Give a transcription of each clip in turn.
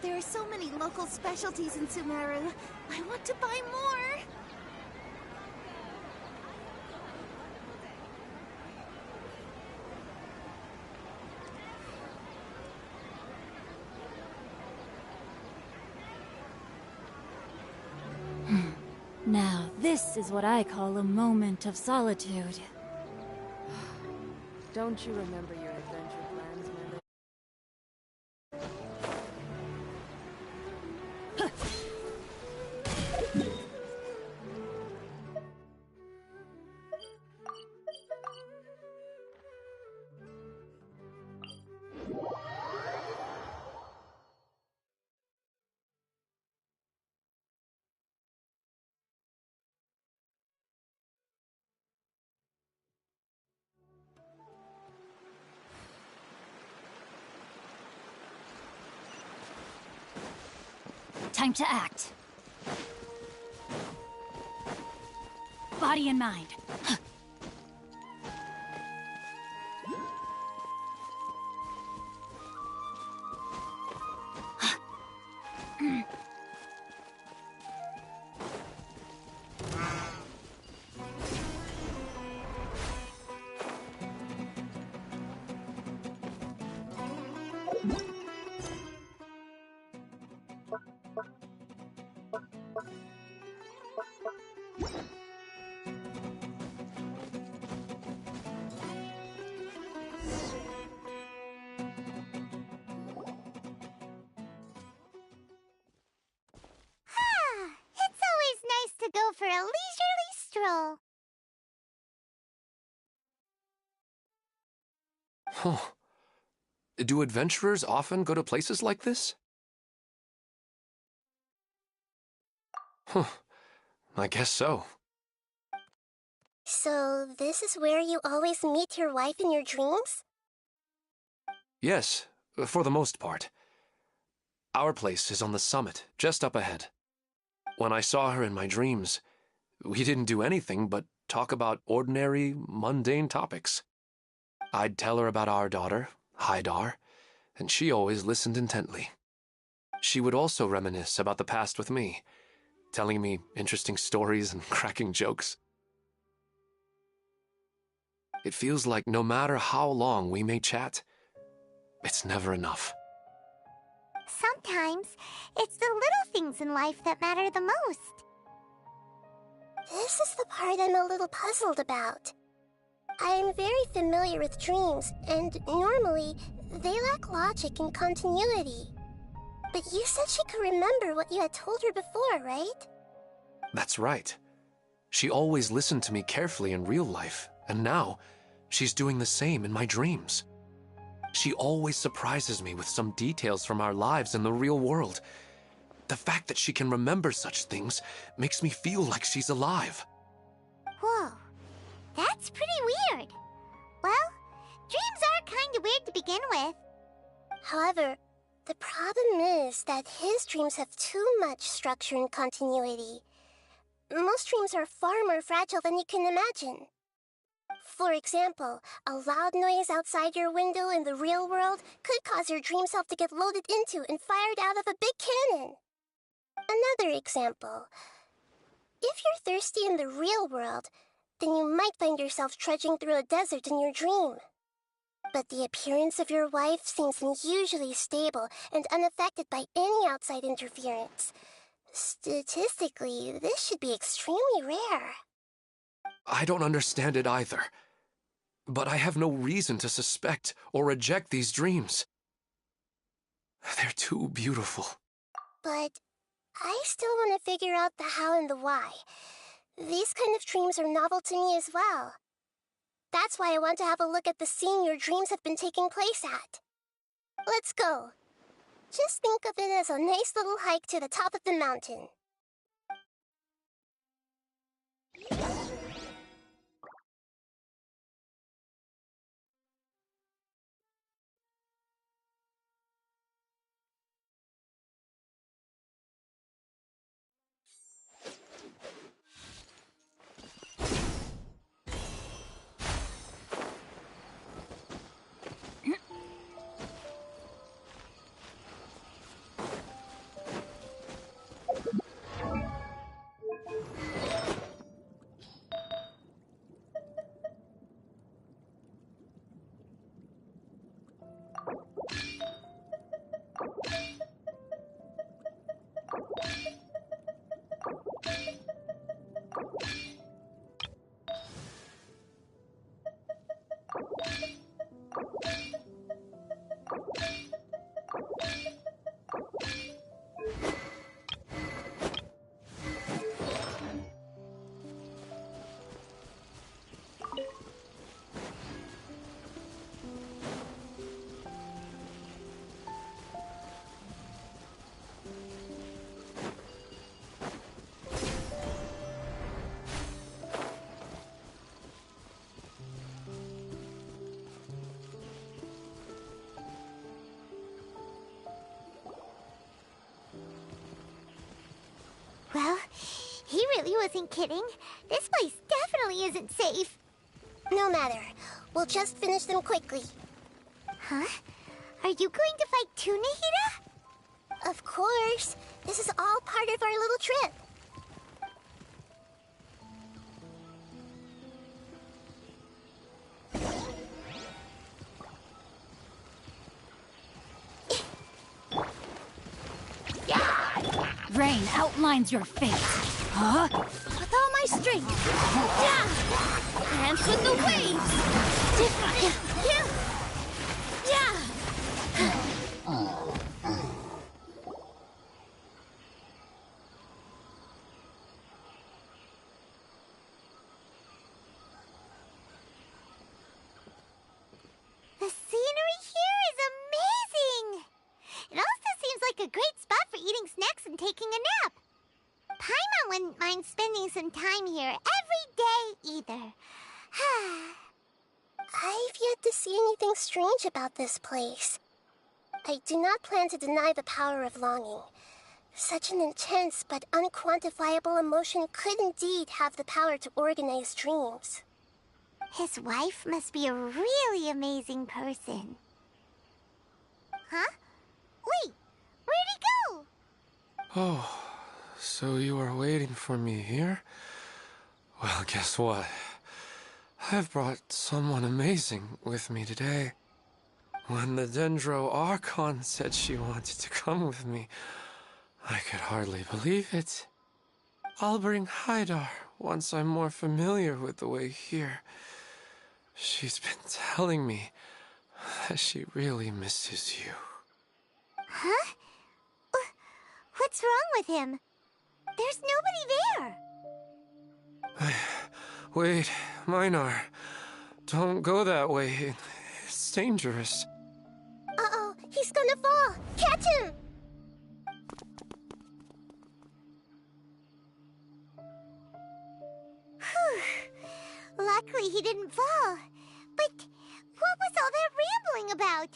There are so many local specialties in Sumeru. I want to buy more. Now, this is what I call a moment of solitude. Don't you remember your adventure plans, Mender? Time to act. Body and mind. It's always nice to go for a leisurely stroll. Huh. Do adventurers often go to places like this? Huh. I guess so. So, this is where you always meet your wife in your dreams? Yes, for the most part. Our place is on the summit, just up ahead. When I saw her in my dreams, we didn't do anything but talk about ordinary, mundane topics. I'd tell her about our daughter, Haidar, and she always listened intently. She would also reminisce about the past with me, telling me interesting stories and cracking jokes. It feels like no matter how long we may chat, it's never enough. Sometimes, it's the little things in life that matter the most. This is the part I'm a little puzzled about. I'm very familiar with dreams, and normally, they lack logic and continuity. But you said she could remember what you had told her before, right? That's right. She always listened to me carefully in real life, and now, she's doing the same in my dreams. She always surprises me with some details from our lives in the real world. The fact that she can remember such things makes me feel like she's alive. Whoa, that's pretty weird. Well, dreams are kind of weird to begin with. However, the problem is that his dreams have too much structure and continuity. Most dreams are far more fragile than you can imagine. For example, a loud noise outside your window in the real world could cause your dream self to get loaded into and fired out of a big cannon. Another example. If you're thirsty in the real world, then you might find yourself trudging through a desert in your dream. But the appearance of your wife seems unusually stable and unaffected by any outside interference. Statistically, this should be extremely rare. I don't understand it either. But I have no reason to suspect or reject these dreams. They're too beautiful. But I still want to figure out the how and the why. These kind of dreams are novel to me as well. That's why I want to have a look at the scene your dreams have been taking place at. Let's go. Just think of it as a nice little hike to the top of the mountain. He really wasn't kidding. This place definitely isn't safe. No matter. We'll just finish them quickly. Huh? Are you going to fight too, Nahida? Of course. This is all part of our little trip. Rain outlines your fate. Huh? With all my strength. Dance with the waves. The scenery here is amazing. It also seems like a great spot for eating snacks and taking a nap. Paimon wouldn't mind spending some time here every day either. I've yet to see anything strange about this place. I do not plan to deny the power of longing. Such an intense but unquantifiable emotion could indeed have the power to organize dreams. His wife must be a really amazing person. Huh? Wait, where'd he go? Oh, so you are waiting for me here? Well, guess what? I've brought someone amazing with me today. When the Dendro Archon said she wanted to come with me, I could hardly believe it. I'll bring Haidar once I'm more familiar with the way here. She's been telling me that she really misses you. Huh? What's wrong with him? There's nobody there. Wait, Minar. Don't go that way. It's dangerous. Uh-oh, he's gonna fall. Catch him! Whew. Luckily he didn't fall. But what was all that rambling about?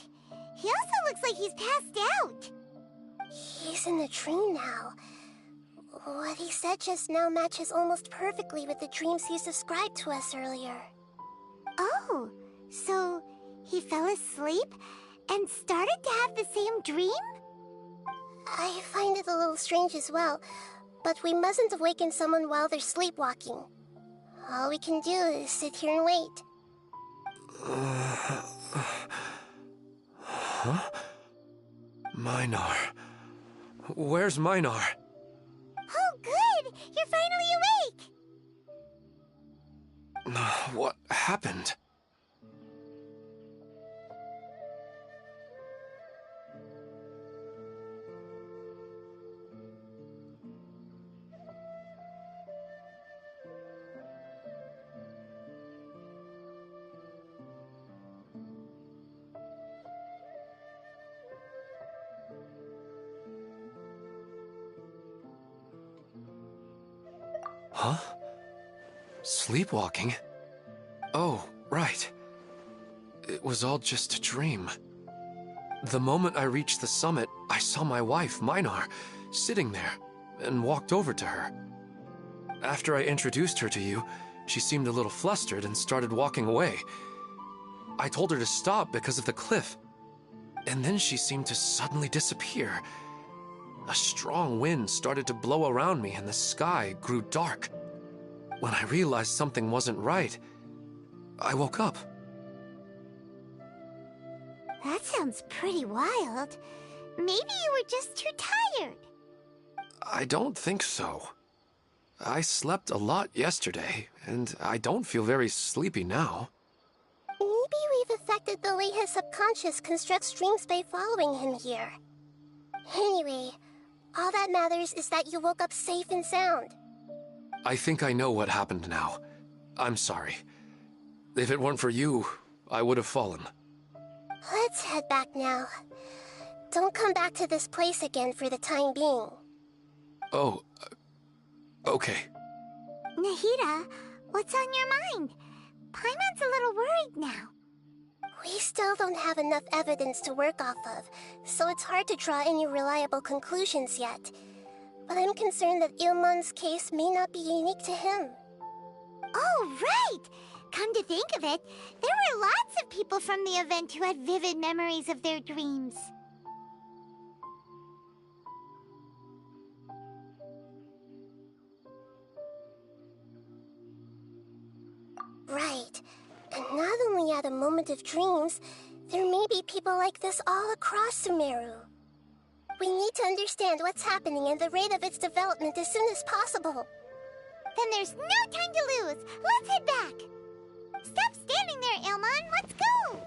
He also looks like he's passed out. He's in the dream now. What he said just now matches almost perfectly with the dreams he's described to us earlier. Oh, so he fell asleep and started to have the same dream? I find it a little strange as well, but we mustn't awaken someone while they're sleepwalking. All we can do is sit here and wait. Huh? Minar. Where's Minar? Oh, good! You're finally awake! What happened? Huh? Sleepwalking? Oh, right. It was all just a dream. The moment I reached the summit, I saw my wife, Minar, sitting there, and walked over to her. After I introduced her to you, she seemed a little flustered and started walking away. I told her to stop because of the cliff, and then she seemed to suddenly disappear. A strong wind started to blow around me and the sky grew dark. When I realized something wasn't right, I woke up. That sounds pretty wild. Maybe you were just too tired. I don't think so. I slept a lot yesterday, and I don't feel very sleepy now. Maybe we've affected the way his subconscious constructs dreams by following him here. Anyway, all that matters is that you woke up safe and sound. I think I know what happened now. I'm sorry. If it weren't for you, I would have fallen. Let's head back now. Don't come back to this place again for the time being. Oh, okay. Nahida, what's on your mind? Paimon's a little worried now. We still don't have enough evidence to work off of, so it's hard to draw any reliable conclusions yet. but I'm concerned that Ilmon's case may not be unique to him. Oh, right! Come to think of it, there were lots of people from the event who had vivid memories of their dreams. Right. And not only at a moment of dreams, there may be people like this all across Sumeru. We need to understand what's happening and the rate of its development as soon as possible. Then there's no time to lose. Let's head back. Stop standing there, Ilmon. Let's go.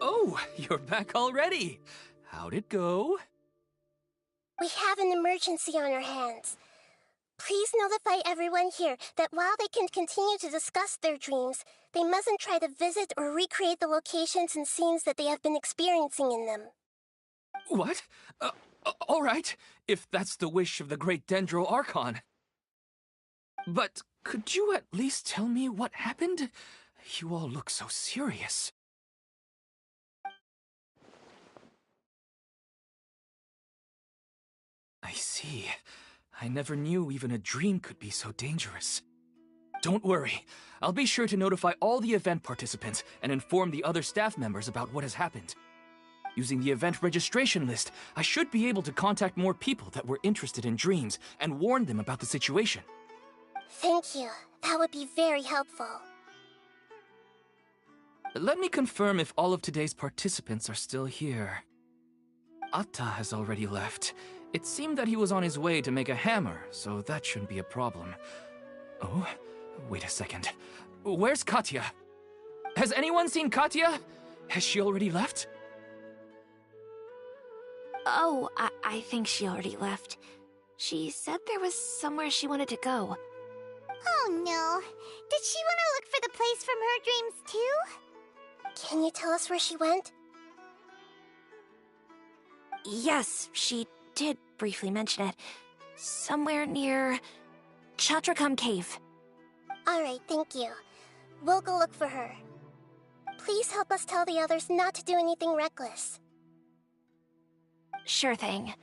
Oh, you're back already. How'd it go? We have an emergency on our hands. Please notify everyone here that while they can continue to discuss their dreams, they mustn't try to visit or recreate the locations and scenes that they have been experiencing in them. What? All right, if that's the wish of the great Dendro Archon. But could you at least tell me what happened? You all look so serious. I see. I never knew even a dream could be so dangerous. Don't worry. I'll be sure to notify all the event participants and inform the other staff members about what has happened. Using the event registration list, I should be able to contact more people that were interested in dreams and warn them about the situation. Thank you. That would be very helpful. Let me confirm if all of today's participants are still here. Atta has already left. It seemed that he was on his way to make a hammer, so that shouldn't be a problem. Oh, wait a second. Where's Katya? Has anyone seen Katya? Has she already left? Oh, I think she already left. She said there was somewhere she wanted to go. Oh no. Did she want to look for the place from her dreams too? Can you tell us where she went? Yes, she did briefly mention it. Somewhere near Chatrakam Cave. Alright, thank you. We'll go look for her. Please help us tell the others not to do anything reckless. Sure thing.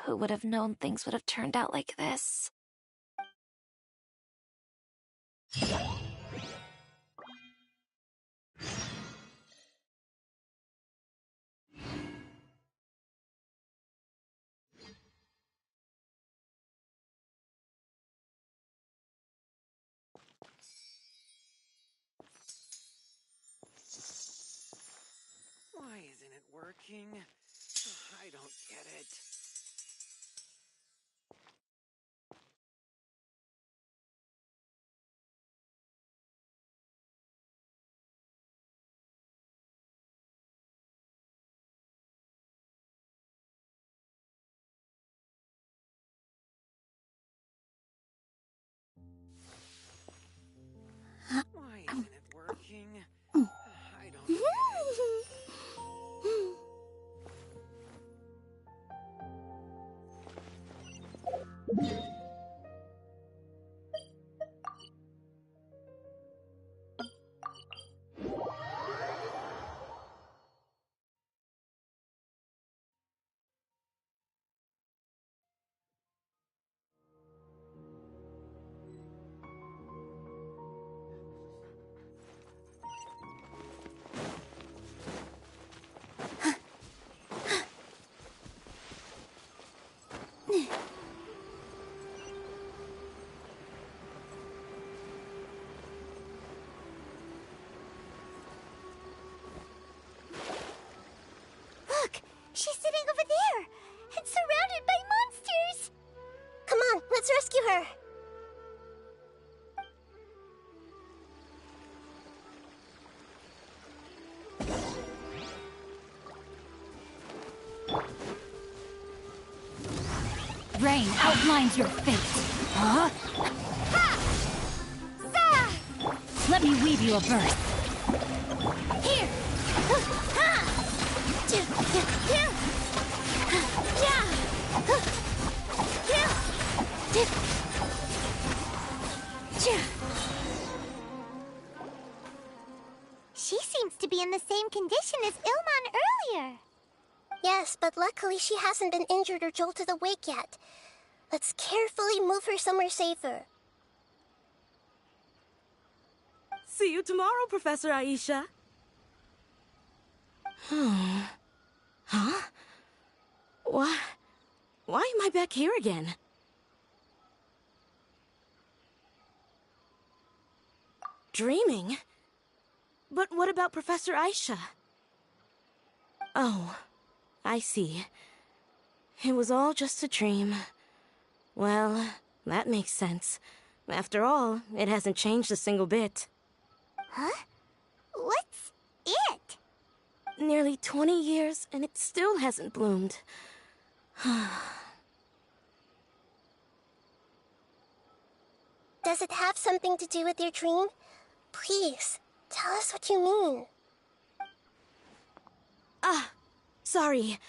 Who would have known things would have turned out like this? Why isn't it working? I don't get it. Why isn't it working? I don't get it. her! Rain outlines your fate. Huh? Let me weave you a verse. Here! She seems to be in the same condition as Ilman earlier. Yes, but luckily she hasn't been injured or jolted awake yet. Let's carefully move her somewhere safer. See you tomorrow, Professor Aisha. Huh? Why am I back here again? Dreaming? But what about Professor Aisha? Oh, I see. It was all just a dream. Well, that makes sense. After all, it hasn't changed a single bit. Huh? What's it? Nearly 20 years, and it still hasn't bloomed. Does it have something to do with your dream? Please, tell us what you mean. Sorry.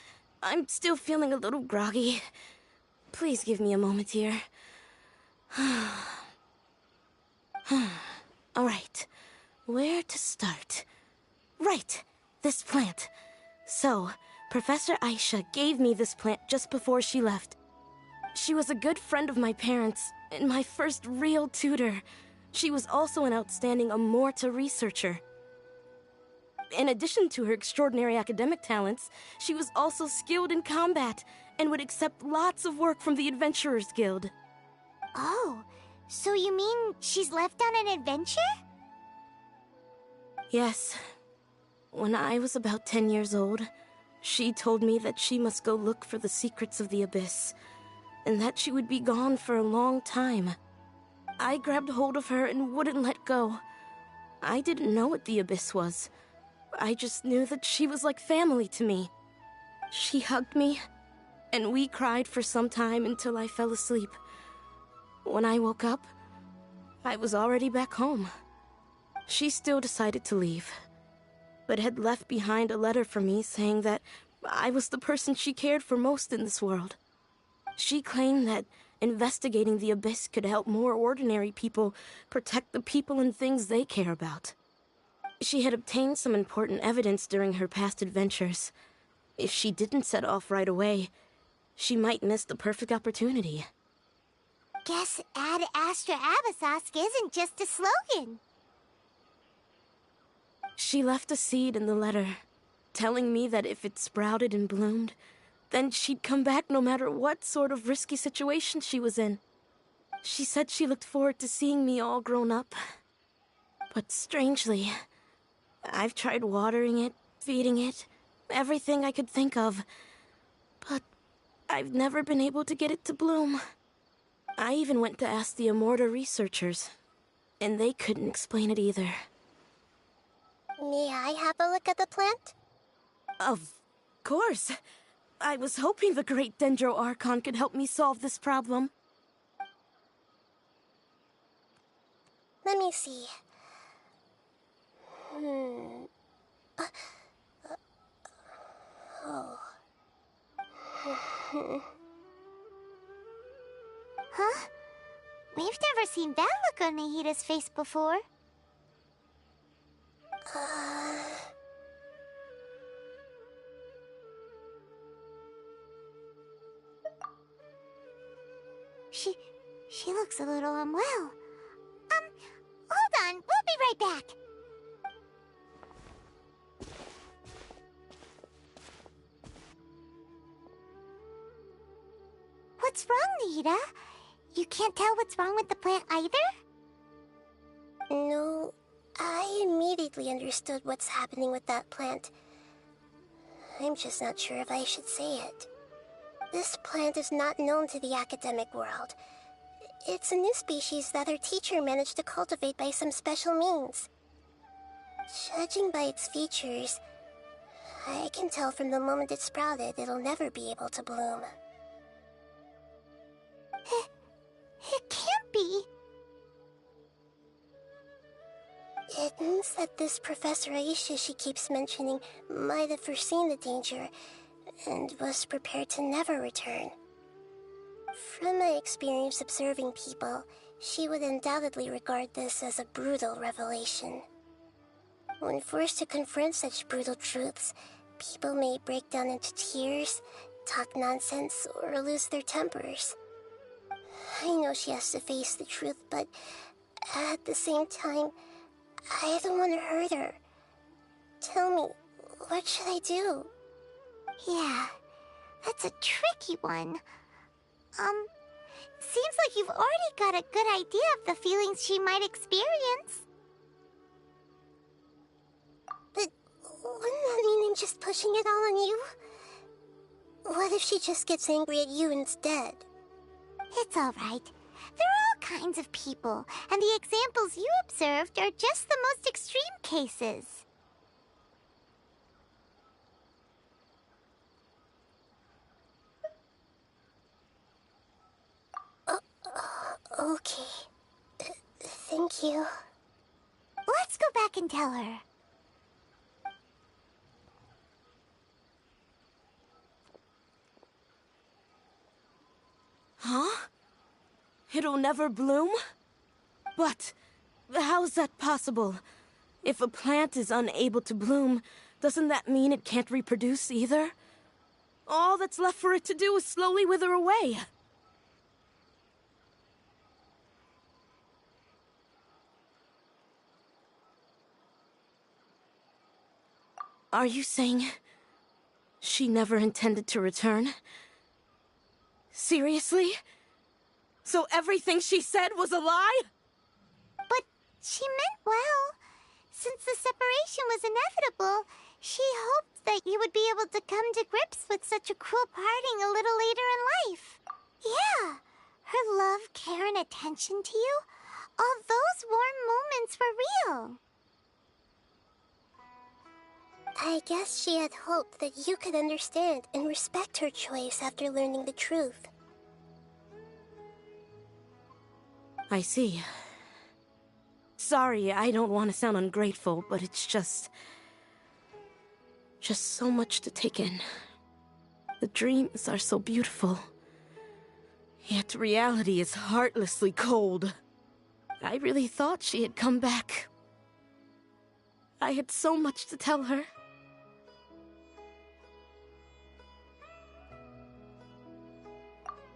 I'm still feeling a little groggy. Please give me a moment here. Alright. Where to start? Right. This plant. So, Professor Aisha gave me this plant just before she left. She was a good friend of my parents, and my first real tutor. She was also an outstanding Amorta researcher. In addition to her extraordinary academic talents, she was also skilled in combat and would accept lots of work from the Adventurers Guild. Oh, so you mean she's left on an adventure? Yes. When I was about 10 years old, she told me that she must go look for the secrets of the Abyss, and that she would be gone for a long time. I grabbed hold of her and wouldn't let go. I didn't know what the Abyss was. I just knew that she was like family to me. She hugged me, and we cried for some time until I fell asleep. When I woke up, I was already back home. She still decided to leave, but had left behind a letter for me saying that I was the person she cared for most in this world. She claimed that investigating the Abyss could help more ordinary people protect the people and things they care about. She had obtained some important evidence during her past adventures. If she didn't set off right away, she might miss the perfect opportunity. Guess Ad Astra Abyssosque isn't just a slogan. She left a seed in the letter, telling me that if it sprouted and bloomed, then she'd come back no matter what sort of risky situation she was in. She said she looked forward to seeing me all grown up. But strangely, I've tried watering it, feeding it, everything I could think of. But I've never been able to get it to bloom. I even went to ask the Amorta researchers, and they couldn't explain it either. May I have a look at the plant? Of course. I was hoping the great Dendro Archon could help me solve this problem. Let me see. Huh? We've never seen that look on Nahida's face before. She looks a little unwell. Hold on, we'll be right back. What's wrong, Nahida? You can't tell what's wrong with the plant either? No, I immediately understood what's happening with that plant. I'm just not sure if I should say it. This plant is not known to the academic world. It's a new species that her teacher managed to cultivate by some special means. Judging by its features, I can tell from the moment it sprouted it'll never be able to bloom. It can't be. It means that this Professor Aisha she keeps mentioning might have foreseen the danger and was prepared to never return. From my experience observing people, she would undoubtedly regard this as a brutal revelation. When forced to confront such brutal truths, people may break down into tears, talk nonsense, or lose their tempers. I know she has to face the truth, but at the same time, I don't want to hurt her. Tell me, what should I do? Yeah, that's a tricky one. Seems like you've already got a good idea of the feelings she might experience. But wouldn't that mean I'm just pushing it all on you? What if she just gets angry at you instead? It's all right. There are all kinds of people, and the examples you observed are just the most extreme cases. Okay. Thank you. Let's go back and tell her. Huh? It'll never bloom? But how's that possible? If a plant is unable to bloom, doesn't that mean it can't reproduce either? All that's left for it to do is slowly wither away. Are you saying she never intended to return? Seriously? So everything she said was a lie? But she meant well. Since the separation was inevitable, she hoped that you would be able to come to grips with such a cruel parting a little later in life. Yeah, her love, care, and attention to you, all those warm moments were real. I guess she had hoped that you could understand and respect her choice after learning the truth. I see. Sorry, I don't want to sound ungrateful, but it's just so much to take in. The dreams are so beautiful, yet reality is heartlessly cold. I really thought she had come back. I had so much to tell her.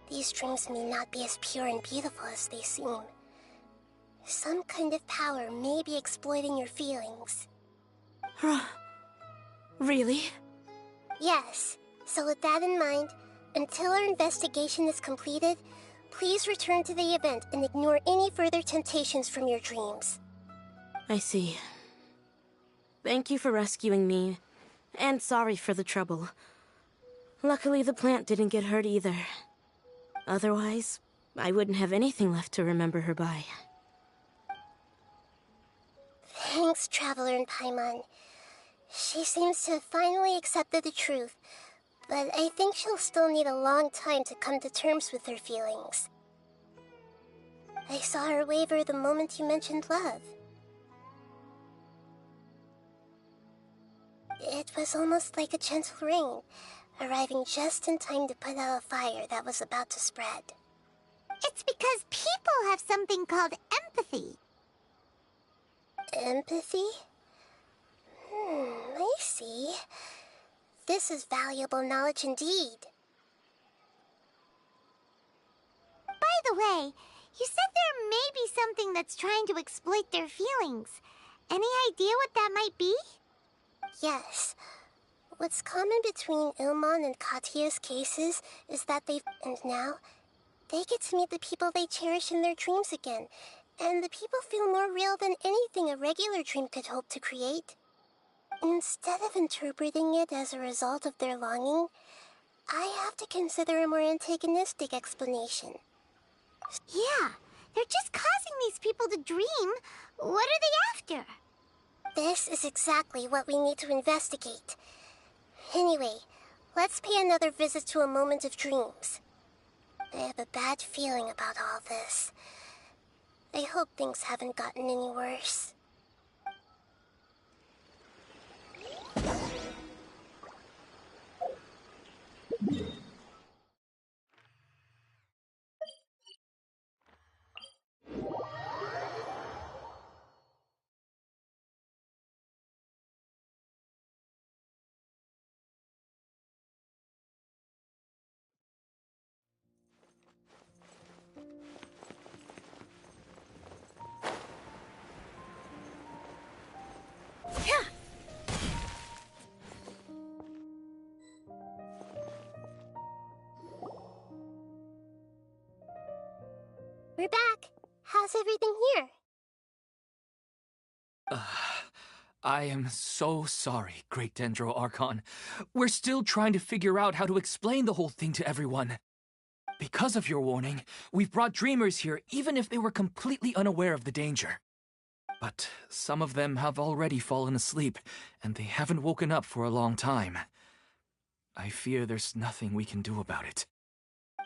These dreams may not be as pure and beautiful as they seem. Some kind of power may be exploiting your feelings. Really? Yes. So with that in mind, until our investigation is completed, please return to the event and ignore any further temptations from your dreams. I see. Thank you for rescuing me, and sorry for the trouble. Luckily, the plant didn't get hurt either. Otherwise, I wouldn't have anything left to remember her by. Thanks, Traveler and Paimon. She seems to have finally accepted the truth, but I think she'll still need a long time to come to terms with her feelings. I saw her waver the moment you mentioned love. It was almost like a gentle rain, arriving just in time to put out a fire that was about to spread. It's because people have something called empathy. Empathy? I see. This is valuable knowledge indeed. By the way, you said there may be something that's trying to exploit their feelings. Any idea what that might be? Yes. What's common between Ilmon and Katia's cases is that and now, they get to meet the people they cherish in their dreams again, and the people feel more real than anything a regular dream could hope to create. Instead of interpreting it as a result of their longing, I have to consider a more antagonistic explanation. Yeah, they're just causing these people to dream. What are they after? This is exactly what we need to investigate. Anyway, let's pay another visit to a moment of dreams. I have a bad feeling about all this. I hope things haven't gotten any worse. We're back. How's everything here? I am so sorry, Great Dendro Archon. We're still trying to figure out how to explain the whole thing to everyone. Because of your warning, we've brought dreamers here even if they were completely unaware of the danger. But some of them have already fallen asleep, and they haven't woken up for a long time. I fear there's nothing we can do about it.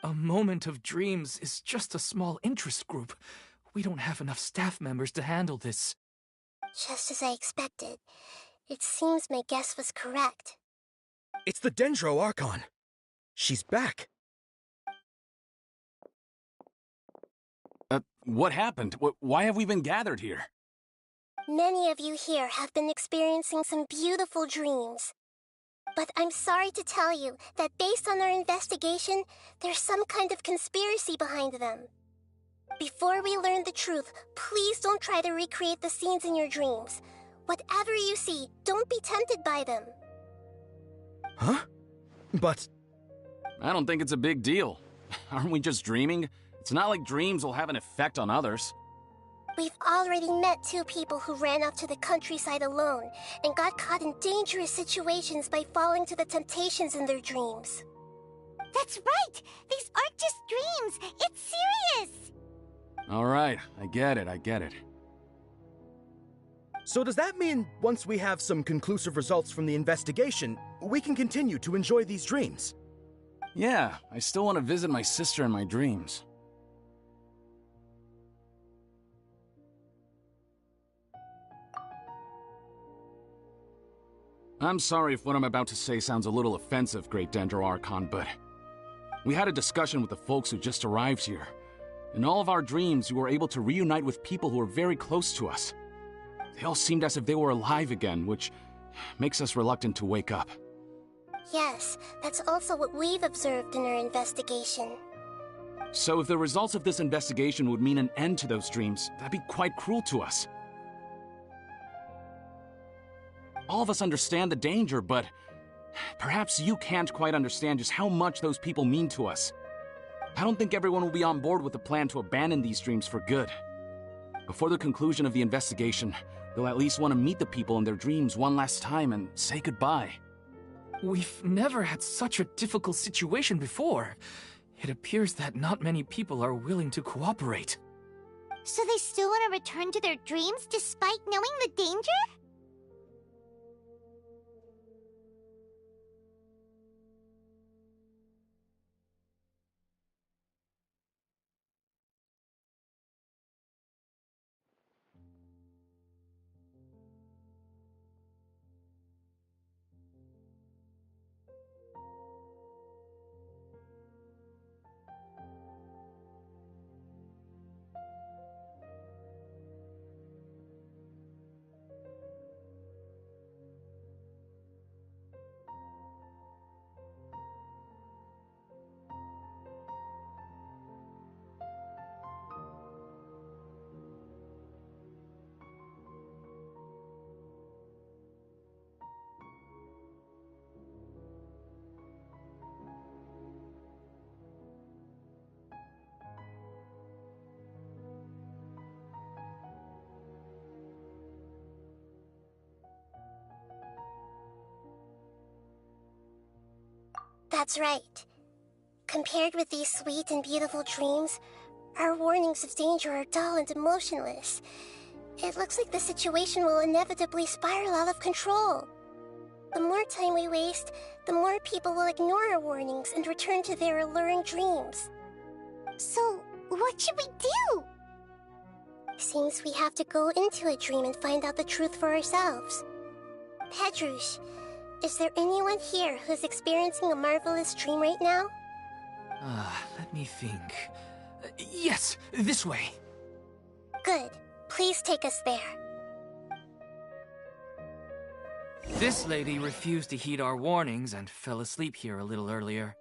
A moment of dreams is just a small interest group. We don't have enough staff members to handle this. Just as I expected. It seems my guess was correct. It's the Dendro Archon. She's back. What happened? Why have we been gathered here? Many of you here have been experiencing some beautiful dreams. But I'm sorry to tell you that based on our investigation, there's some kind of conspiracy behind them. Before we learn the truth, please don't try to recreate the scenes in your dreams. Whatever you see, don't be tempted by them. Huh? But... I don't think it's a big deal. Aren't we just dreaming? It's not like dreams will have an effect on others. We've already met 2 people who ran off to the countryside alone and got caught in dangerous situations by falling to the temptations in their dreams. That's right! These aren't just dreams! It's serious! Alright, I get it. so does that mean once we have some conclusive results from the investigation, we can continue to enjoy these dreams? Yeah, I still want to visit my sister in my dreams. I'm sorry if what I'm about to say sounds a little offensive, Great Dendro Archon, but we had a discussion with the folks who just arrived here. In all of our dreams, we were able to reunite with people who were very close to us. They all seemed as if they were alive again, which makes us reluctant to wake up. Yes, that's also what we've observed in our investigation. So if the results of this investigation would mean an end to those dreams, that'd be quite cruel to us. All of us understand the danger, but perhaps you can't quite understand just how much those people mean to us. I don't think everyone will be on board with the plan to abandon these dreams for good. Before the conclusion of the investigation, they'll at least want to meet the people in their dreams one last time and say goodbye. We've never had such a difficult situation before. It appears that not many people are willing to cooperate. So they still want to return to their dreams despite knowing the danger? That's right. Compared with these sweet and beautiful dreams, Our warnings of danger are dull and emotionless. It looks like the situation will inevitably spiral out of control. The more time we waste, the more people will ignore our warnings and return to their alluring dreams. So, what should we do? Seems we have to go into a dream and find out the truth for ourselves. Pedrush, is there anyone here who's experiencing a marvelous dream right now? Let me think. Yes, this way. Good. Please take us there. This lady refused to heed our warnings and fell asleep here a little earlier.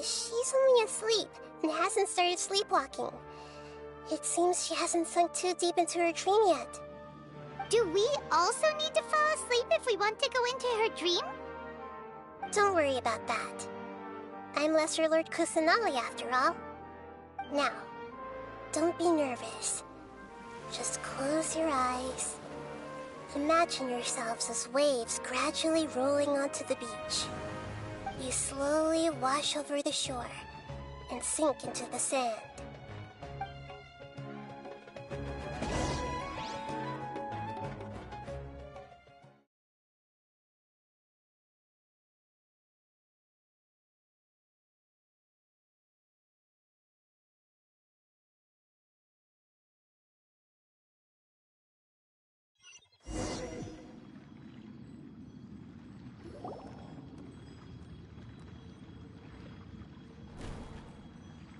She's only asleep and hasn't started sleepwalking. It seems she hasn't sunk too deep into her dream yet. Do we also need to fall asleep if we want to go into her dream? Don't worry about that. I'm Lesser Lord Kusanali after all. Now, don't be nervous. Just close your eyes. Imagine yourselves as waves gradually rolling onto the beach. You slowly wash over the shore and sink into the sand.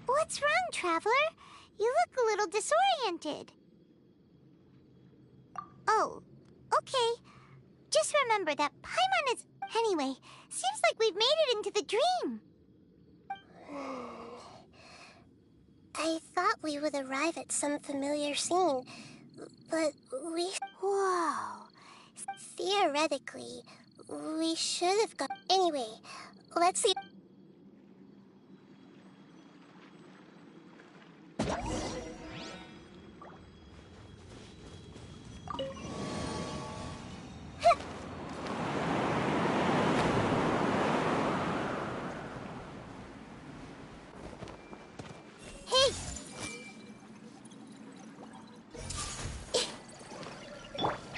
What's wrong, Traveler? You look a little disoriented. Oh, okay. Just remember that Paimon is... Anyway, seems like we've made it into the dream. I thought we would arrive at some familiar scene, but we... Whoa. Theoretically, we should have gone... Anyway, let's see... Hey!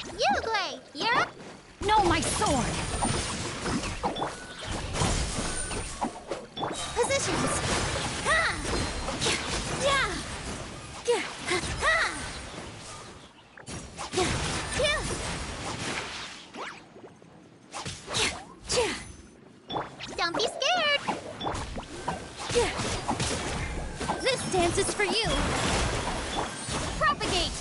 Uruguay, you're up! No, my sword! Positions! Ha! Yeah! Ha! Don't be scared! This dance is for you! Propagate!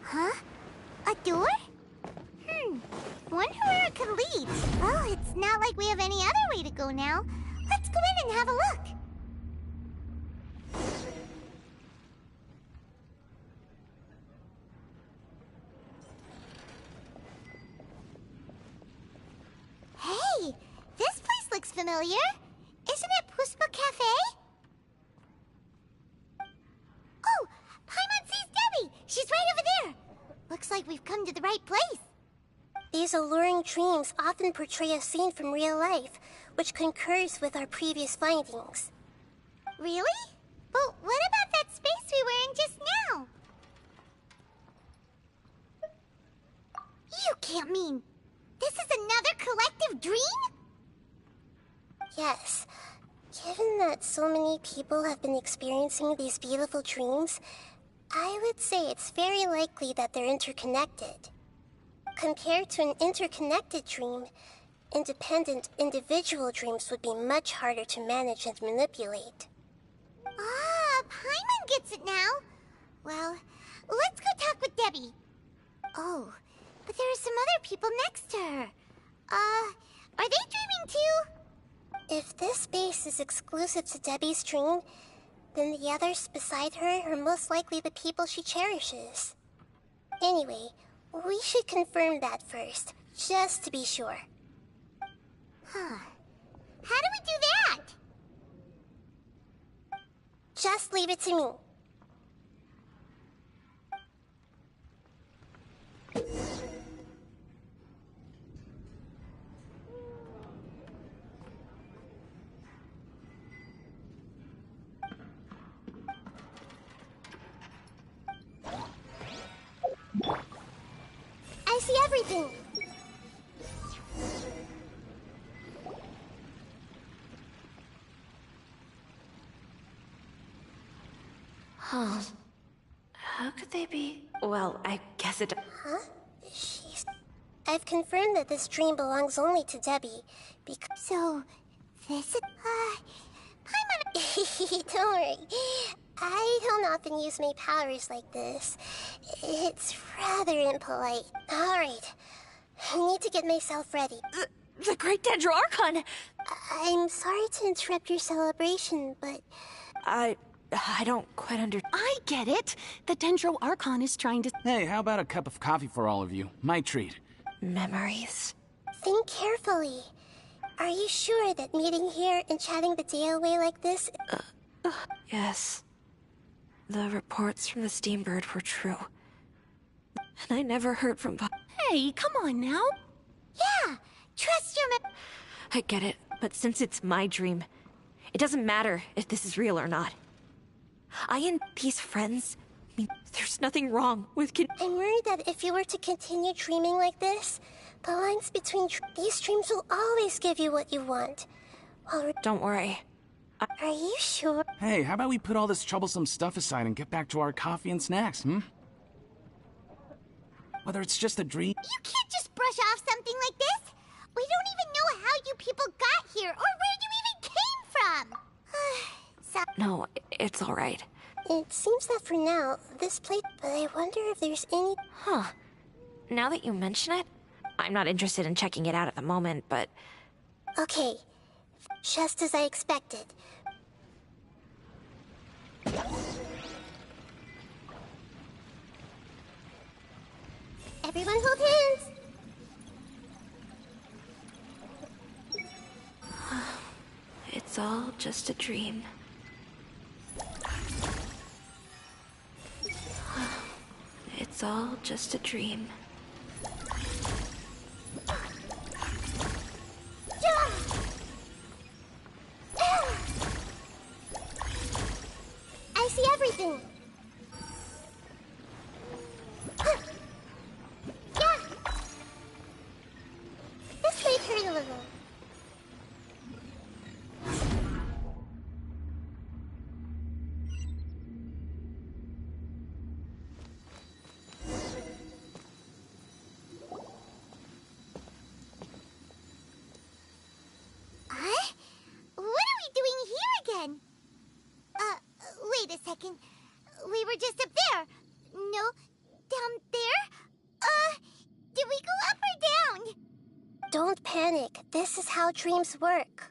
Huh? A door? Wonder where it could lead. Well, it's not like we have any other way to go now. Let's go in and have a look. Hey, this place looks familiar. Isn't it Puspa Cafe? Oh, Paimon sees Debbie. She's right over there. Looks like we've come to the right place. These alluring dreams often portray a scene from real life, which concurs with our previous findings. Really? But what about that space we were in just now? You can't mean... This is another collective dream? Yes. Given that so many people have been experiencing these beautiful dreams, I would say it's very likely that they're interconnected. Compared to an interconnected dream, independent individual dreams would be much harder to manage and manipulate. Ah, Paimon gets it now. Well, let's go talk with Debbie. Oh, but there are some other people next to her. Are they dreaming too? If this space is exclusive to Debbie's dream, then the others beside her are most likely the people she cherishes. Anyway, we should confirm that first, just to be sure. Huh. How do we do that? Just leave it to me. I see everything. Huh. How could they be? Well, I guess it... Huh? I've confirmed that this dream belongs only to Debbie, because... So, this is... Paimon... Don't worry. I don't often use my powers like this. It's rather impolite. Alright. I need to get myself ready. The Great Dendro Archon! I'm sorry to interrupt your celebration, but... I don't quite I get it. The Dendro Archon is trying to... Hey, how about a cup of coffee for all of you? My treat. Memories. Think carefully. Are you sure that meeting here and chatting the day away like this... Yes. The reports from the Steambird were true. And I never heard from... Hey, come on now. Yeah, trust your I get it, but since it's my dream, it doesn't matter if this is real or not. I and these friends, I mean, there's nothing wrong with I'm worried that if you were to continue dreaming like this, the lines between these dreams will always give you what you want. While Don't worry. Are you sure? Hey, how about we put all this troublesome stuff aside and get back to our coffee and snacks, Whether it's just a dream... You can't just brush off something like this. We don't even know how you people got here or where you even came from. No, it's all right. It seems that for now, this place... But I wonder if there's any... Huh. Now that you mention it, I'm not interested in checking it out at the moment, but... Okay. Just as I expected. Everyone hold hands! It's all just a dream. It's all just a dream. I see everything! Yeah! This might hurt a little. Wait a second. We were just up there. No, down there? Did we go up or down? Don't panic. This is how dreams work.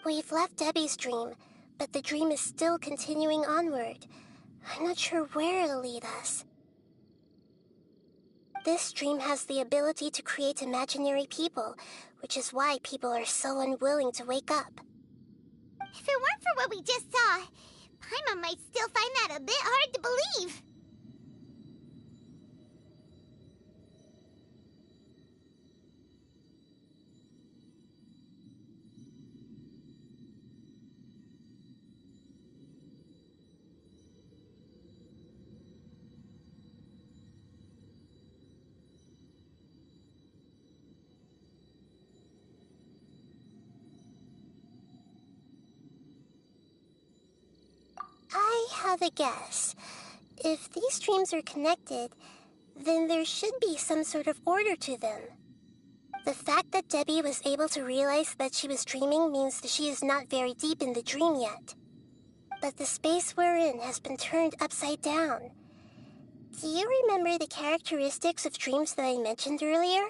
We've left Debbie's dream, but the dream is still continuing onward. I'm not sure where it'll lead us. This dream has the ability to create imaginary people, which is why people are so unwilling to wake up. If it weren't for what we just saw, Paimon might still find that a bit hard to believe. I have a guess. If these dreams are connected, then there should be some sort of order to them. The fact that Debbie was able to realize that she was dreaming means that she is not very deep in the dream yet. But the space we're in has been turned upside down. Do you remember the characteristics of dreams that I mentioned earlier?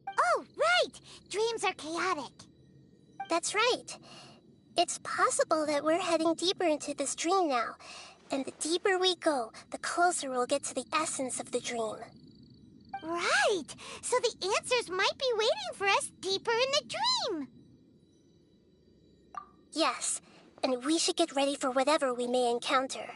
Oh, right! Dreams are chaotic. That's right. It's possible that we're heading deeper into this dream now, and the deeper we go, the closer we'll get to the essence of the dream. Right! So the answers might be waiting for us deeper in the dream! Yes, and we should get ready for whatever we may encounter.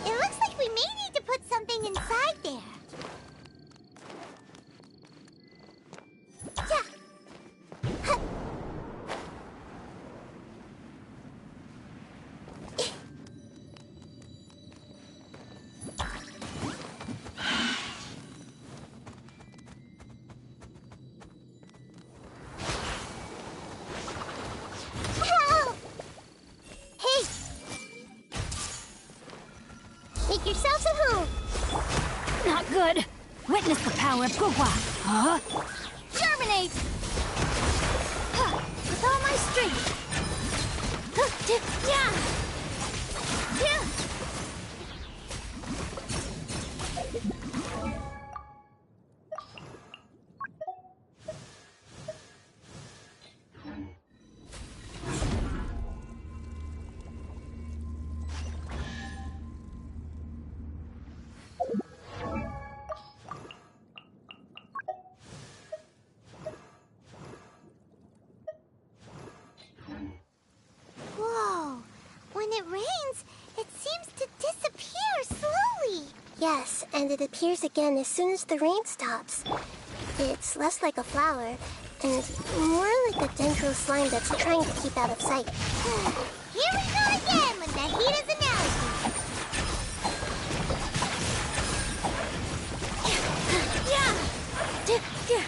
It looks like we may need to put something inside there. Yeah. Huh. Help! Hey! Make yourselves at home. Not good. Witness the power of Guhua. Huh? Germinate! Huh, with all my strength. Huh, yeah! Yeah! Whoa! When it rains, it seems to disappear slowly. Yes, and it appears again as soon as the rain stops. It's less like a flower, and more like a dendral slime that's trying to keep out of sight. Here we go again with Nahita's analogy. Yeah!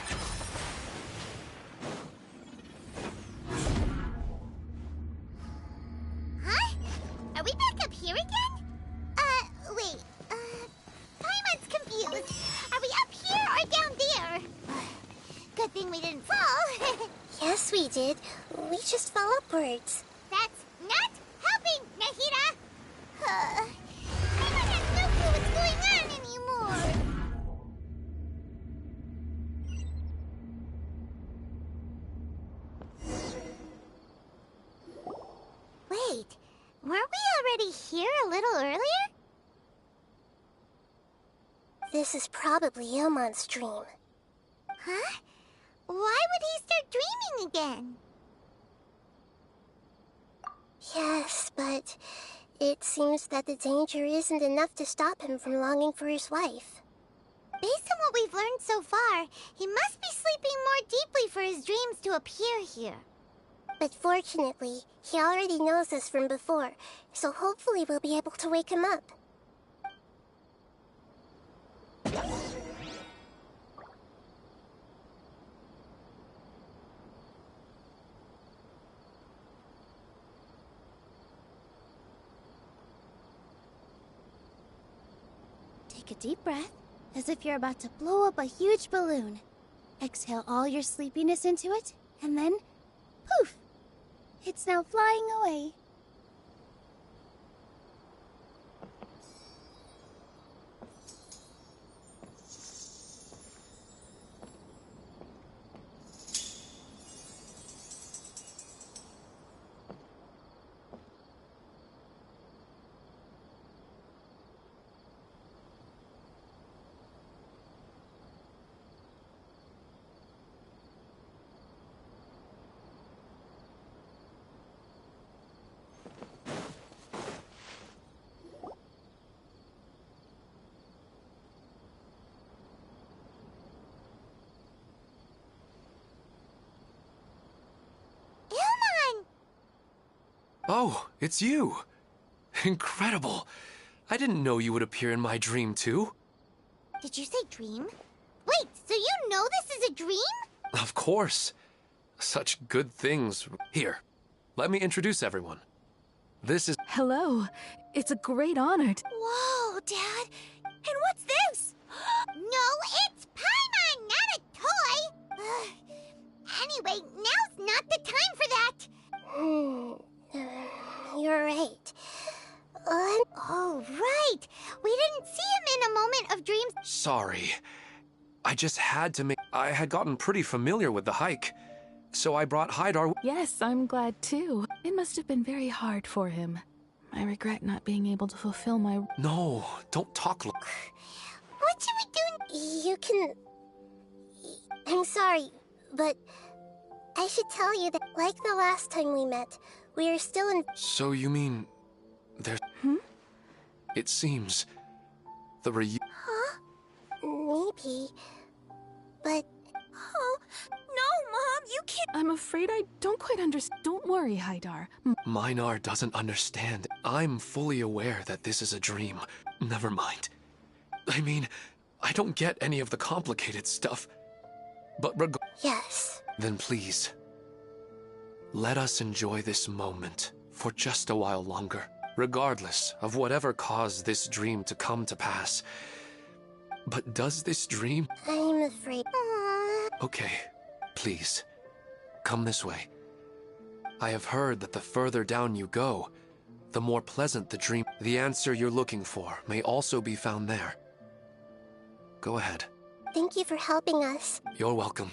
Huh? Are we back up here again? Wait. Paimon's confused. Are we up here or down there? Good thing we didn't fall. Yes, we did. We just fell upwards. That's not helping, Nahita! Paimon has no clue what's going on anymore. Wait, weren't we already here a little earlier? This is probably Ilmon's dream. Huh? Why would he start dreaming again? Yes, but it seems that the danger isn't enough to stop him from longing for his wife. Based on what we've learned so far, he must be sleeping more deeply for his dreams to appear here. But fortunately, he already knows us from before, so hopefully we'll be able to wake him up. Take a deep breath, as if you're about to blow up a huge balloon. Exhale all your sleepiness into it, and then, poof! It's now flying away. Oh, it's you. Incredible. I didn't know you would appear in my dream, too. Did you say dream? Wait, so you know this is a dream? Of course. Such good things. Here, let me introduce everyone. This is... Hello. It's a great honor to... Whoa, Dad. And what's this? No, it's Paimon, not a toy. Anyway, now's not the time for that. You're right. Oh, right. We didn't see him in a moment of dreams. Sorry. I just had to make... I had gotten pretty familiar with the hike, so I brought Hydar... Yes, I'm glad too. It must have been very hard for him. I regret not being able to fulfill my... No, don't talk like... What should we do? You can... I'm sorry, but I should tell you that, like the last time we met, we are still in... So you mean... there's... It seems... the Huh? Maybe. But... Oh, no, Mom, you can't... I'm afraid I don't quite understand. Don't worry, Hydar. Minar doesn't understand. I'm fully aware that this is a dream. Never mind. I mean, I don't get any of the complicated stuff. But Yes. Then please, let us enjoy this moment for just a while longer, regardless of whatever caused this dream to come to pass. But does this dream... I'm afraid... Okay, please, come this way. I have heard that the further down you go, the more pleasant the dream... The answer you're looking for may also be found there. Go ahead. Thank you for helping us. You're welcome.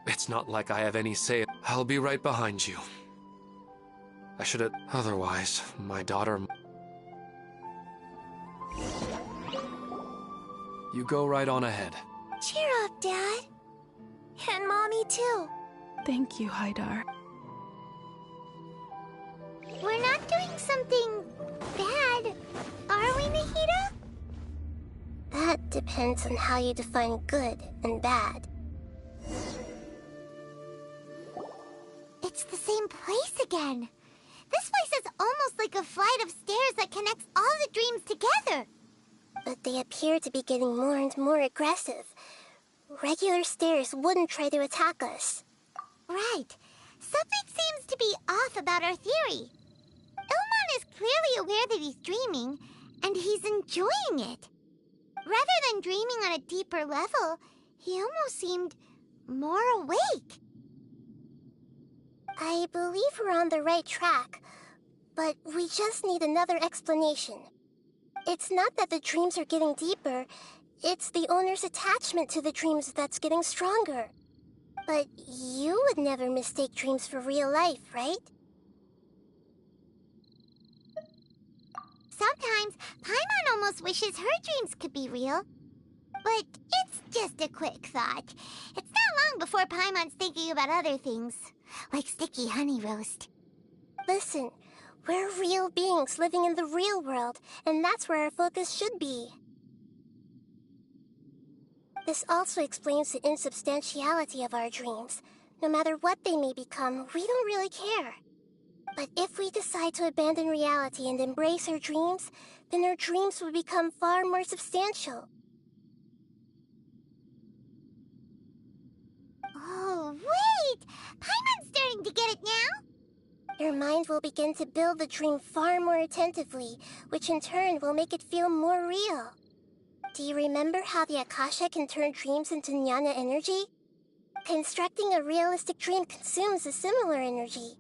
It's not like I have any say. I'll be right behind you. I should have... Otherwise, my daughter... You go right on ahead. Cheer up, Dad. And Mommy, too. Thank you, Hydar. We're not doing something bad, are we, Nahida? That depends on how you define good and bad. It's the same place again. This place is almost like a flight of stairs that connects all the dreams together. But they appear to be getting more and more aggressive. Regular stairs wouldn't try to attack us. Right. Something seems to be off about our theory. Ilmon is clearly aware that he's dreaming, and he's enjoying it. Rather than dreaming on a deeper level, he almost seemed more awake. I believe we're on the right track, but we just need another explanation. It's not that the dreams are getting deeper, it's the owner's attachment to the dreams that's getting stronger. But you would never mistake dreams for real life, right? Sometimes, Paimon almost wishes her dreams could be real. But it's just a quick thought. It's not long before Paimon's thinking about other things, like sticky honey roast. Listen, we're real beings living in the real world, and that's where our focus should be. This also explains the insubstantiality of our dreams. No matter what they may become, we don't really care. But if we decide to abandon reality and embrace our dreams, then our dreams will become far more substantial. Oh, wait! Paimon's starting to get it now? Your mind will begin to build the dream far more attentively, which in turn will make it feel more real. Do you remember how the Akasha can turn dreams into jnana energy? Constructing a realistic dream consumes a similar energy.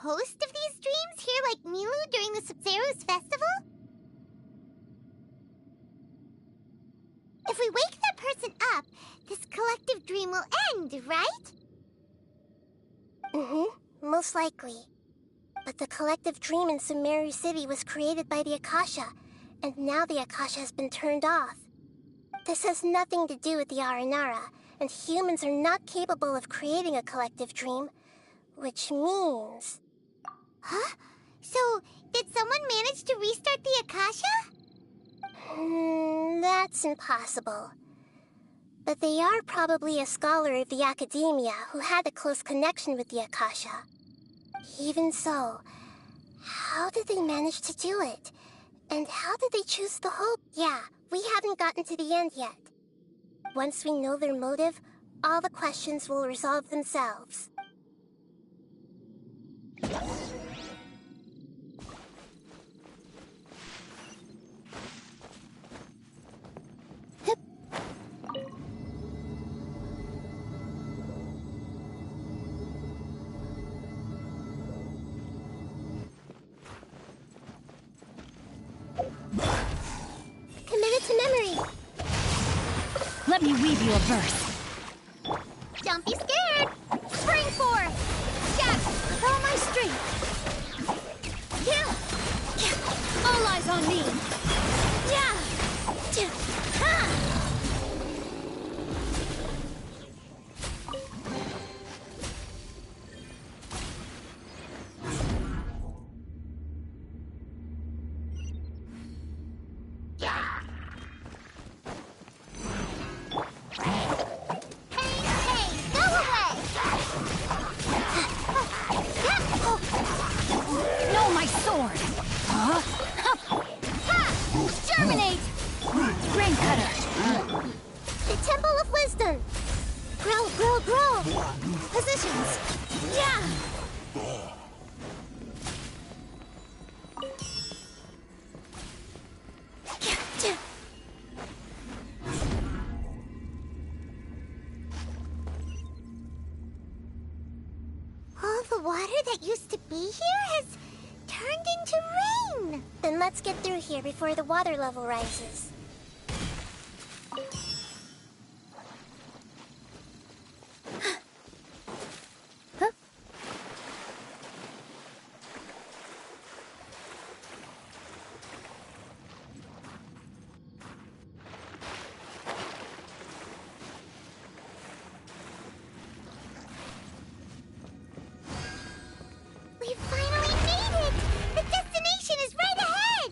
host of these dreams here like Milu during the Sub-Zero's festival? If we wake that person up, this collective dream will end, right? Mm-hmm, most likely. But the collective dream in Sumeru City was created by the Akasha, and now the Akasha has been turned off. This has nothing to do with the Aranara, and humans are not capable of creating a collective dream, which means... Huh? So, did someone manage to restart the Akasha? That's impossible. But they are probably a scholar of the Academia who had a close connection with the Akasha. Even so, how did they manage to do it? And how did they choose the hope? Yeah, we haven't gotten to the end yet. Once we know their motive, all the questions will resolve themselves. Commit it to memory. Let me weave you a verse. Don't be scared. Spring forth. Jab. With all my strength. Yeah. All eyes on me. Yeah. Ha. No, my sword! Huh? Ha! Germinate! Grain cutter! The Temple of Wisdom! Grow, grow, grow! Positions! Yeah! All the water that used to be here has turned into rain! Then let's get through here before the water level rises. We finally made it! The destination is right ahead!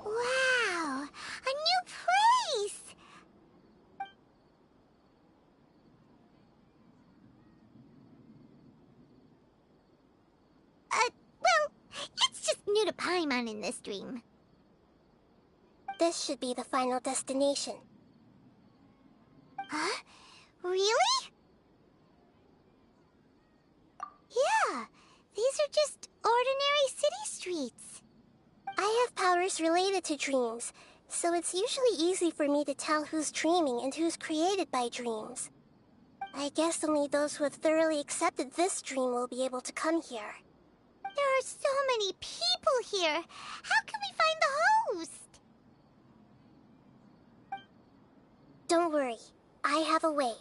Wow! A new place! Well, it's just new to Paimon in this dream. This should be the final destination. Huh? Really? Yeah, these are just ordinary city streets. I have powers related to dreams, so it's usually easy for me to tell who's dreaming and who's created by dreams. I guess only those who have thoroughly accepted this dream will be able to come here. There are so many people here. How can we find the host? Don't worry, I have a way.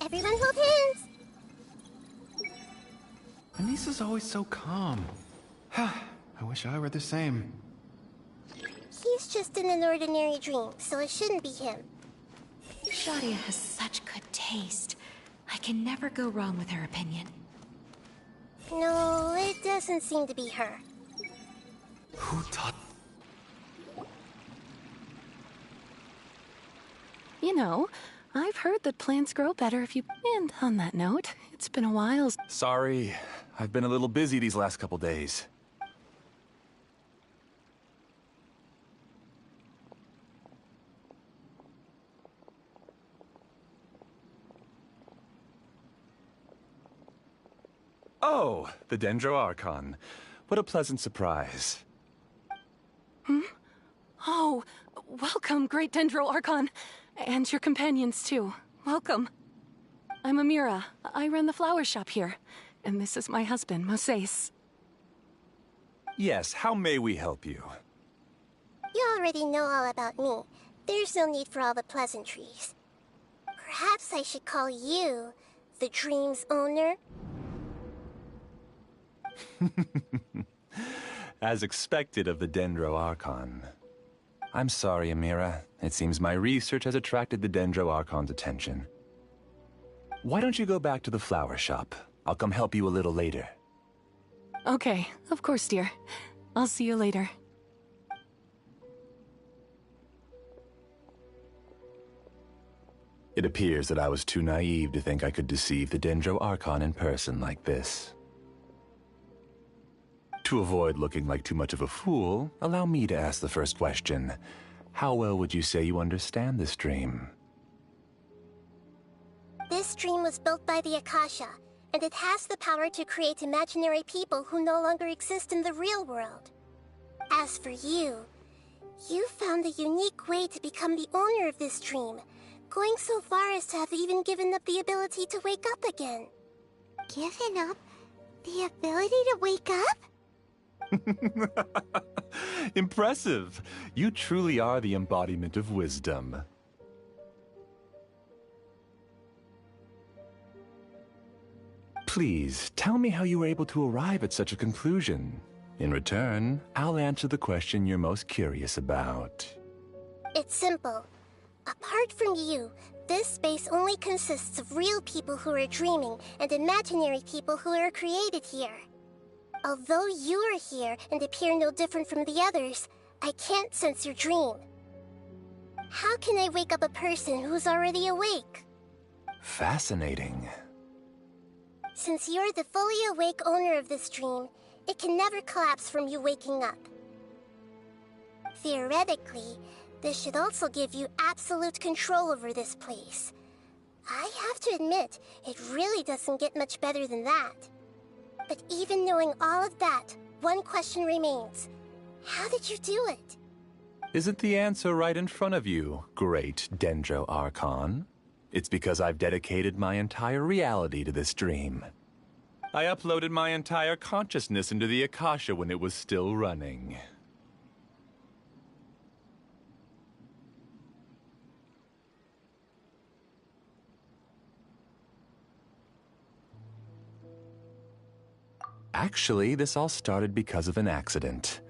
Everyone hold hands! Anissa's always so calm. I wish I were the same. He's just in an ordinary dream, so it shouldn't be him. Shadia has such good taste. I can never go wrong with her opinion. No, it doesn't seem to be her. Who taught? You know, I've heard that plants grow better if you... And on that note, it's been a while. Sorry, I've been a little busy these last couple days. Oh, the Dendro Archon. What a pleasant surprise. Oh, welcome, Great Dendro Archon. And your companions, too. Welcome. I'm Amira. I run the flower shop here. And this is my husband, Moses. Yes, how may we help you? You already know all about me. There's no need for all the pleasantries. Perhaps I should call you the Dream's owner? As expected of the Dendro Archon. I'm sorry, Amira. It seems my research has attracted the Dendro Archon's attention. Why don't you go back to the flower shop? I'll come help you a little later. Okay, of course, dear. I'll see you later. It appears that I was too naive to think I could deceive the Dendro Archon in person like this. To avoid looking like too much of a fool, allow me to ask the first question. How well would you say you understand this dream? This dream was built by the Akasha, and it has the power to create imaginary people who no longer exist in the real world. As for you, you found a unique way to become the owner of this dream, going so far as to have even given up the ability to wake up again. Given up the ability to wake up? Impressive! You truly are the embodiment of wisdom. Please, tell me how you were able to arrive at such a conclusion. In return, I'll answer the question you're most curious about. It's simple. Apart from you, this space only consists of real people who are dreaming and imaginary people who are created here. Although you are here and appear no different from the others, I can't sense your dream. How can I wake up a person who's already awake? Fascinating. Since you're the fully awake owner of this dream, it can never collapse from you waking up. Theoretically, this should also give you absolute control over this place. I have to admit, it really doesn't get much better than that. But even knowing all of that, one question remains. How did you do it? Isn't the answer right in front of you, great Dendro Archon? It's because I've dedicated my entire reality to this dream. I uploaded my entire consciousness into the Akasha when it was still running. Actually, this all started because of an accident.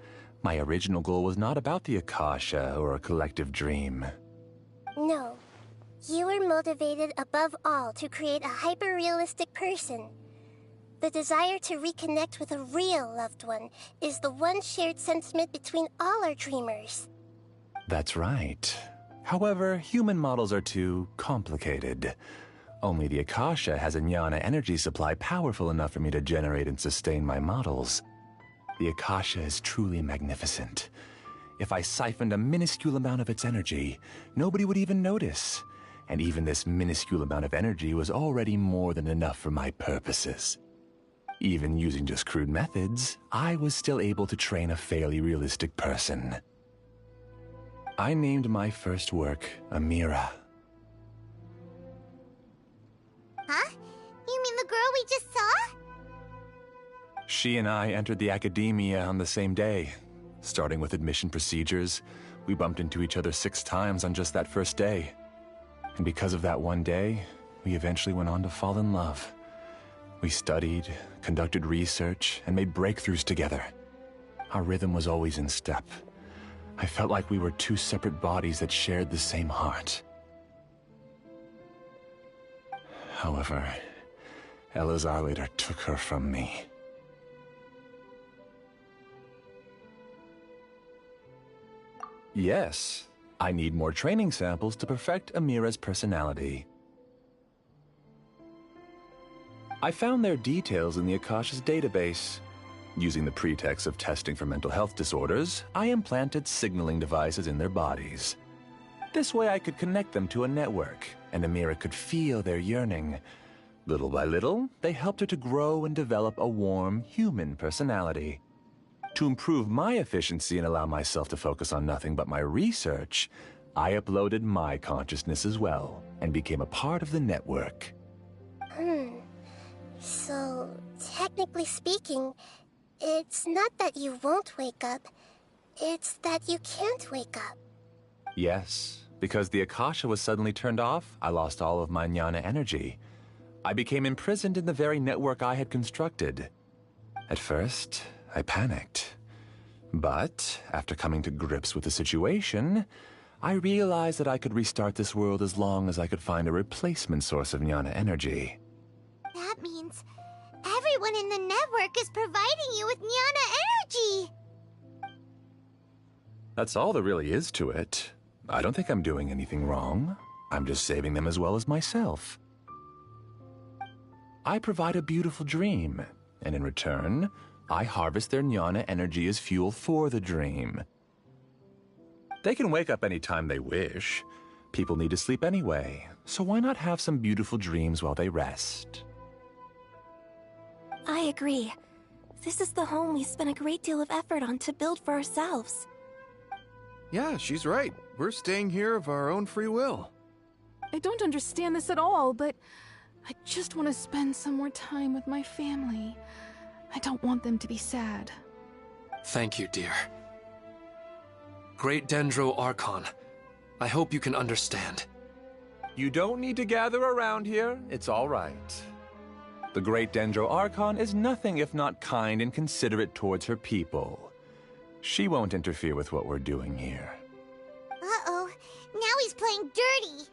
My original goal was not about the Akasha or a collective dream. No. You were motivated above all to create a hyper-realistic person. The desire to reconnect with a real loved one is the one shared sentiment between all our dreamers. That's right. However, human models are too complicated. Only the Akasha has a jnana energy supply powerful enough for me to generate and sustain my models. The Akasha is truly magnificent. If I siphoned a minuscule amount of its energy, nobody would even notice. And even this minuscule amount of energy was already more than enough for my purposes. Even using just crude methods, I was still able to train a fairly realistic person. I named my first work Amira. Huh? You mean the girl we just saw? She and I entered the academia on the same day. Starting with admission procedures, we bumped into each other 6 times on just that first day. And because of that one day, we eventually went on to fall in love. We studied, conducted research, and made breakthroughs together. Our rhythm was always in step. I felt like we were 2 separate bodies that shared the same heart. However, Elazar later took her from me. Yes, I need more training samples to perfect Amira's personality. I found their details in the Akasha's database. Using the pretext of testing for mental health disorders, I implanted signaling devices in their bodies. This way I could connect them to a network, and Amira could feel their yearning. Little by little, they helped her to grow and develop a warm, human personality. To improve my efficiency and allow myself to focus on nothing but my research, I uploaded my consciousness as well, and became a part of the network. So, technically speaking, it's not that you won't wake up, it's that you can't wake up. Yes, because the Akasha was suddenly turned off, I lost all of my jnana energy. I became imprisoned in the very network I had constructed. At first, I panicked. But, after coming to grips with the situation, I realized that I could restart this world as long as I could find a replacement source of jnana energy. That means everyone in the network is providing you with jnana energy! That's all there really is to it. I don't think I'm doing anything wrong. I'm just saving them as well as myself. I provide a beautiful dream, and in return, I harvest their jnana energy as fuel for the dream. They can wake up any time they wish. People need to sleep anyway, so why not have some beautiful dreams while they rest? I agree. This is the home we spent a great deal of effort on to build for ourselves. Yeah, she's right. We're staying here of our own free will. I don't understand this at all, but I just want to spend some more time with my family. I don't want them to be sad. Thank you, dear. Great Dendro Archon, I hope you can understand. You don't need to gather around here. It's all right. The Great Dendro Archon is nothing if not kind and considerate towards her people. She won't interfere with what we're doing here. Uh-oh, now he's playing dirty!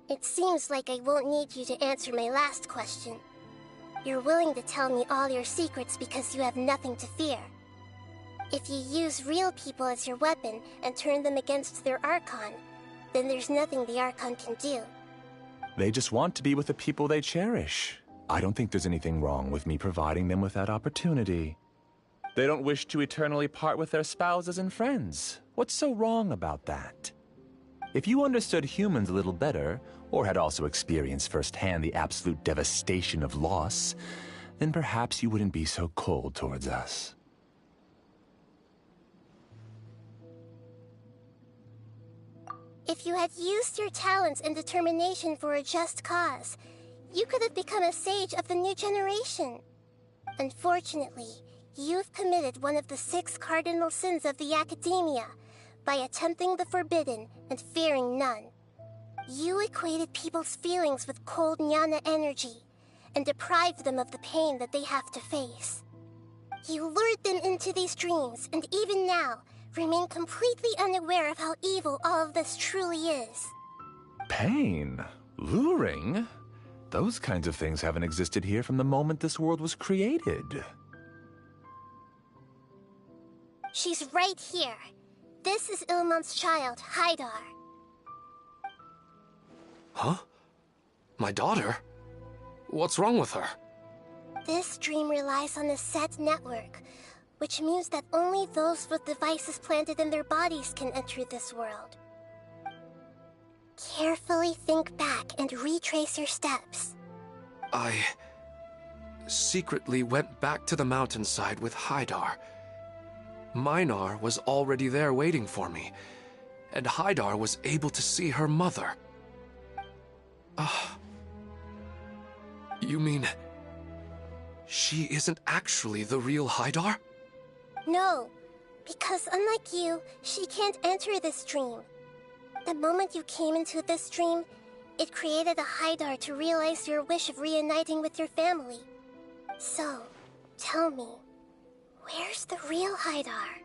It seems like I won't need you to answer my last question. You're willing to tell me all your secrets because you have nothing to fear. If you use real people as your weapon and turn them against their Archon, then there's nothing the Archon can do. They just want to be with the people they cherish. I don't think there's anything wrong with me providing them with that opportunity. They don't wish to eternally part with their spouses and friends. What's so wrong about that? If you understood humans a little better, or had also experienced firsthand the absolute devastation of loss, then perhaps you wouldn't be so cold towards us. If you had used your talents and determination for a just cause, you could have become a sage of the new generation. Unfortunately, you've committed one of the 6 cardinal sins of the Academia by attempting the forbidden and fearing none. You equated people's feelings with cold jnana energy and deprived them of the pain that they have to face. You lured them into these dreams, and even now, remain completely unaware of how evil all of this truly is. Pain? Luring? Those kinds of things haven't existed here from the moment this world was created. She's right here. This is Ilmon's child, Haidar. Huh? My daughter? What's wrong with her? This dream relies on a set network, which means that only those with devices planted in their bodies can enter this world. Carefully think back and retrace your steps. I secretly went back to the mountainside with Haidar. Minar was already there waiting for me, and Haidar was able to see her mother. You mean she isn't actually the real Haidar? No, because unlike you, she can't enter this dream. The moment you came into this dream, it created a Haidar to realize your wish of reuniting with your family. So, tell me, where's the real Haidar?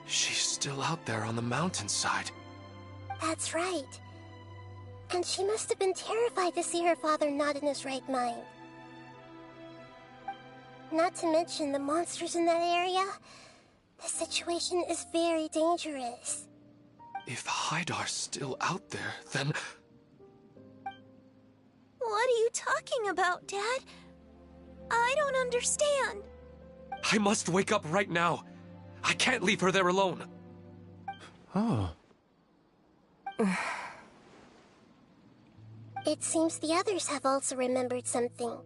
She's still out there on the mountainside. That's right. And she must have been terrified to see her father not in his right mind. Not to mention the monsters in that area. The situation is very dangerous. If Haidar's still out there, then... What are you talking about, Dad? I don't understand. I must wake up right now. I can't leave her there alone. Oh. It seems the others have also remembered something.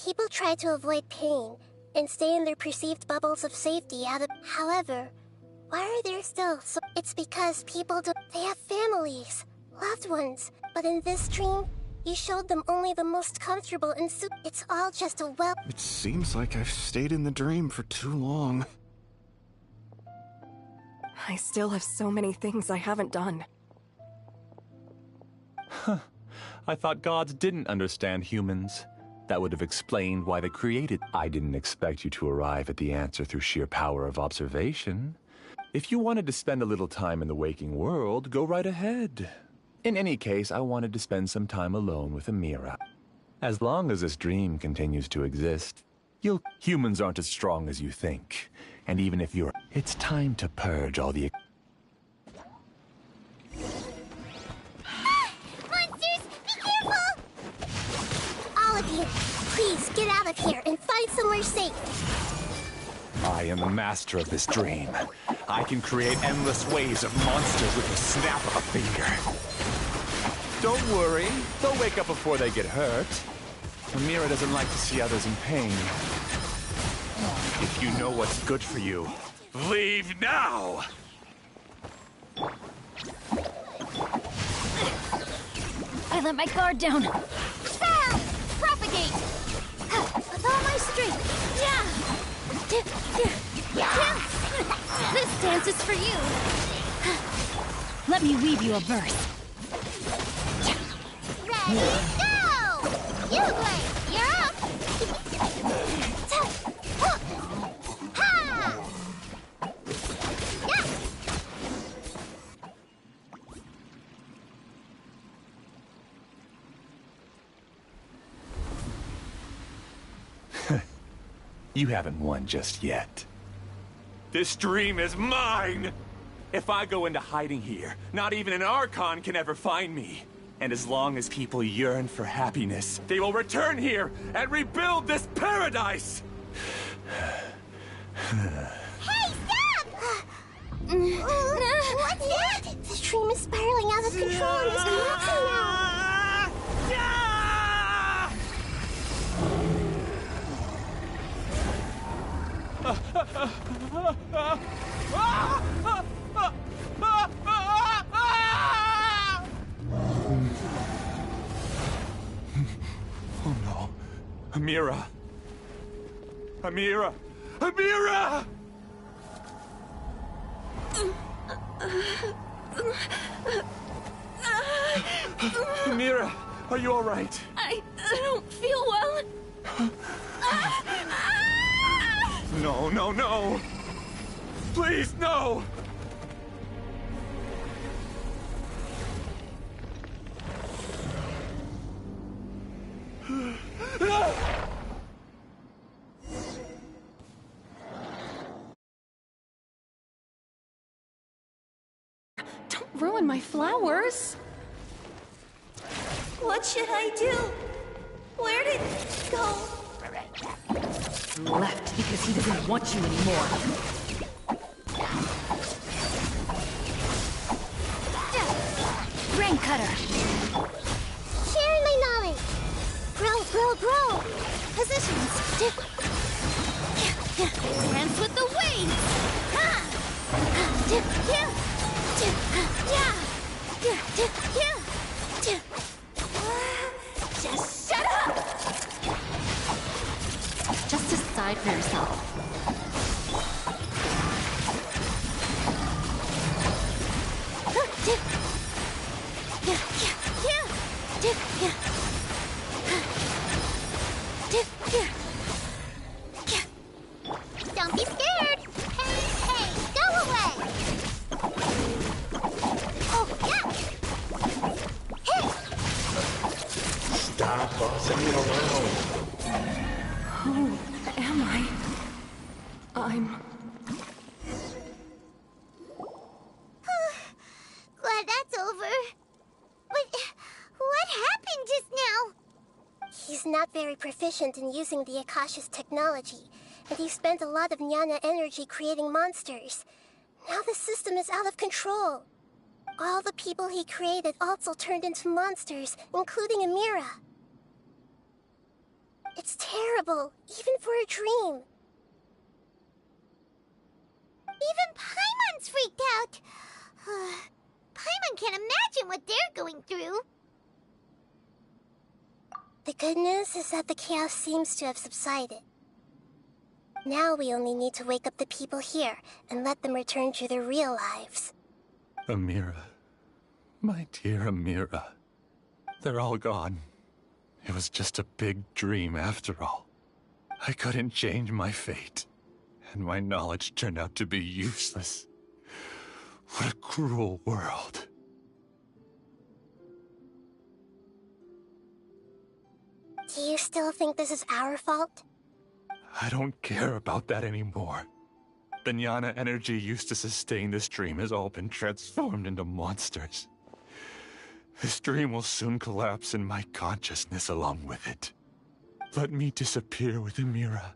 People try to avoid pain and stay in their perceived bubbles of safety However, why are there still so... It's because people they have families, loved ones. But in this dream, you showed them only the most comfortable and it's all just a It seems like I've stayed in the dream for too long. I still have so many things I haven't done. Huh. I thought gods didn't understand humans. That would have explained why they created. I didn't expect you to arrive at the answer through sheer power of observation. If you wanted to spend a little time in the waking world, go right ahead. In any case, I wanted to spend some time alone with Amira. As long as this dream continues to exist, humans aren't as strong as you think. And even if you're... It's time to purge all the... Monsters, be careful! All of you, please get out of here and find somewhere safe. I am the master of this dream. I can create endless waves of monsters with the snap of a finger. Don't worry, they'll wake up before they get hurt. Amira doesn't like to see others in pain. If you know what's good for you, leave now! I let my guard down. Sound! Propagate! With all my strength! This dance is for you. Let me weave you a verse. Ready, go! You play! You're up! Ha! Yeah! You haven't won just yet. This dream is mine! If I go into hiding here, not even an Archon can ever find me. And as long as people yearn for happiness, they will return here and rebuild this paradise! Hey, stop! What's that? The dream is spiraling out of control and is collapsing now. Oh no. Amira! Amira! Amira! Amira, are you all right? I don't feel well. No, no, no! Please, no! Don't ruin my flowers. What should I do? Where did it go? Left because he doesn't want you anymore. Brain cutter. Sharing my knowledge. Grow, grow, grow. Positions. Dance with the wings. Just shut up! Just decide for yourself. Don't be scared! Hey, hey, go away! Oh, yeah! Hey! Stop bossing me around. Who am I? I'm... Glad that's over. But what happened just now? He's not very proficient in using the Akasha's technology, and he spent a lot of Nyana energy creating monsters. Now the system is out of control. All the people he created also turned into monsters, including Amira. It's terrible, even for a dream. Even Paimon's freaked out. Paimon can't imagine what they're going through. The good news is that the chaos seems to have subsided. Now we only need to wake up the people here and let them return to their real lives. Amira. My dear Amira. They're all gone. It was just a big dream after all. I couldn't change my fate, and my knowledge turned out to be useless. What a cruel world. Do you still think this is our fault? I don't care about that anymore. The Nyana energy used to sustain this dream has all been transformed into monsters. This dream will soon collapse and my consciousness along with it. Let me disappear with Amira.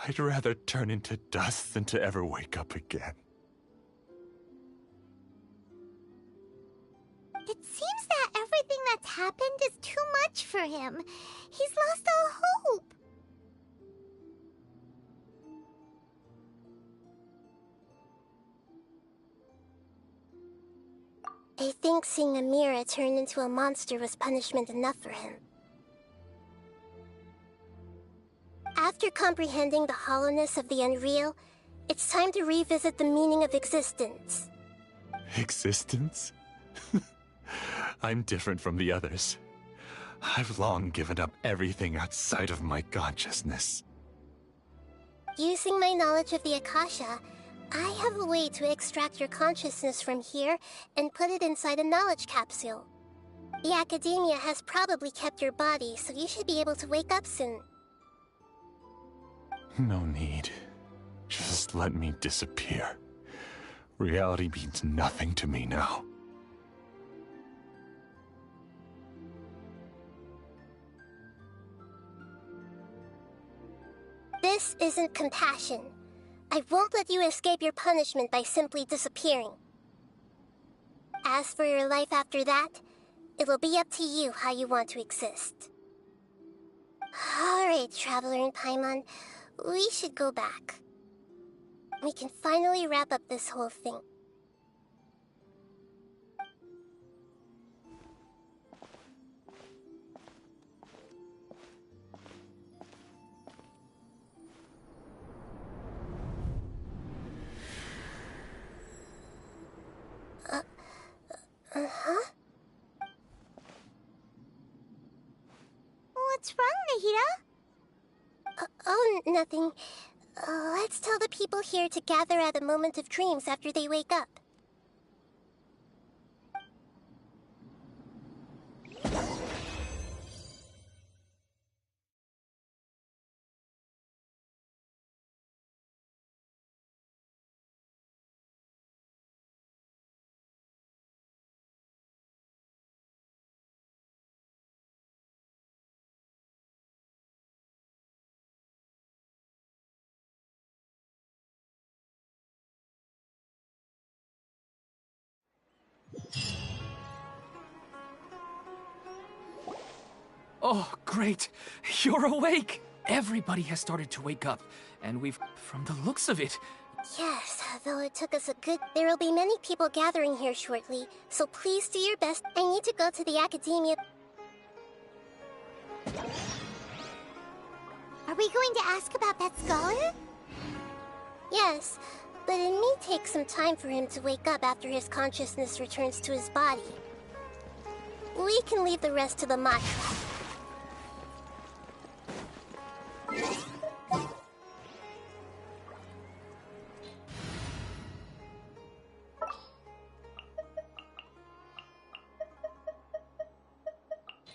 I'd rather turn into dust than to ever wake up again. It seems that everything that's happened is too much for him. He's lost all hope. I think seeing Amira turn into a monster was punishment enough for him. After comprehending the hollowness of the unreal, it's time to revisit the meaning of existence. Existence? I'm different from the others. I've long given up everything outside of my consciousness. Using my knowledge of the Akasha, I have a way to extract your consciousness from here and put it inside a knowledge capsule. The Academia has probably kept your body, so you should be able to wake up soon. No need. Just let me disappear. Reality means nothing to me now. This isn't compassion. I won't let you escape your punishment by simply disappearing. As for your life after that, it'll be up to you how you want to exist. Alright, Traveler and Paimon, we should go back. We can finally wrap up this whole thing. Uh-huh? What's wrong, Nahida? Oh, nothing. Let's tell the people here to gather at a moment of dreams after they wake up. Oh, great! You're awake! Everybody has started to wake up, and from the looks of it... Yes, though it took us a good... There will be many people gathering here shortly, so please do your best. I need to go to the Academia. Are we going to ask about that scholar? Yes, but it may take some time for him to wake up after his consciousness returns to his body. We can leave the rest to the Matra.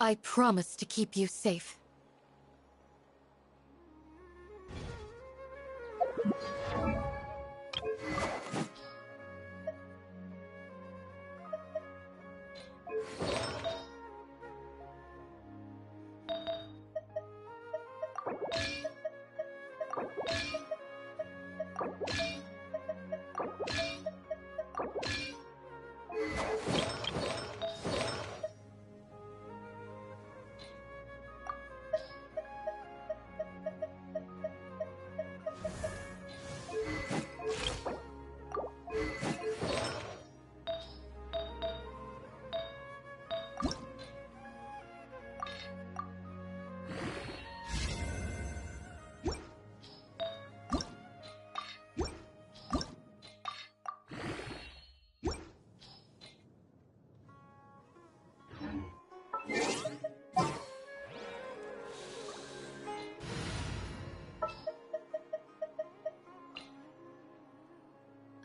I promise to keep you safe.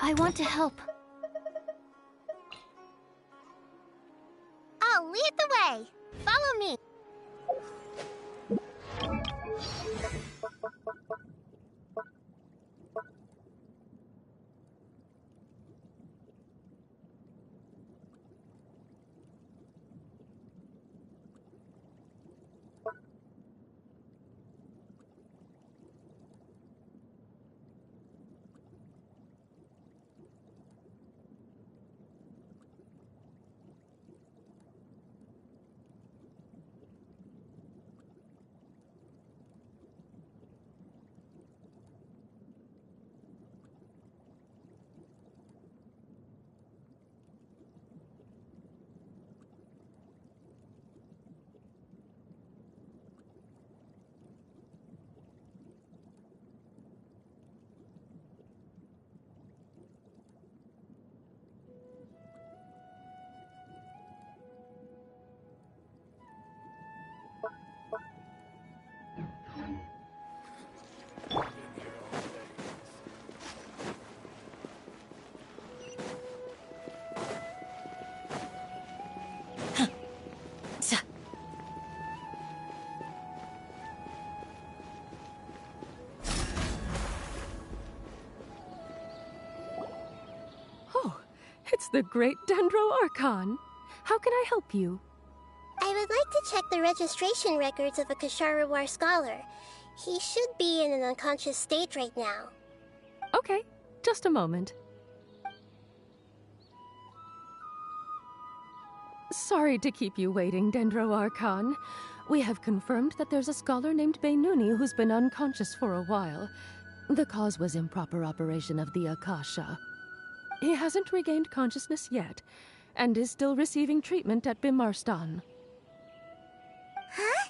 I want to help. I'll lead the way. Follow me. It's the great Dendro Archon. How can I help you? I would like to check the registration records of a Kashara War scholar. He should be in an unconscious state right now. Okay, just a moment. Sorry to keep you waiting, Dendro Archon. We have confirmed that there's a scholar named Beinuni who's been unconscious for a while. The cause was improper operation of the Akasha. He hasn't regained consciousness yet, and is still receiving treatment at Bimarstan. Huh?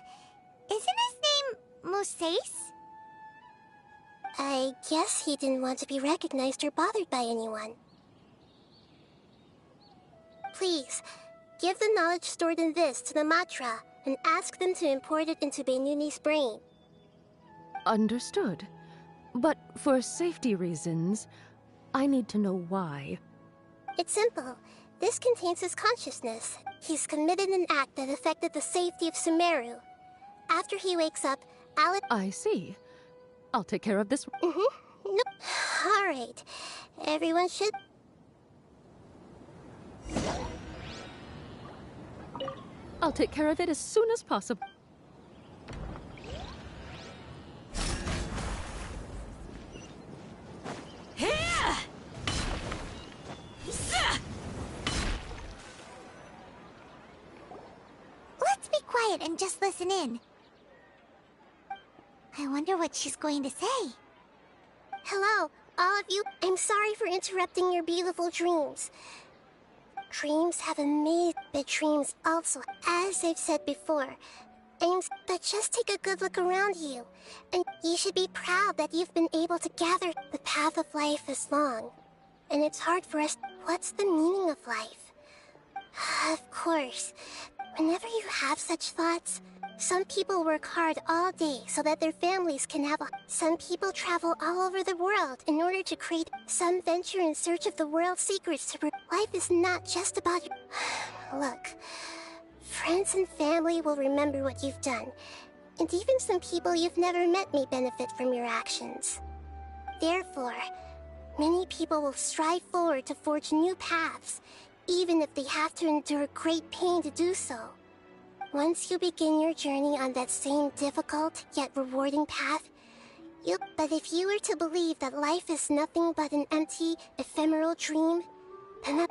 Isn't his name Musace? I guess he didn't want to be recognized or bothered by anyone. Please, give the knowledge stored in this to the Matra, and ask them to import it into Beinuni's brain. Understood. But for safety reasons, I need to know why. It's simple. This contains his consciousness. He's committed an act that affected the safety of Sumeru. After he wakes up, I see. I'll take care of this. Nope. Alright. Everyone should... I'll take care of it as soon as possible. Let's be quiet and just listen in. I wonder what she's going to say. Hello, all of you. I'm sorry for interrupting your beautiful dreams. Dreams have amazing, but dreams also, as I've said before, but just take a good look around you, and you should be proud that you've been able to gather. The path of life is long, and it's hard for us. What's the meaning of life? Of course, whenever you have such thoughts, some people work hard all day so that their families can have Some people travel all over the world in order to create. Some venture in search of the world's secrets to Life is not just about Look, friends and family will remember what you've done, and even some people you've never met may benefit from your actions. Therefore, many people will strive forward to forge new paths, even if they have to endure great pain to do so. Once you begin your journey on that same difficult yet rewarding path, But if you were to believe that life is nothing but an empty, ephemeral dream, then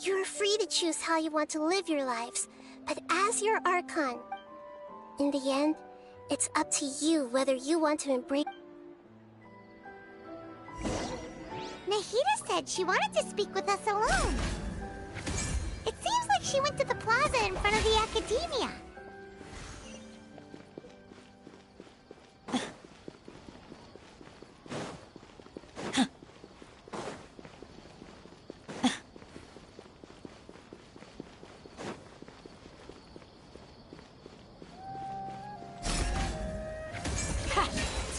you're free to choose how you want to live your lives, but as your Archon, in the end, it's up to you whether you want to embrace... Nahida said she wanted to speak with us alone. It seems like she went to the plaza in front of the Academia.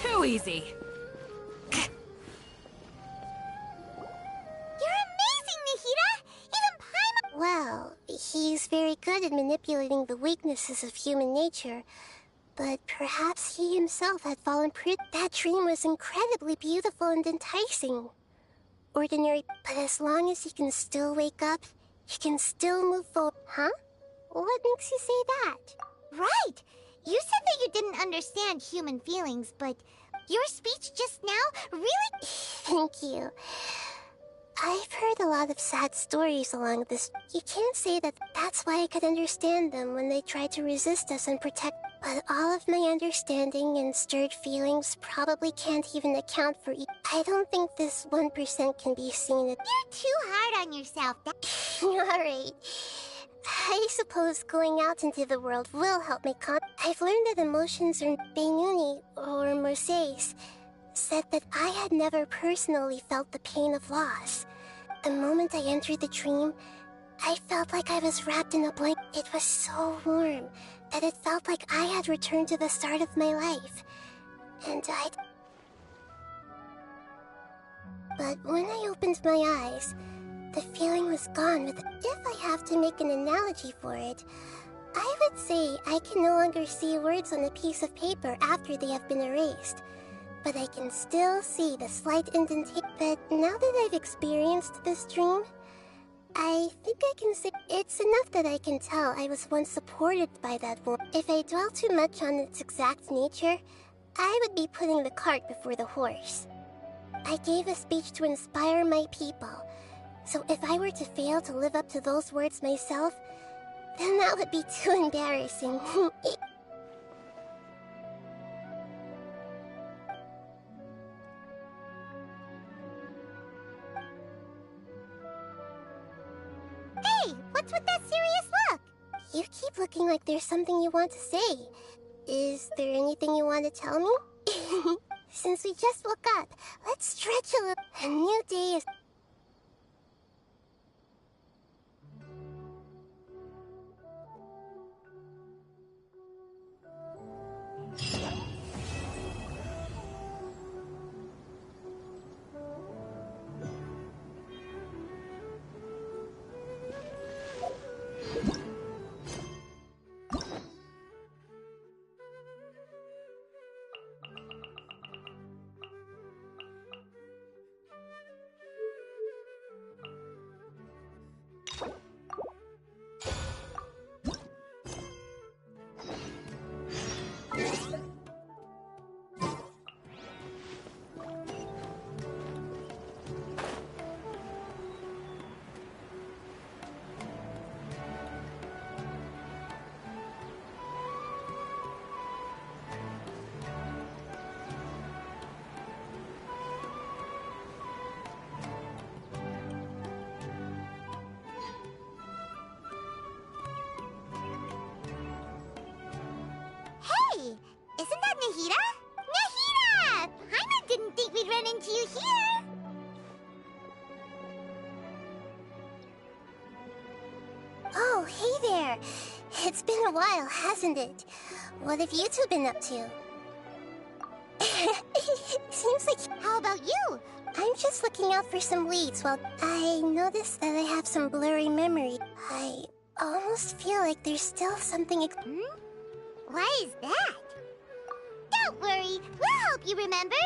Too easy. manipulating the weaknesses of human nature, but perhaps he himself had fallen prey. That dream was incredibly beautiful and enticing. Ordinary, but as long as he can still wake up, he can still move forward. Huh? What makes you say that? Right! You said that you didn't understand human feelings, but your speech just now really... Thank you. I've heard a lot of sad stories along this. You can't say that that's why I could understand them when they tried to resist us and protect. But all of my understanding and stirred feelings probably can't even account for I don't think this 1% can be seen at. You're too hard on yourself. Alright. I suppose going out into the world will help me I've learned that emotions are Beinuni, or Mercedes, said that I had never personally felt the pain of loss. The moment I entered the dream, I felt like I was wrapped in a blanket. It was so warm that it felt like I had returned to the start of my life. But when I opened my eyes, the feeling was gone. If I have to make an analogy for it, I would say I can no longer see words on a piece of paper after they have been erased. But I can still see the slight indentation. But now that I've experienced this dream, I think I can say it's enough that I can tell I was once supported by that woman. If I dwell too much on its exact nature, I would be putting the cart before the horse. I gave a speech to inspire my people, so if I were to fail to live up to those words myself, then that would be too embarrassing. Hey, what's with that serious look? You keep looking like there's something you want to say. Is there anything you want to tell me? Since we just woke up, let's stretch a little. A new day is... Isn't that Nahida? Nahida! Paimon didn't think we'd run into you here! Oh, hey there! It's been a while, hasn't it? What have you two been up to? Seems like... How about you? I'm just looking out for some leads while I noticed that I have some blurry memory. I almost feel like there's still something... Why is that? Don't worry, we'll help you remember.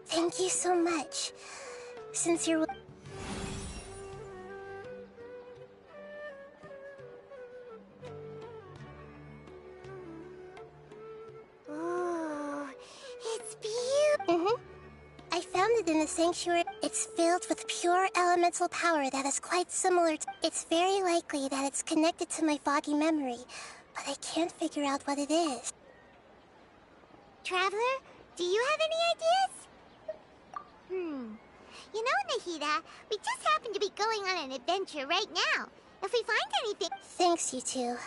Thank you so much. Since you're... Ooh, it's beautiful. I found it in the sanctuary. It's filled with pure elemental power that is quite similar to... It's very likely that it's connected to my foggy memory, but I can't figure out what it is. Traveler, do you have any ideas? You know, Nahida, we just happen to be going on an adventure right now. If we find anything... Thanks, you two.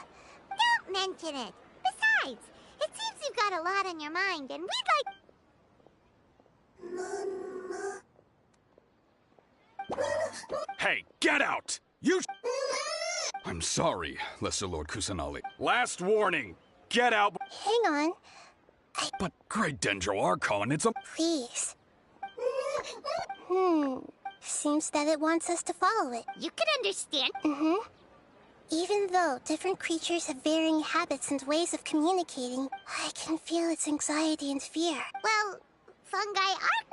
Don't mention it. Besides, it seems you've got a lot on your mind, and we'd like... Hey, get out! You... I'm sorry, Lesser Lord Kusanali. Last warning! Get out! Hang on. But Great Dendro Archon, it's a... Please. Seems that it wants us to follow it. You can understand. Even though different creatures have varying habits and ways of communicating, I can feel its anxiety and fear. Well, fungi are...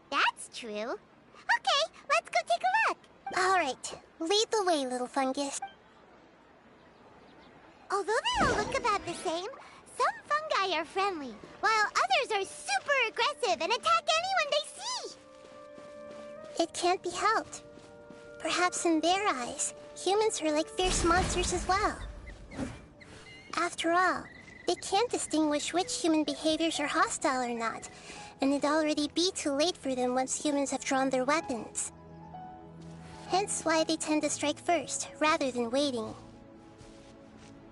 that's true. Okay, let's go take a look. Alright, lead the way, little fungus. Although they all look about the same, some fungi are friendly, while others are super aggressive and attack anyone they see. It can't be helped. Perhaps in their eyes, humans are like fierce monsters as well. After all, they can't distinguish which human behaviors are hostile or not, and it'd already be too late for them once humans have drawn their weapons. Hence why they tend to strike first, rather than waiting.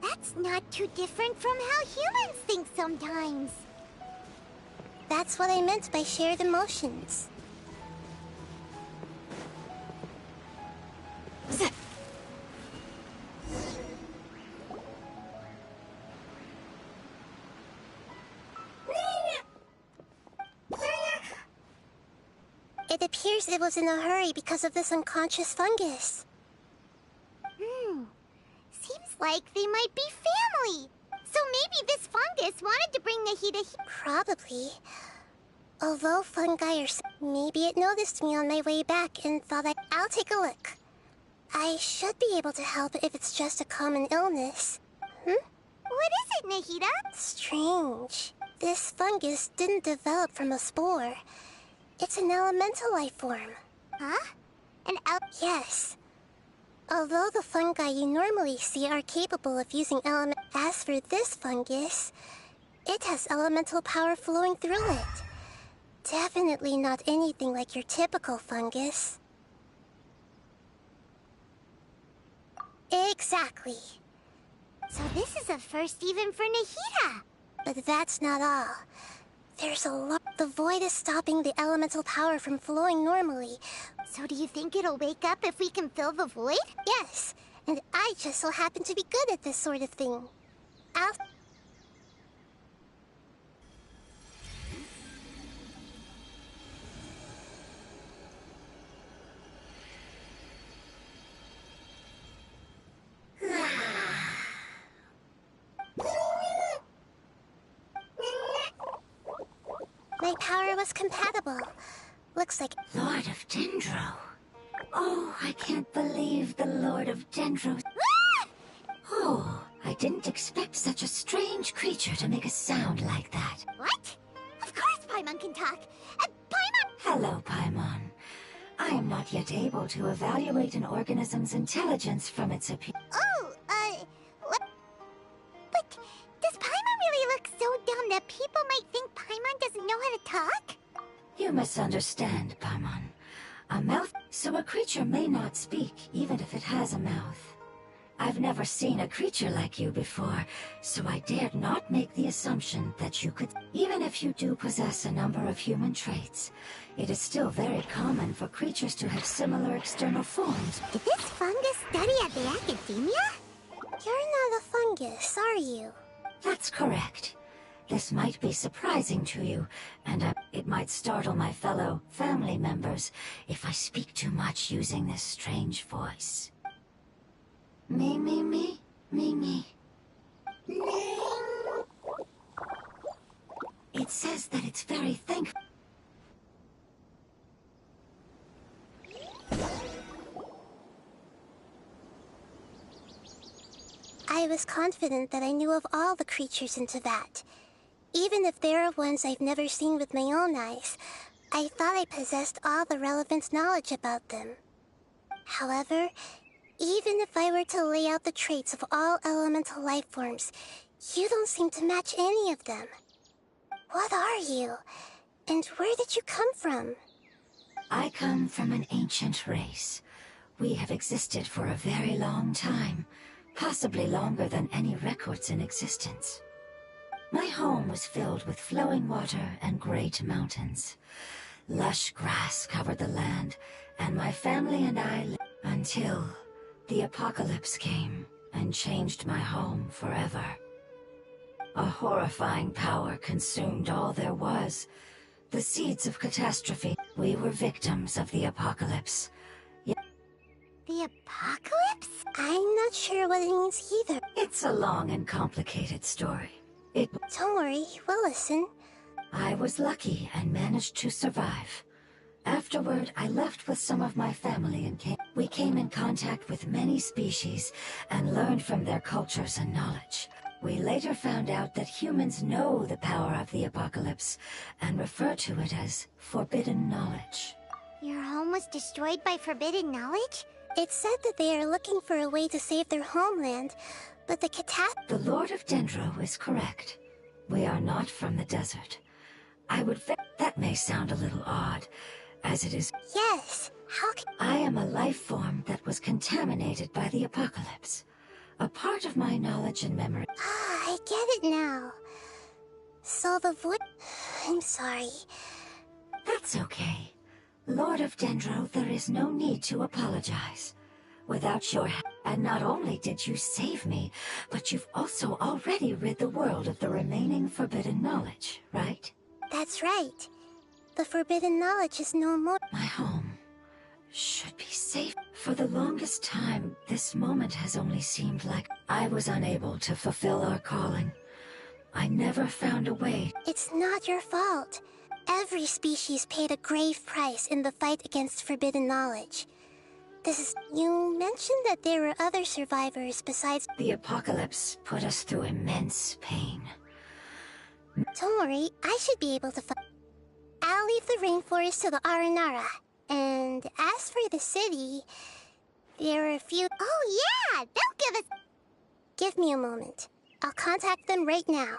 That's not too different from how humans think sometimes. That's what I meant by shared emotions. It appears it was in a hurry because of this unconscious fungus. Seems like they might be family. So maybe this fungus wanted to bring Nahida here. Probably. Although fungi are... Maybe it noticed me on my way back and thought I'll take a look. I should be able to help if it's just a common illness. What is it, Nahida? Strange. This fungus didn't develop from a spore. It's an elemental life form. Huh? Yes. Although the fungi you normally see are capable of using as for this fungus, it has elemental power flowing through it. Definitely not anything like your typical fungus. Exactly. So this is a first even for Nahida. But that's not all. There's a lot. The void is stopping the elemental power from flowing normally. So do you think it'll wake up if we can fill the void? Yes, and I just so happen to be good at this sort of thing. My power was compatible. Looks like... Lord of Dendro. Oh, I can't believe the Lord of Dendro. Oh, I didn't expect such a strange creature to make a sound like that. What? Of course Paimon can talk. Paimon! Hello, Paimon. I am not yet able to evaluate an organism's intelligence from its appearance. Oh, what? But does Paimon really look so dumb that people might think Paimon doesn't know how to talk? You misunderstand, Paimon. A mouth, so a creature may not speak, even if it has a mouth. I've never seen a creature like you before, so I dared not make the assumption that you could. Even if you do possess a number of human traits, it is still very common for creatures to have similar external forms. Did this fungus study at the academia? You're not a fungus, are you? That's correct. This might be surprising to you, and it might startle my fellow family members if I speak too much using this strange voice. Me. It says that it's very thankful. I was confident that I knew of all the creatures in Teyvat. Even if there are ones I've never seen with my own eyes, I thought I possessed all the relevant knowledge about them. However, even if I were to lay out the traits of all elemental life forms, you don't seem to match any of them. What are you? And where did you come from? I come from an ancient race. We have existed for a very long time, possibly longer than any records in existence. My home was filled with flowing water and great mountains. Lush grass covered the land, and my family and I lived until the apocalypse came and changed my home forever. A horrifying power consumed all there was. The seeds of catastrophe. We were victims of the apocalypse. The apocalypse? I'm not sure what it means either. It's a long and complicated story. Don't worry, we'll listen. I was lucky and managed to survive. Afterward, I left with some of my family and we came in contact with many species and learned from their cultures and knowledge. We later found out that humans know the power of the apocalypse and refer to it as forbidden knowledge. Your home was destroyed by forbidden knowledge? It said that they are looking for a way to save their homeland, but the The Lord of Dendro is correct. We are not from the desert. That may sound a little odd, as it is. Yes, how can... I am a life form that was contaminated by the apocalypse. A part of my knowledge and memory. Ah, I get it now. So the voice... I'm sorry. That's okay. Lord of Dendro, there is no need to apologize. Without your help, and not only did you save me, but you've also already rid the world of the remaining forbidden knowledge, right? That's right. The forbidden knowledge is no more. My home should be safe. For the longest time, this moment has only seemed like I was unable to fulfill our calling. I never found a way. It's not your fault. Every species paid a grave price in the fight against forbidden knowledge. You mentioned that there were other survivors besides... The apocalypse put us through immense pain. Don't worry, I should be able to I'll leave the rainforest to the Aranara. And as for the city, there are a few... Oh yeah! They'll give us... Give me a moment. I'll contact them right now.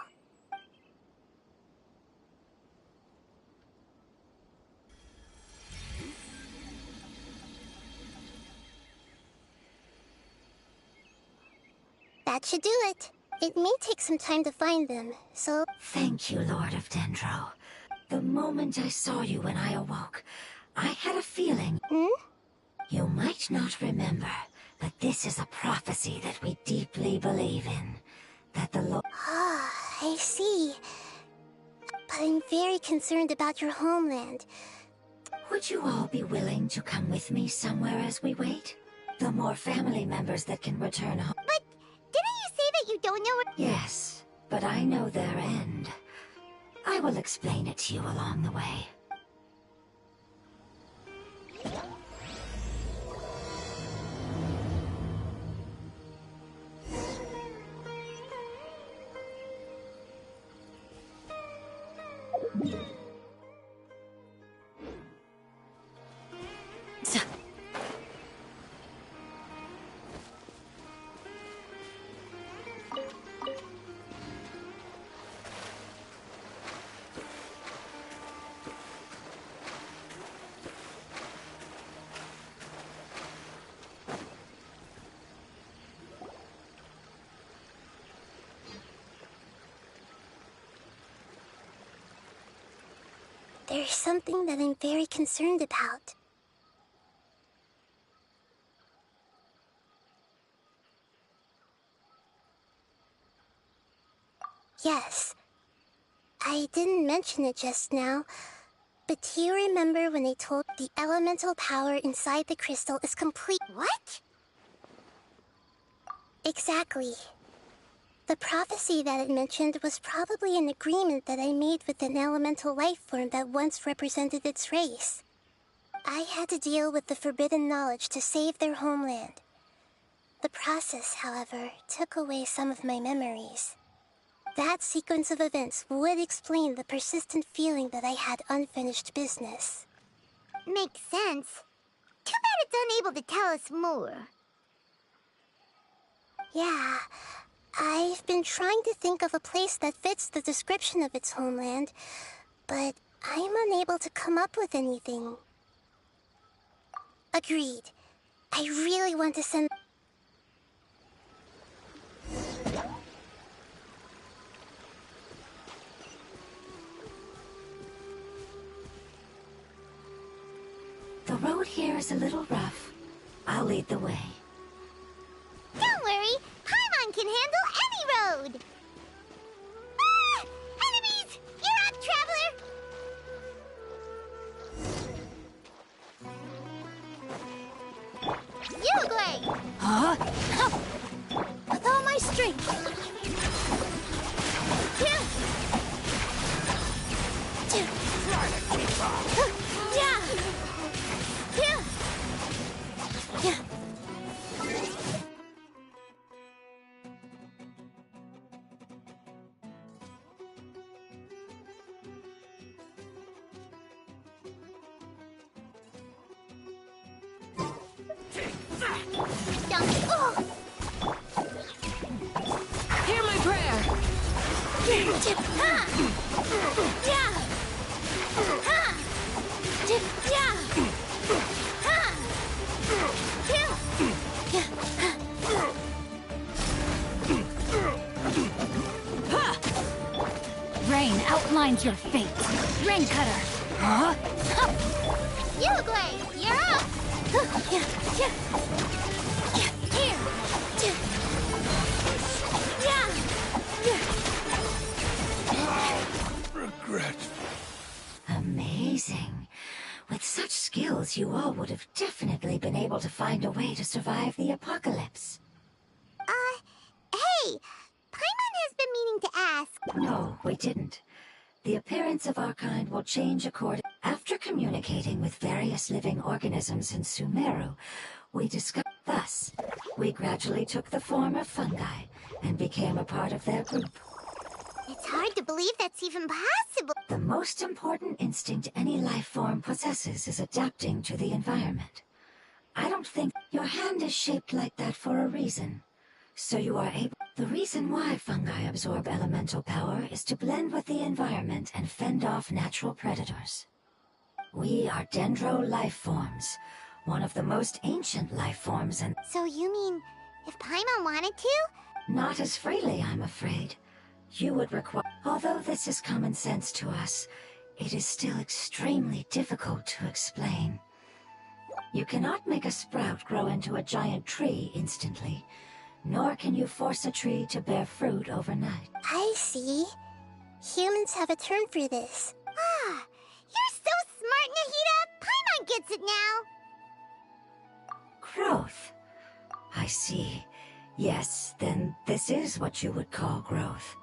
That should do it. It may take some time to find them, so... Thank you, Lord of Dendro. The moment I saw you when I awoke, I had a feeling... You might not remember, but this is a prophecy that we deeply believe in. That the Lord... Ah, I see. But I'm very concerned about your homeland. Would you all be willing to come with me somewhere as we wait? The more family members that can return home... But didn't you say that you don't know what... Yes, but I know their end. I will explain it to you along the way. There's something that I'm very concerned about. Yes. I didn't mention it just now, but do you remember when they told the elemental power inside the crystal is complete? What? Exactly. The prophecy that it mentioned was probably an agreement that I made with an elemental life form that once represented its race. I had to deal with the forbidden knowledge to save their homeland. The process, however, took away some of my memories. That sequence of events would explain the persistent feeling that I had unfinished business. Makes sense. Too bad it's unable to tell us more. Yeah. I've been trying to think of a place that fits the description of its homeland, but I'm unable to come up with anything. Agreed. I really want to send... The road here is a little rough. I'll lead the way. Don't worry! Paimon can handle any road! Ah! Enemies! You're up, traveler! You With all my strength. Yeah. Hear my prayer! Rain outlines your fate. Rain Cutter. Uruguay, you're up! Regret. Amazing. With such skills, you all would have definitely been able to find a way to survive the apocalypse. Hey! Paimon has been meaning to ask. No, we didn't. The appearance of our kind will change according... After communicating with various living organisms in Sumeru, we discovered... Thus, we gradually took the form of fungi and became a part of their group. It's hard to believe that's even possible. The most important instinct any life form possesses is adapting to the environment. I don't think your hand is shaped like that for a reason. So you are able... The reason why fungi absorb elemental power is to blend with the environment and fend off natural predators. We are dendro life forms, one of the most ancient life forms, and... So you mean, if Paimon wanted to? Not as freely, I'm afraid. You would require... Although this is common sense to us, it is still extremely difficult to explain. You cannot make a sprout grow into a giant tree instantly, nor can you force a tree to bear fruit overnight. I see. Humans have a term for this. You're so smart, Nahida! Paimon gets it now! Growth. I see. Yes, then this is what you would call growth.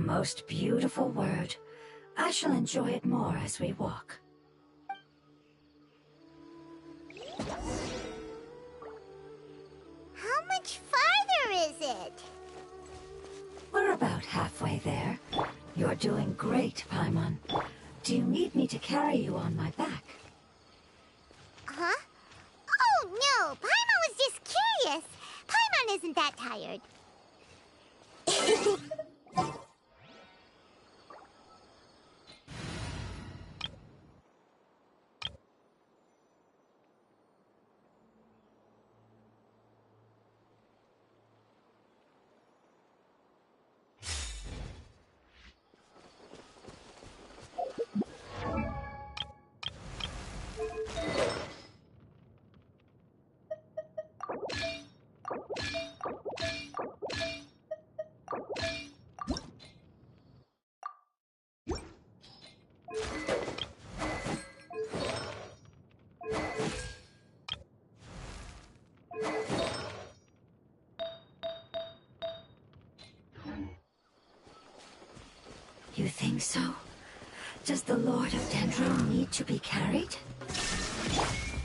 most beautiful word. I shall enjoy it more as we walk. How much farther is it? We're about halfway there. You're doing great, Paimon. Do you need me to carry you on my back? Huh? Oh, no! Paimon was just curious. Paimon isn't that tired. You think so? Does the Lord of Dendro need to be carried?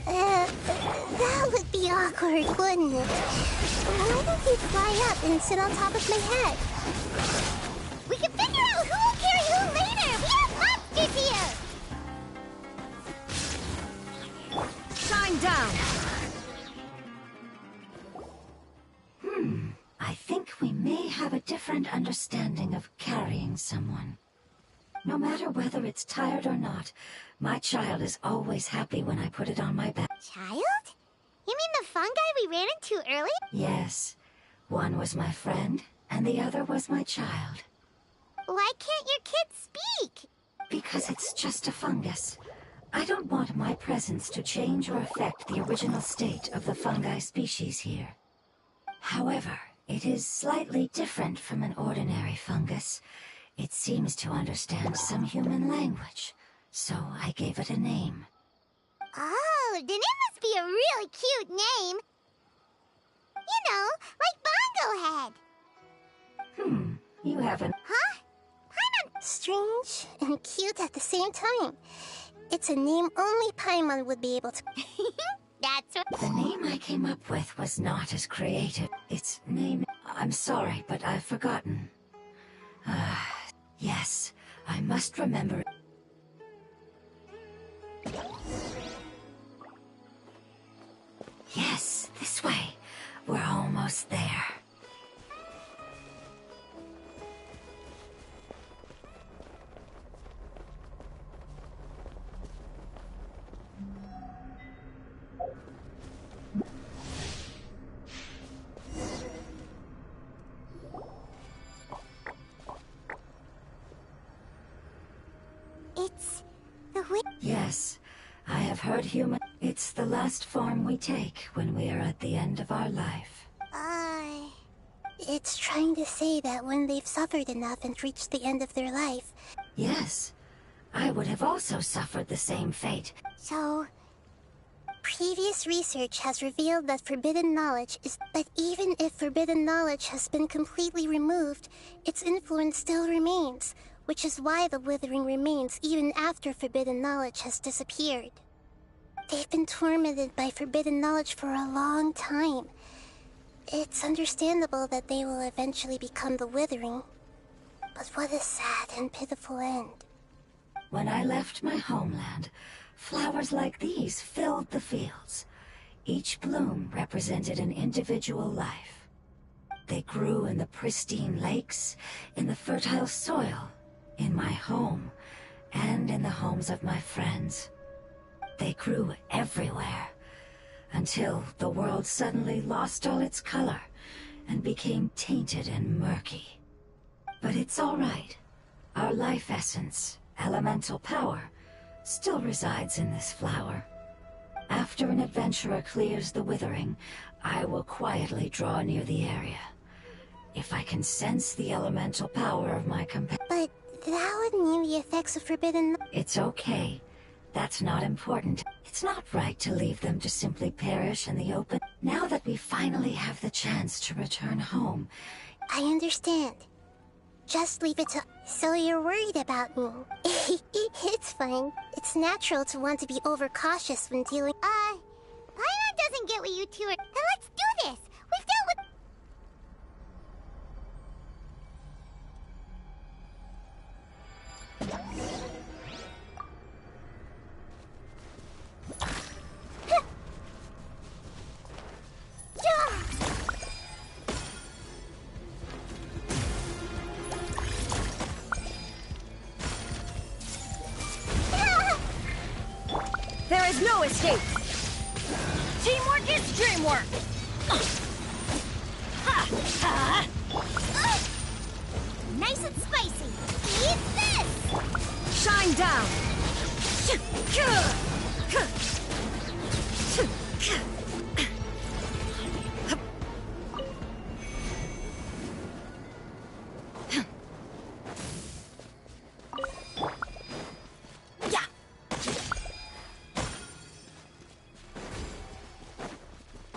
That would be awkward, wouldn't it? Why don't you fly up and sit on top of my head? We can figure out who will carry who later! We have monsters here! Shine down! I think we may have a different understanding of carrying someone. No matter whether it's tired or not, my child is always happy when I put it on my back. Child? You mean the fungi we ran into earlier? Yes. One was my friend, and the other was my child. Why can't your kid speak? Because it's just a fungus. I don't want my presence to change or affect the original state of the fungi species here. However, it is slightly different from an ordinary fungus. It seems to understand some human language, so I gave it a name. Oh, then it must be a really cute name. You know, like Bongo Head. You haven't... Huh? Paimon... Strange and cute at the same time. It's a name only Paimon would be able to... That's what... The name I came up with was not as creative. Its name... I'm sorry, but I've forgotten. Yes, I must remember it. Yes, this way. We're almost there. It's the wind. Yes, I have heard human. It's the last form we take when we are at the end of our life. It's trying to say that when they've suffered enough and reached the end of their life... Yes, I would have also suffered the same fate. So... Previous research has revealed that forbidden knowledge is... But even if forbidden knowledge has been completely removed, its influence still remains, which is why the withering remains even after forbidden knowledge has disappeared. They've been tormented by forbidden knowledge for a long time. It's understandable that they will eventually become the withering. But what a sad and pitiful end. When I left my homeland, flowers like these filled the fields. Each bloom represented an individual life. They grew in the pristine lakes, in the fertile soil, in my home, and in the homes of my friends. They grew everywhere, until the world suddenly lost all its color and became tainted and murky. But it's all right. Our life essence, elemental power, still resides in this flower. After an adventurer clears the withering, I will quietly draw near the area. If I can sense the elemental power of my companion... But that would mean the effects of forbidden... It's okay. That's not important. It's not right to leave them to simply perish in the open. Now that we finally have the chance to return home... I understand. just leave it to... So you're worried about me. It's fine. It's natural to want to be overcautious when dealing... Paimon doesn't get what you two are... Then let's do this! We've dealt with... There is no escape! Teamwork is dreamwork! Nice and spicy! Eat this! Shine down!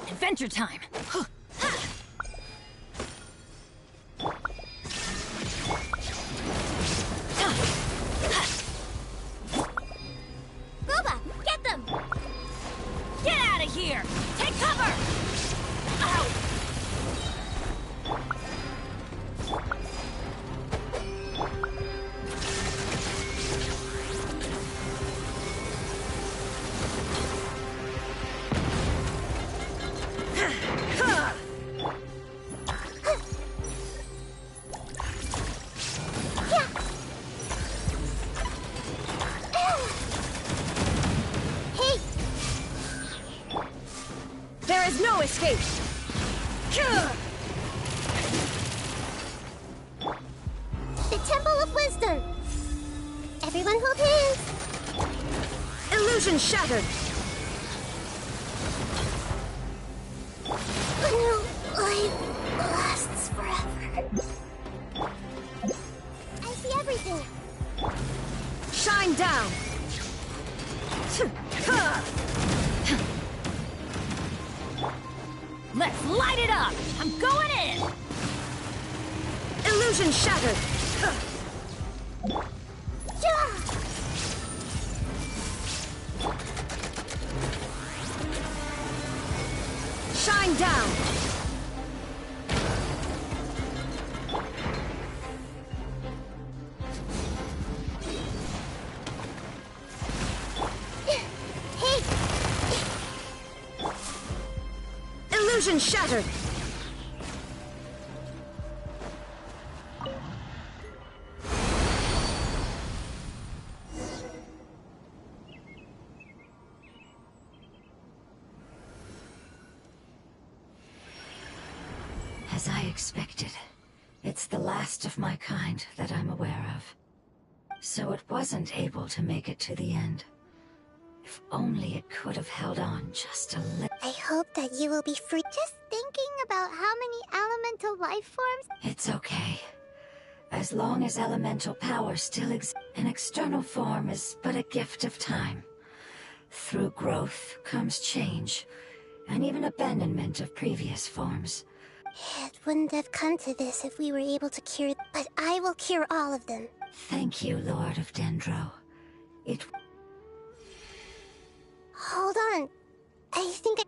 Adventure time! Gooba, get them! Get out of here! Take cover! Ow! There is no escape! The Temple of Wisdom! Everyone hold hands! Illusion shattered! No, life lasts forever. I see everything. Shine down! Let's light it up! I'm going in! Illusion shattered! Shine down! Illusion shattered! As I expected, it's the last of my kind that I'm aware of. So it wasn't able to make it to the end. If only it could have held on just a little. I hope that you will be free. Just thinking about how many elemental life forms... It's okay. As long as elemental power still exists, an external form is but a gift of time. Through growth comes change, and even abandonment of previous forms. It wouldn't have come to this if we were able to cure... But I will cure all of them. Thank you, Lord of Dendro. It... Hold on. I think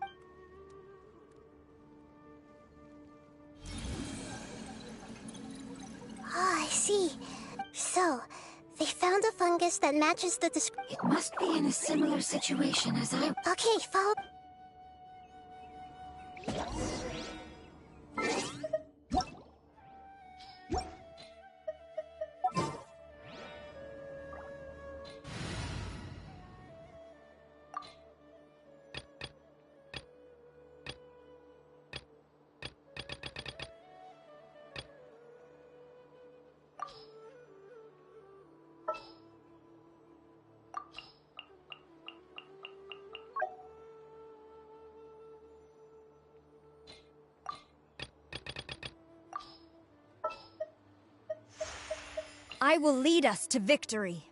Oh, I see. So, they found a fungus that matches the description. It must be in a similar situation as I... Okay, follow... I will lead us to victory.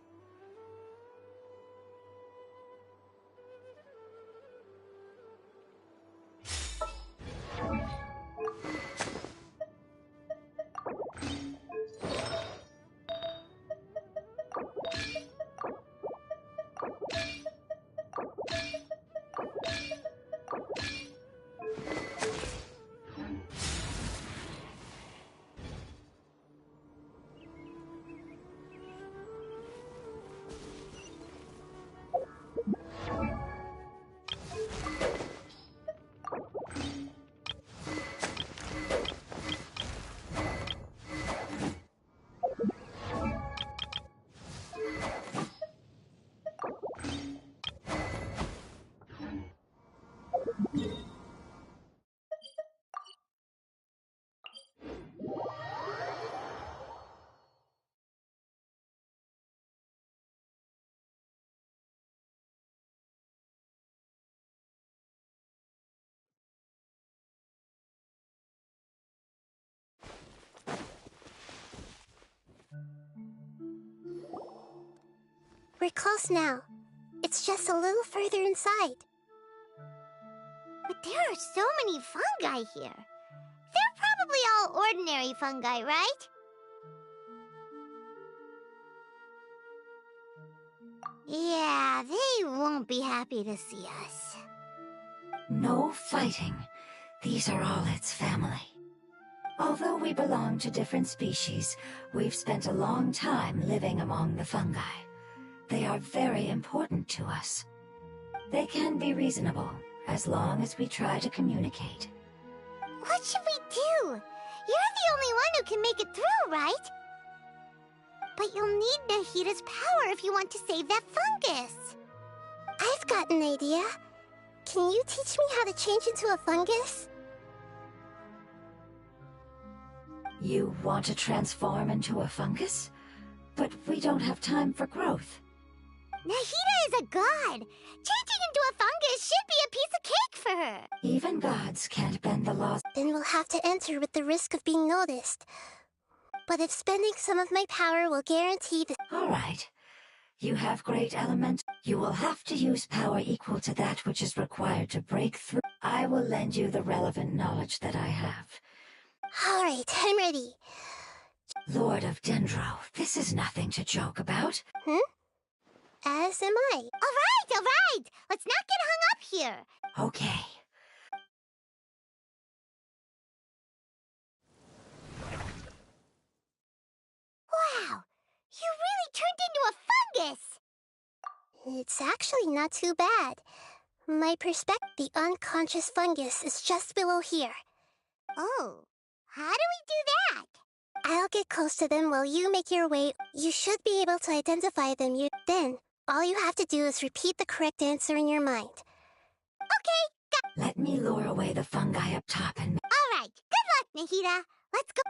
We're close now. It's just a little further inside. But there are so many fungi here. They're probably all ordinary fungi, right? Yeah, they won't be happy to see us. No fighting. These are all its family. Although we belong to different species, we've spent a long time living among the fungi. They are very important to us. They can be reasonable, as long as we try to communicate. What should we do? You're the only one who can make it through, right? But you'll need Nahita's power if you want to save that fungus. I've got an idea. Can you teach me how to change into a fungus? You want to transform into a fungus? But we don't have time for growth. Nahita is a god. Changing into a fungus should be a piece of cake for her. Even gods can't bend the laws. Then we'll have to enter with the risk of being noticed. But if spending some of my power will guarantee the... All right. You have great element. You will have to use power equal to that which is required to break through. I will lend you the relevant knowledge that I have. All right, I'm ready. Lord of Dendro, this is nothing to joke about. As am I. All right. Let's not get hung up here. Okay. Wow, you really turned into a fungus. It's actually not too bad. My perspective, the unconscious fungus is just below here. Oh, how do we do that? I'll get close to them while you make your way. You should be able to identify them. Then, all you have to do is repeat the correct answer in your mind. Okay, Let me lure away the fungi up top and... All right, good luck, Nahita. Let's go.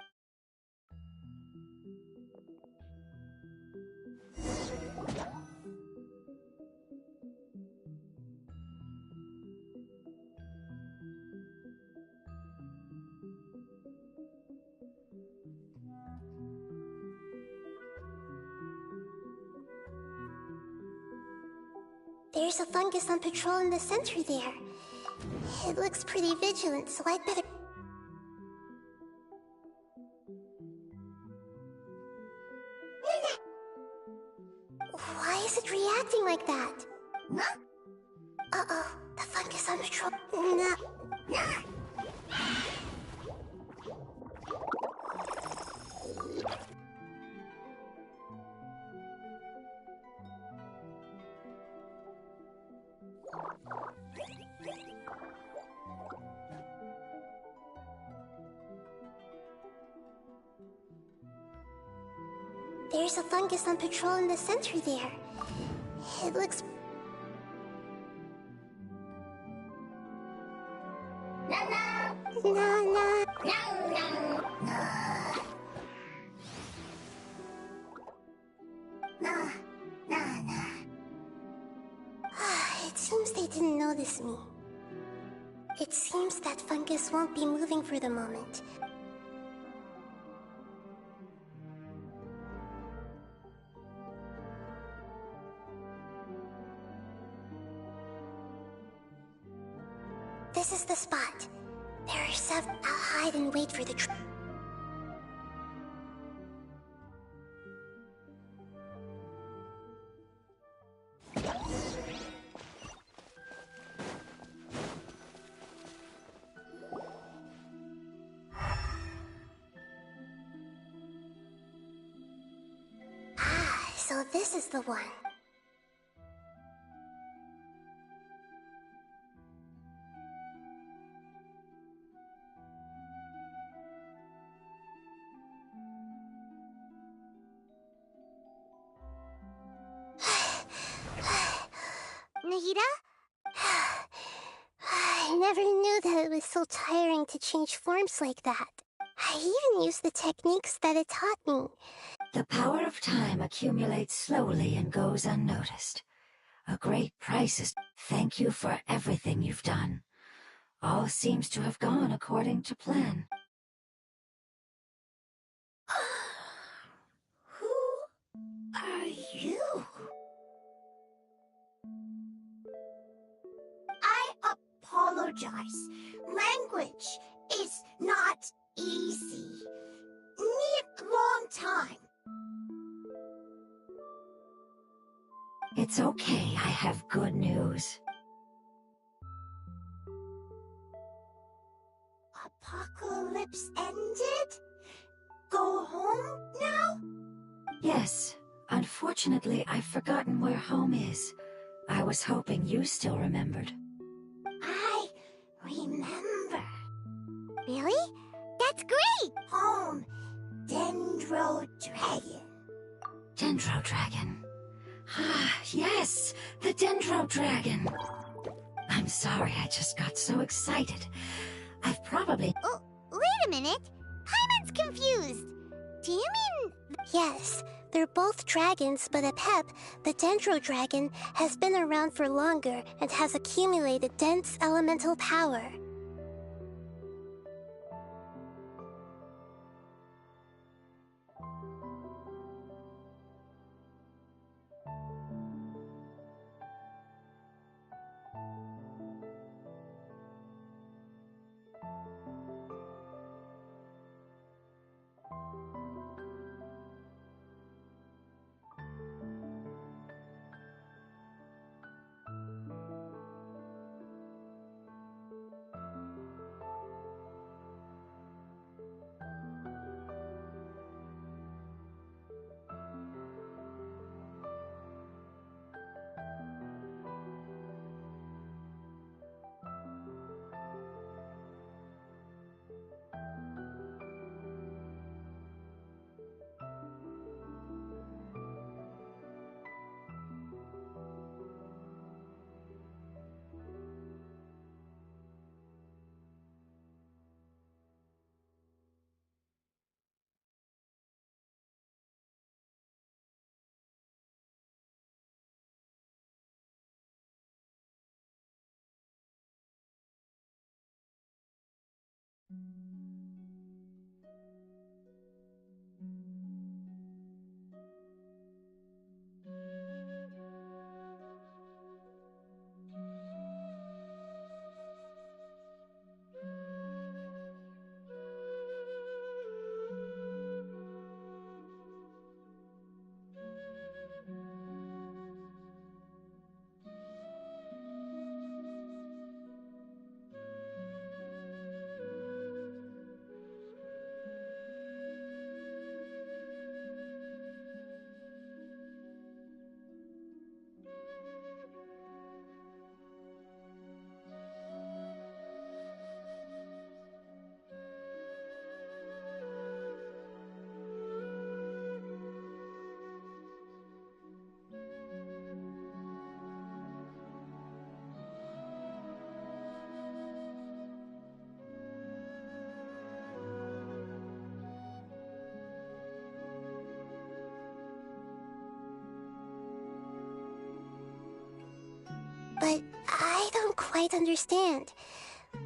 There's a fungus on patrol in the center there. It looks pretty vigilant, so I'd better... Why is it reacting like that? Uh-oh, the fungus on patrol... No. There's a fungus on patrol in the center there. It looks... No. It seems they didn't notice me. It seems that fungus won't be moving for the moment. This is the spot. There are several. I'll hide and wait for the so this is the one. Nahita? I never knew that it was so tiring to change forms like that. I even used the techniques that it taught me. The power of time accumulates slowly and goes unnoticed. A great price is... Thank you for everything you've done. All seems to have gone according to plan. Who are you? apologize. Language is not easy. Need long time. It's okay, I have good news. Apocalypse ended? Go home now? Yes. Unfortunately, I've forgotten where home is. I was hoping you still remembered. I remember. Really? That's great! Home. Dendro Dragon. Dendro Dragon. Ah, yes! The Dendro Dragon! I'm sorry, I just got so excited. I've probably... Oh, wait a minute! Paimon's confused! Do you mean... Yes, they're both dragons, but Apep, the Dendro Dragon, has been around for longer and has accumulated dense elemental power. But I don't quite understand.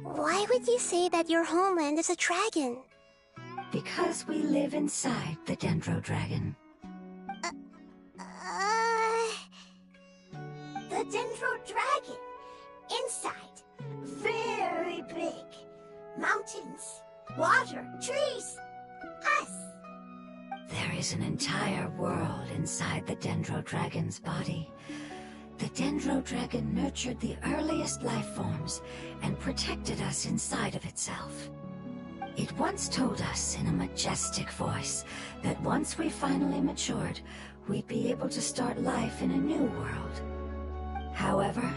Why would you say that your homeland is a dragon? Because we live inside the Dendro Dragon. The Dendro Dragon. Inside. Very big. Mountains. Water. Trees. Us. There is an entire world inside the Dendro Dragon's body. The Dendro Dragon nurtured the earliest life forms and protected us inside of itself. It once told us in a majestic voice that once we finally matured, we'd be able to start life in a new world. However,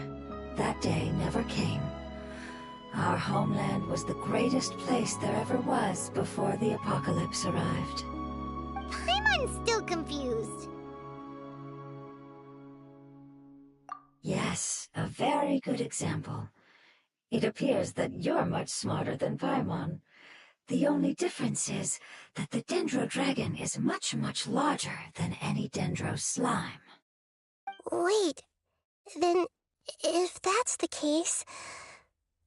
that day never came. Our homeland was the greatest place there ever was before the apocalypse arrived. Paimon's still confused. Yes, a very good example. It appears that you're much smarter than Paimon. The only difference is that the Dendro Dragon is much, much larger than any Dendro slime. Wait, then if that's the case,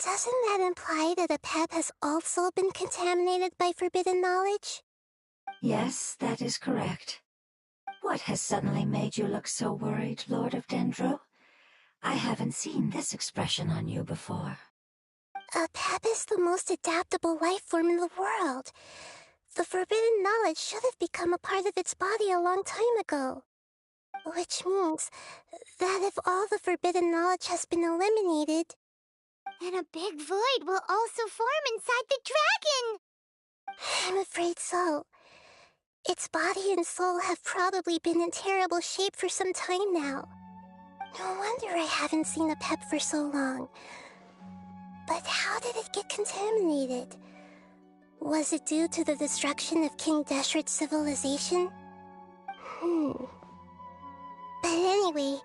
doesn't that imply that Apep has also been contaminated by forbidden knowledge? Yes, that is correct. What has suddenly made you look so worried, Lord of Dendro? I haven't seen this expression on you before. A pep is the most adaptable life form in the world. The forbidden knowledge should have become a part of its body a long time ago. Which means that if all the forbidden knowledge has been eliminated, then a big void will also form inside the dragon! I'm afraid so. Its body and soul have probably been in terrible shape for some time now. No wonder I haven't seen a pep for so long. But how did it get contaminated? Was it due to the destruction of King Deshret's civilization? But anyway,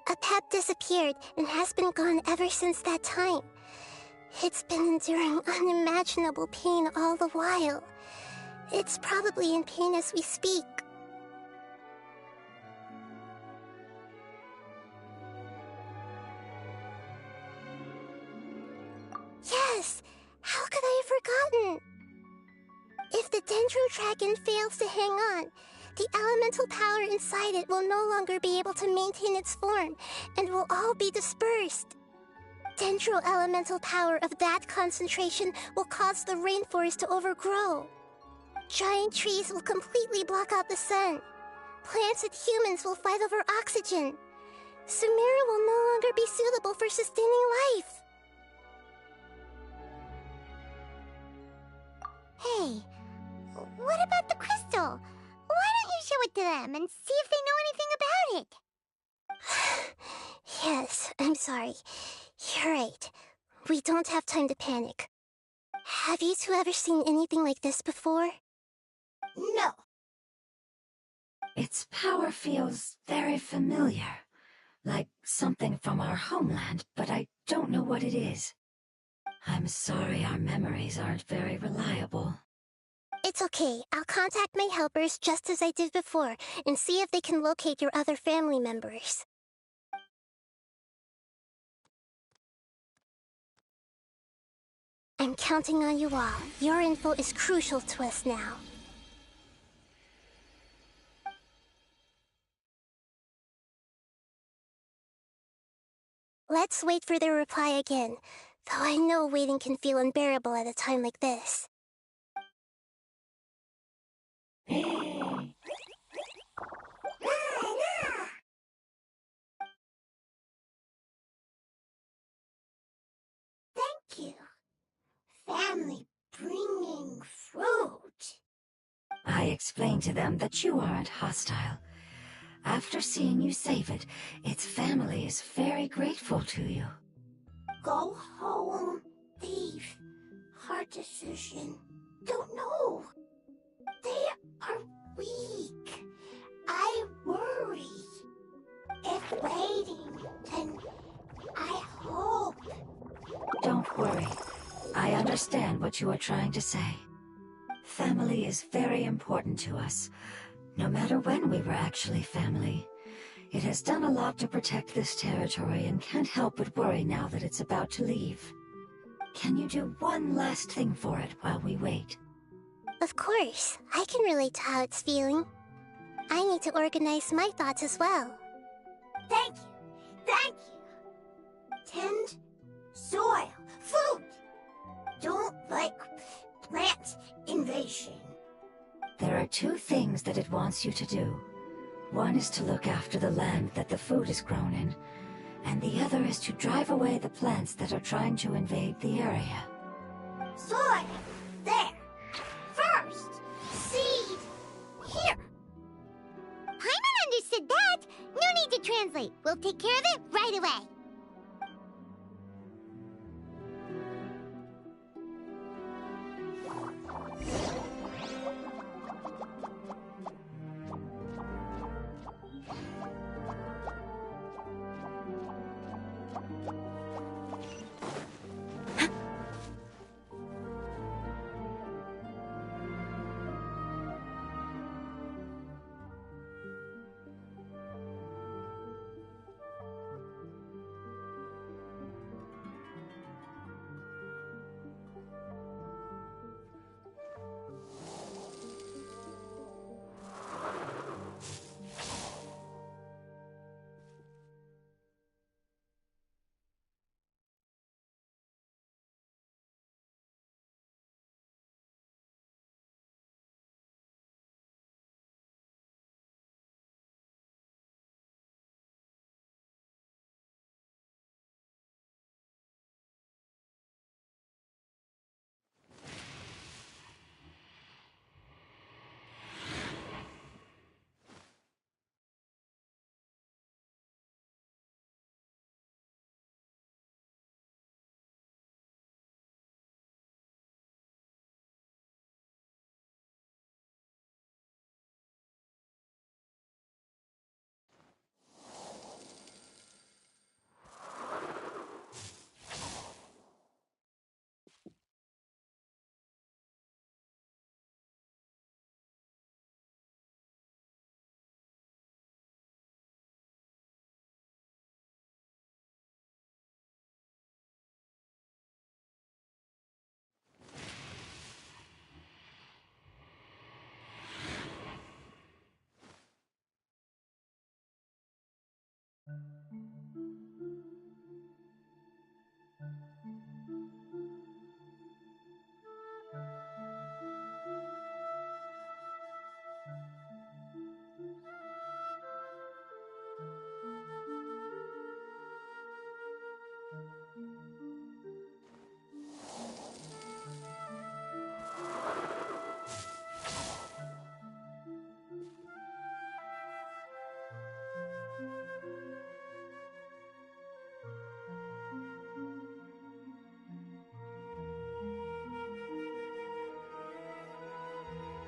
a pep disappeared and has been gone ever since that time. It's been enduring unimaginable pain all the while. It's probably in pain as we speak. Yes! How could I have forgotten? If the Dendro Dragon fails to hang on, the elemental power inside it will no longer be able to maintain its form, and will all be dispersed. Dendro elemental power of that concentration will cause the rainforest to overgrow. Giant trees will completely block out the sun. Plants and humans will fight over oxygen. Sumeru will no longer be suitable for sustaining life. Hey, what about the crystal? Why don't you show it to them and see if they know anything about it? Yes, I'm sorry. You're right. We don't have time to panic. Have you two ever seen anything like this before? No. Its power feels very familiar. Like something from our homeland, but I don't know what it is. I'm sorry our memories aren't very reliable. It's okay. I'll contact my helpers just as I did before and see if they can locate your other family members. I'm counting on you all. Your info is crucial to us now. Let's wait for their reply again, though I know waiting can feel unbearable at a time like this. Thank you. Family bringing fruit. I explained to them that you aren't hostile. After seeing you save it, its family is very grateful to you. Go home, thief. Hard decision. Don't know. They are weak. I worry. If waiting, then I hope. Don't worry. I understand what you are trying to say. Family is very important to us. No matter when we were actually family. It has done a lot to protect this territory and can't help but worry now that it's about to leave. Can you do one last thing for it while we wait? Of course. I can relate to how it's feeling. I need to organize my thoughts as well. Thank you. Thank you. Tend soil. Food. Don't like plant invasion. There are two things that it wants you to do. One is to look after the land that the food is grown in, and the other is to drive away the plants that are trying to invade the area. Soil. There. First. Seed. Here. Paimon understood that. No need to translate. We'll take care of it right away.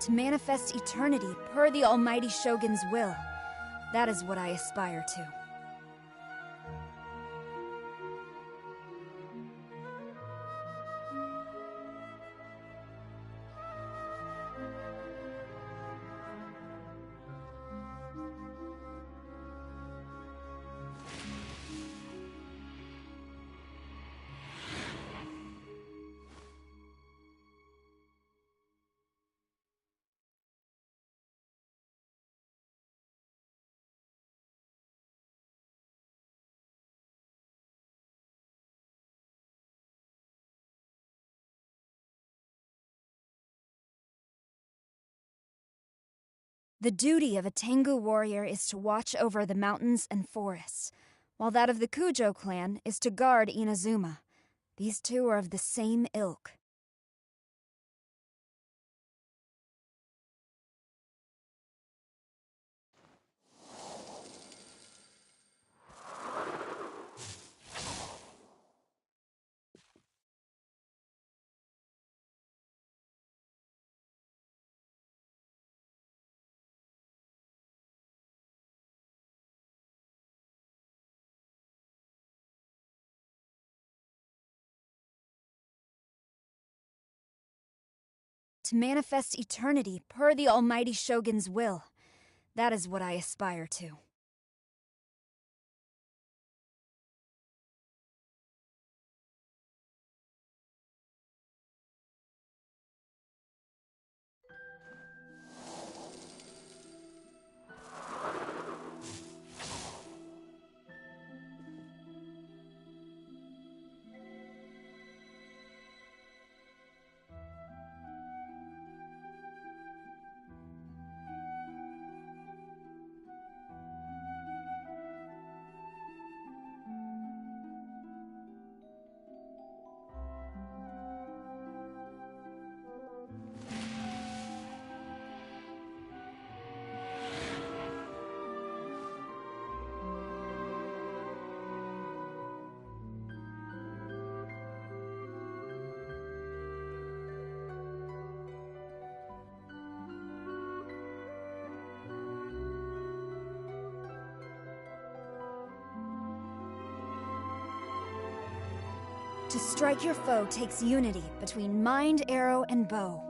To manifest eternity per the Almighty Shogun's will. That is what I aspire to. The duty of a Tengu warrior is to watch over the mountains and forests, while that of the Kujo clan is to guard Inazuma. These two are of the same ilk. To manifest eternity per the Almighty Shogun's will. That is what I aspire to. To strike your foe takes unity between mind, arrow, and bow.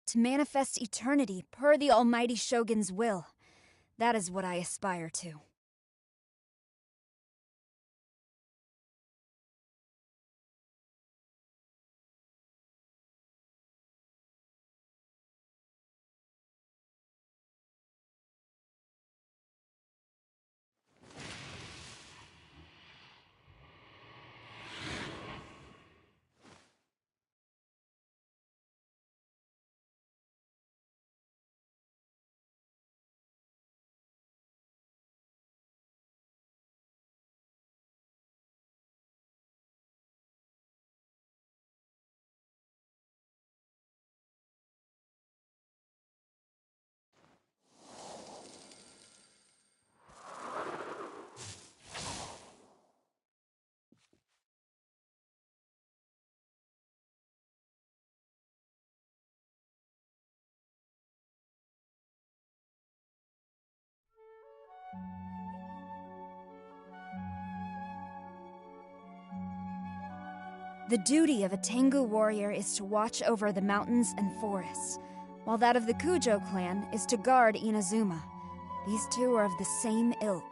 To manifest eternity per the Almighty Shogun's will. That is what I aspire to. The duty of a Tengu warrior is to watch over the mountains and forests, while that of the Kujo clan is to guard Inazuma. These two are of the same ilk.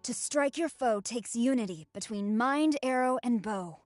To strike your foe takes unity between mind, arrow, and bow.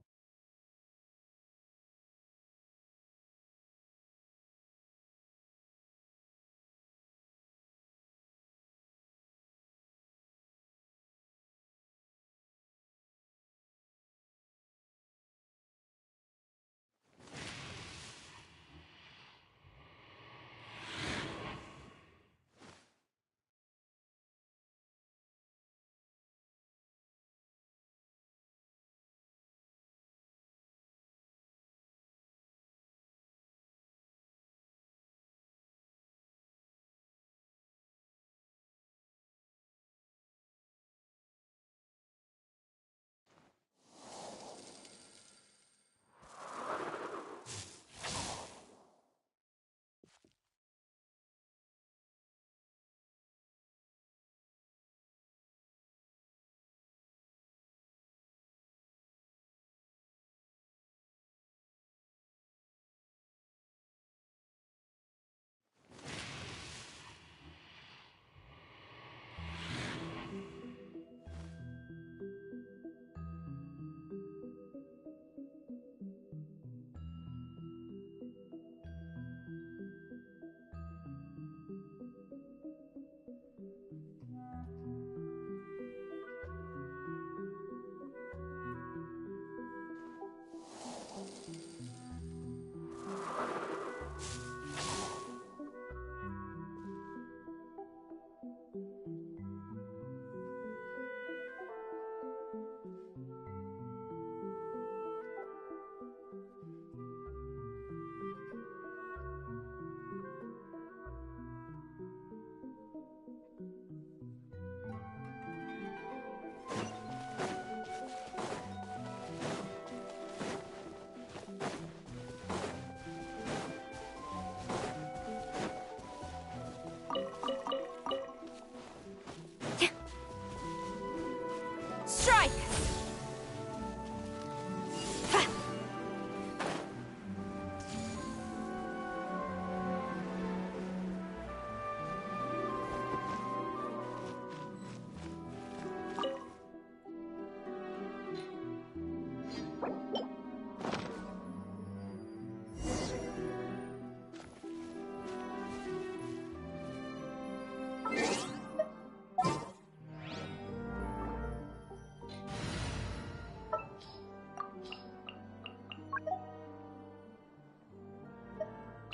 Strike!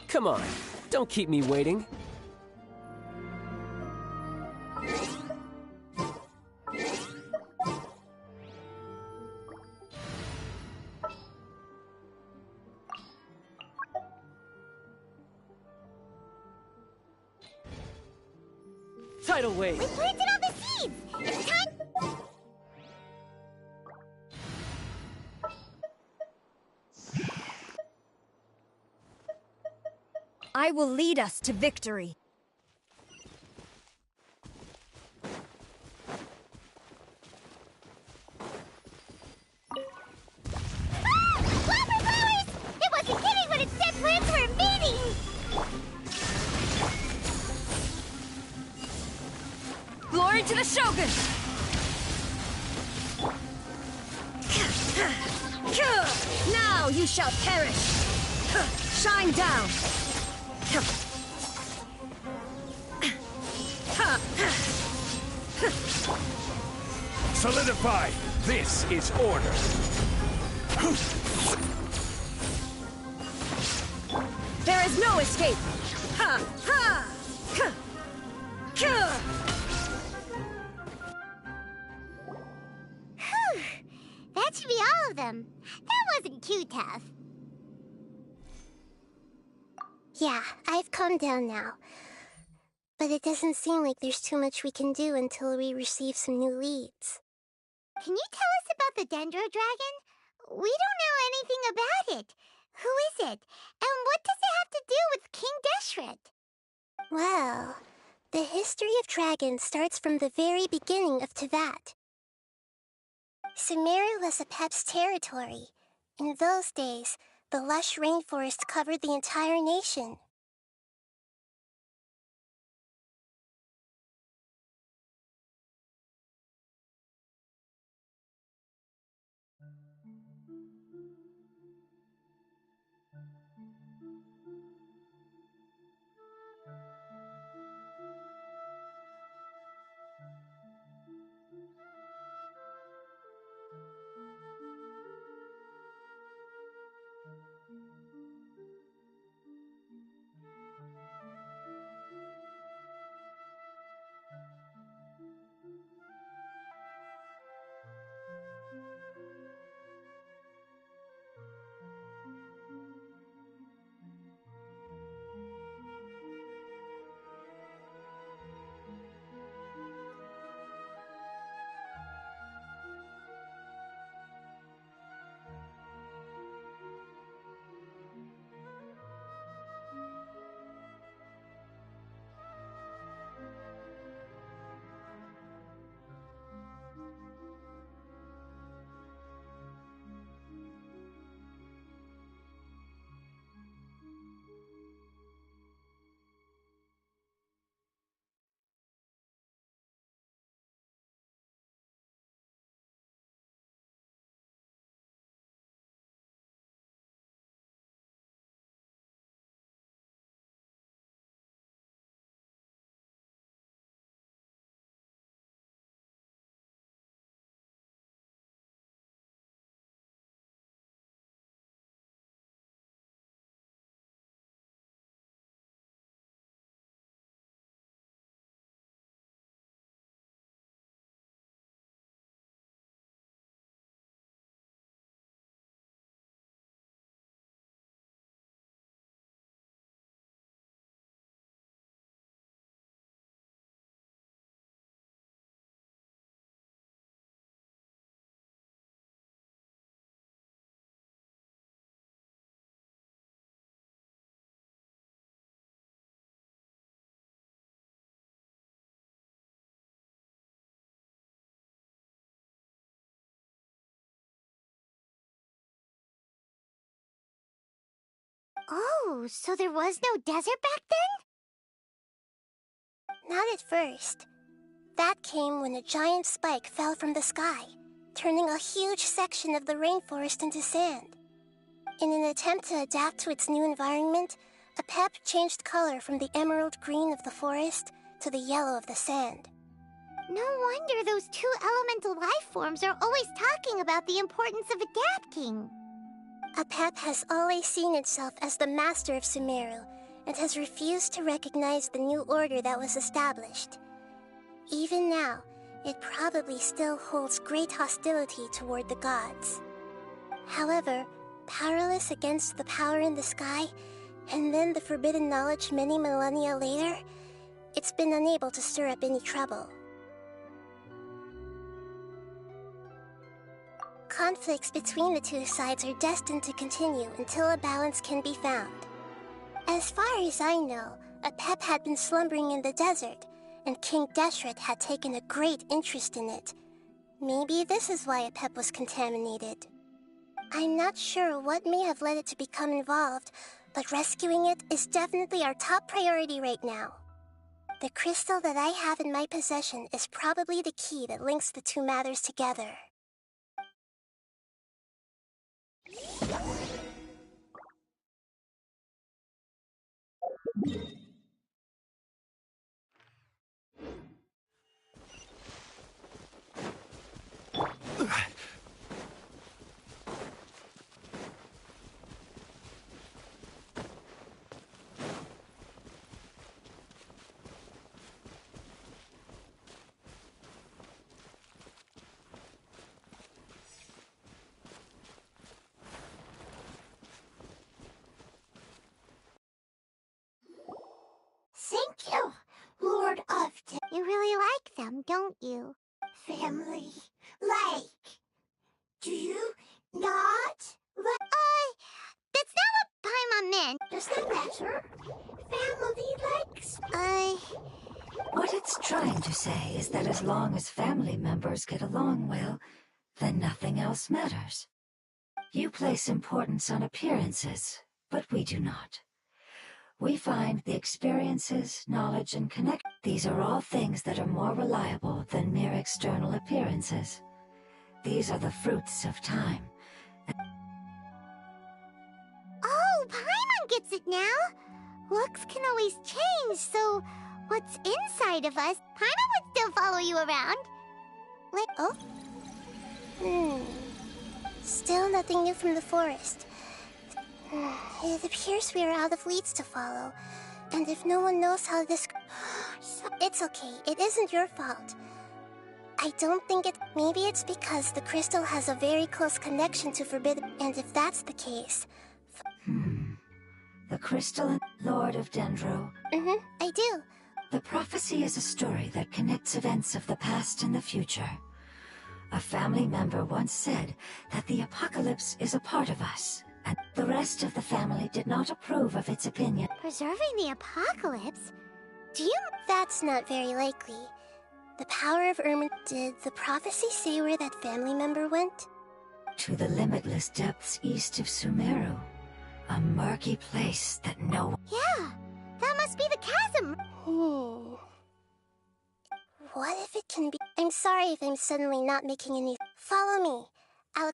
Come on, don't keep me waiting. Tidal wave! We planted all the seeds! It's time... I will lead us to victory. Flopper blowers! It wasn't kidding when it said plants were invading! Glory to the Shogun! Now you shall perish! Shine down! Solidify! This is order! There is no escape! Ha! Ha! Ha! Ha! Whew. That should be all of them. That wasn't too tough. Yeah, I've calmed down now. But it doesn't seem like there's too much we can do until we receive some new leads. Can you tell us about the Dendro Dragon? We don't know anything about it. Who is it? And what does it have to do with King Deshret? Well, the history of dragons starts from the very beginning of Teyvat. Sumeru was Apep's territory. In those days, the lush rainforest covered the entire nation. Oh, so there was no desert back then? Not at first. That came when a giant spike fell from the sky, turning a huge section of the rainforest into sand. In an attempt to adapt to its new environment, Apep changed color from the emerald green of the forest to the yellow of the sand. No wonder those two elemental life forms are always talking about the importance of adapting. Apep has always seen itself as the master of Sumeru, and has refused to recognize the new order that was established. Even now, it probably still holds great hostility toward the gods. However, powerless against the power in the sky, and then the forbidden knowledge many millennia later, it's been unable to stir up any trouble. Conflicts between the two sides are destined to continue until a balance can be found. As far as I know, Apep had been slumbering in the desert, and King Deshret had taken a great interest in it. Maybe this is why Apep was contaminated. I'm not sure what may have led it to become involved, but rescuing it is definitely our top priority right now. The crystal that I have in my possession is probably the key that links the two matters together. Thank you, Lord of You really like them, don't you? Family. Like. Do you not like... That's not what Paimon meant. Does that matter? Family likes... What it's trying to say is that as long as family members get along well, then nothing else matters. You place importance on appearances, but we do not. We find the experiences, knowledge, and connect. These are all things that are more reliable than mere external appearances. These are the fruits of time. gets it now. Looks can always change, so what's inside of us, Paimon would still follow you around. Still nothing new from the forest. It appears we are out of leads to follow. And if no one knows how this... It's okay, it isn't your fault. I don't think it... Maybe it's because the crystal has a very close connection to Forbidden, and if that's the case... The crystal and Lord of Dendro. I do. The prophecy is a story that connects events of the past and the future. A family member once said that the apocalypse is a part of us, and the rest of the family did not approve of its opinion. Preserving the apocalypse? Do you... That's not very likely. The power of Ermin... Did the prophecy say where that family member went? To the limitless depths east of Sumeru. A murky place that no one... Yeah, that must be the chasm. What if it can be... I'm sorry if I'm suddenly not making any... Follow me. I'll...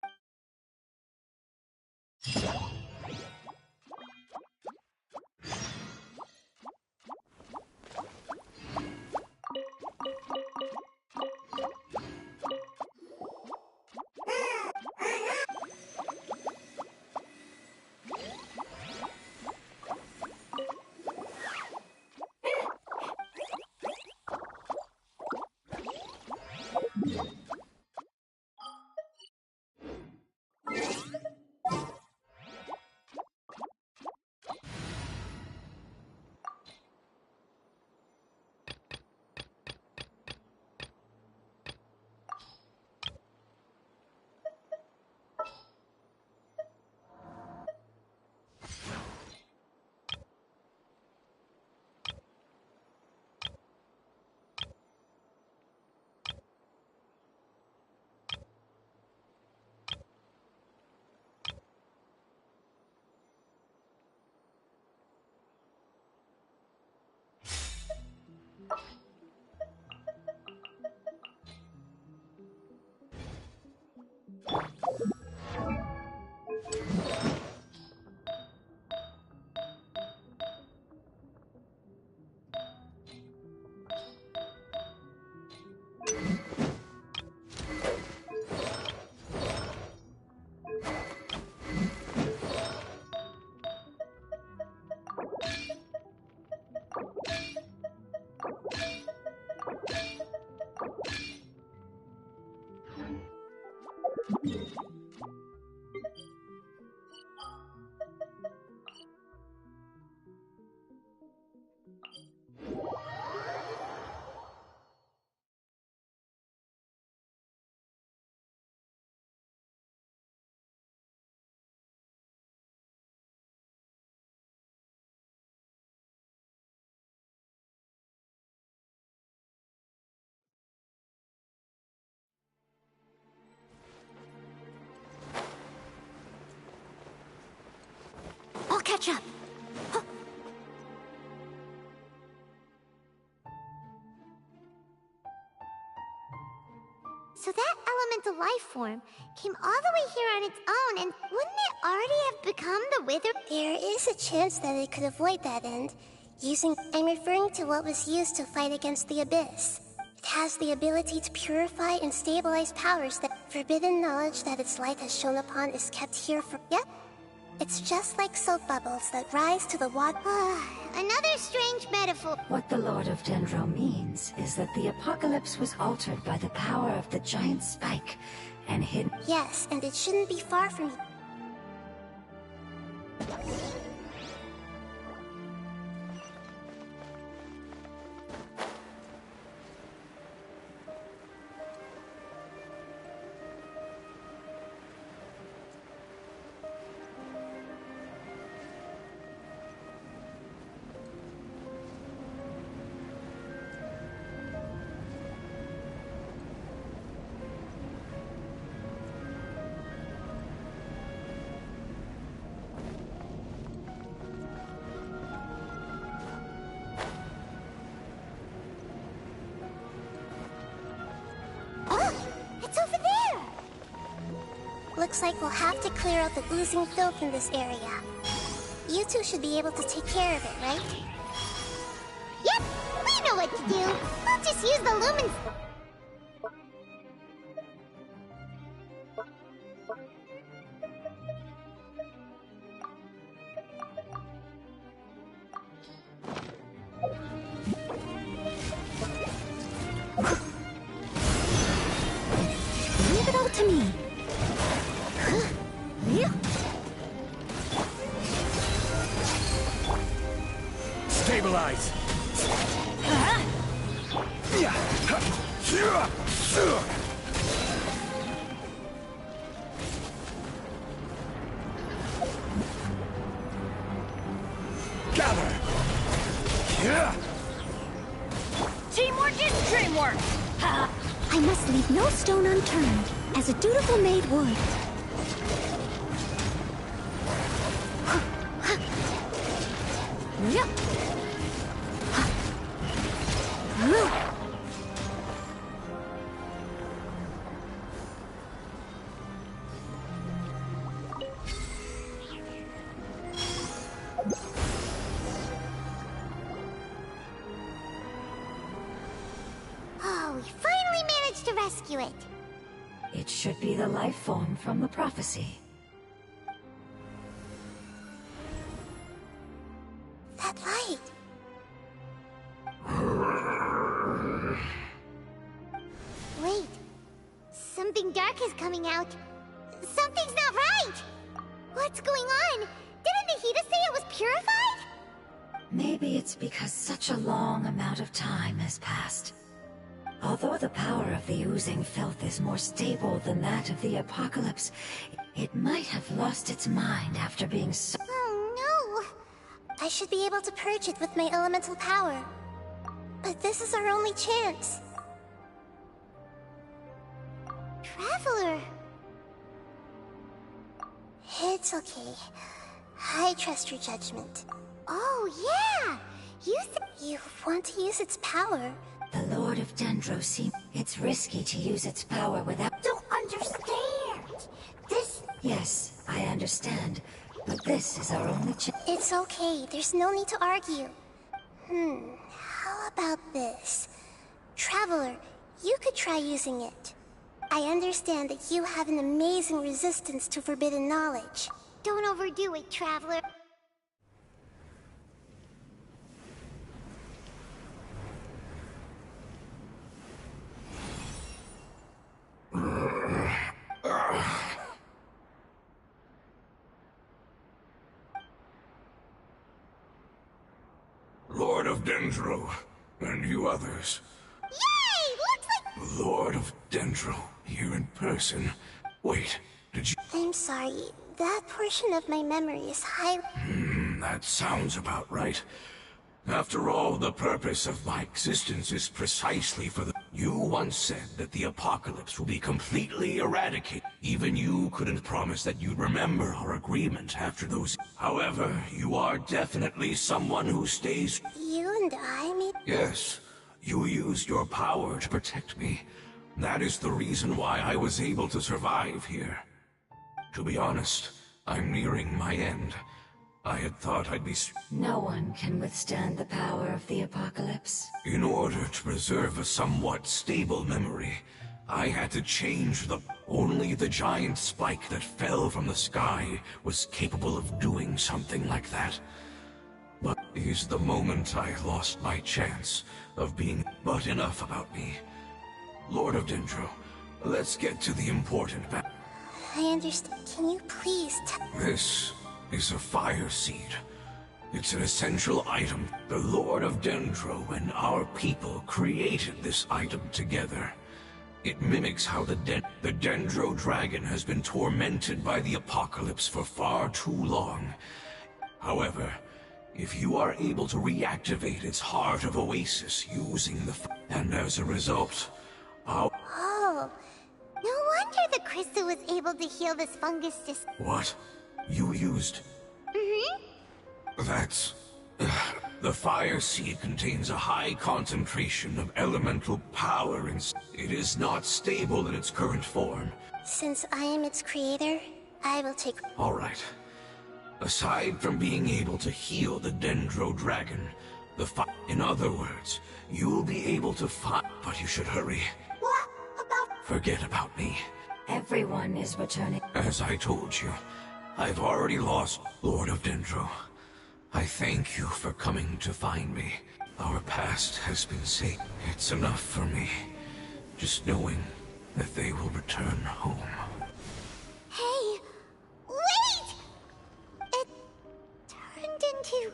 I'll catch up. So that elemental life form came all the way here on its own, and wouldn't it already have become the Wither? There is a chance that it could avoid that end. I'm referring to what was used to fight against the Abyss. It has the ability to purify and stabilize powers that forbidden knowledge that its light has shone upon is kept here for... Yep. It's just like soap bubbles that rise to the water. Another strange metaphor. What the Lord of Dendro means is that the apocalypse was altered by the power of the giant spike and hidden... Yes, and it shouldn't be far from you. Looks like we'll have to clear out the oozing filth in this area. You two should be able to take care of it, right? Yep, we know what to do. We'll just use the lumens. Leave it all to me. Stabilize. Gather. Teamwork is dreamwork! I must leave no stone unturned, as a dutiful maid would. Oh, we finally managed to rescue it. It should be the life form from the prophecy. That light. Wait. Something dark is coming out. Something's not right! What's going on? Didn't Nahida say it was purified? Maybe it's because such a long amount of time has passed. Although the power of the oozing filth is more stable than that of the apocalypse, it might have lost its mind after being so— Oh no! I should be able to purge it with my elemental power. But this is our only chance. Traveler! It's okay. I trust your judgment. Oh yeah! You want to use its power. The Lord of Dendro seems— It's risky to use its power without— Don't understand! This— Yes, I understand. But this is our only chance. It's okay. There's no need to argue. How about this? Traveler, you could try using it. I understand that you have an amazing resistance to forbidden knowledge. Don't overdo it, Traveler. Lord of Dendro, and you others. Yay! Looks like— Lord of Dendro, here in person. Wait, did you— I'm sorry. That portion of my memory is highly— that sounds about right. After all, the purpose of my existence is precisely for the— You once said that the apocalypse will be completely eradicated. Even you couldn't promise that you'd remember our agreement after those— However, you are definitely someone who stays— You and I made— Yes, you used your power to protect me. That is the reason why I was able to survive here. To be honest, I'm nearing my end. I had thought I'd be— No one can withstand the power of the apocalypse. In order to preserve a somewhat stable memory, I had to change the— Only the giant spike that fell from the sky was capable of doing something like that. But is the moment I lost my chance of being— But enough about me. Lord of Dendro, let's get to the important— I understand. Can you please tell— This is a fire seed. It's an essential item. The Lord of Dendro and our people created this item together. It mimics how the Dendro dragon has been tormented by the apocalypse for far too long. However, if you are able to reactivate its heart of Oasis using the— And as a result, Oh, no wonder the crystal was able to heal this fungus What? You used— That's— The fire seed contains a high concentration of elemental power and it is not stable in its current form. Since I am its creator, I will take— All right. Aside from being able to heal the Dendro Dragon, in other words, you'll be able to fight, but you should hurry. What about... Forget about me. Everyone is returning. As I told you, I've already lost Lord of Dendro. I thank you for coming to find me. Our past has been saved. It's enough for me, just knowing that they will return home. Hey, wait! It turned into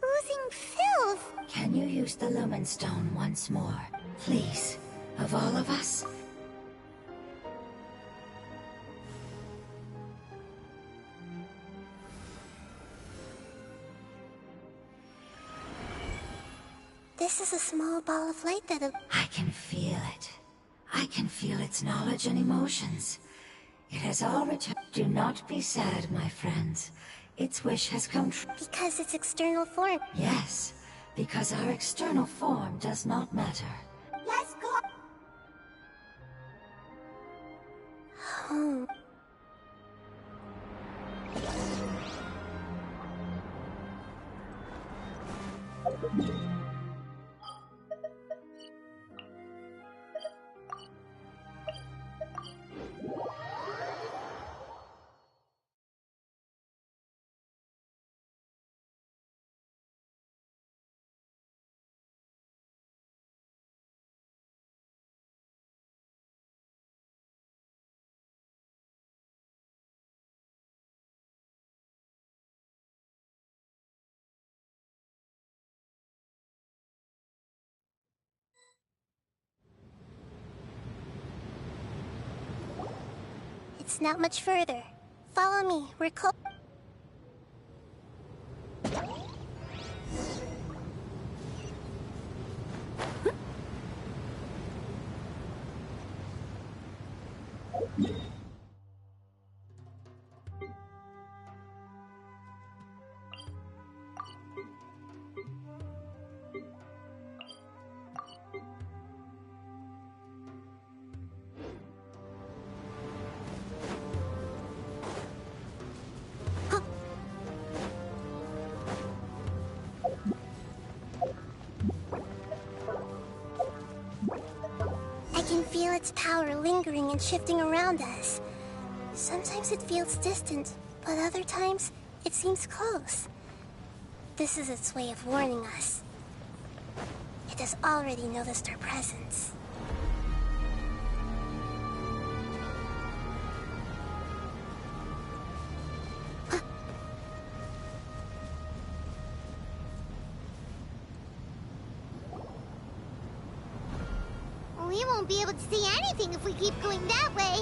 oozing filth. Can you use the Lumen Stone once more? Please, of all of us? This is a small ball of light that... I can feel it. I can feel its knowledge and emotions. It has all returned. Do not be sad, my friends. Its wish has come true. Because its external form... Yes, because our external form does not matter. Let's go! Home. It's not much further. Follow me, we're close. Feel its power lingering and shifting around us. Sometimes it feels distant, but other times it seems close. This is its way of warning us. It has already noticed our presence. We won't be able to see anything if we keep going that way.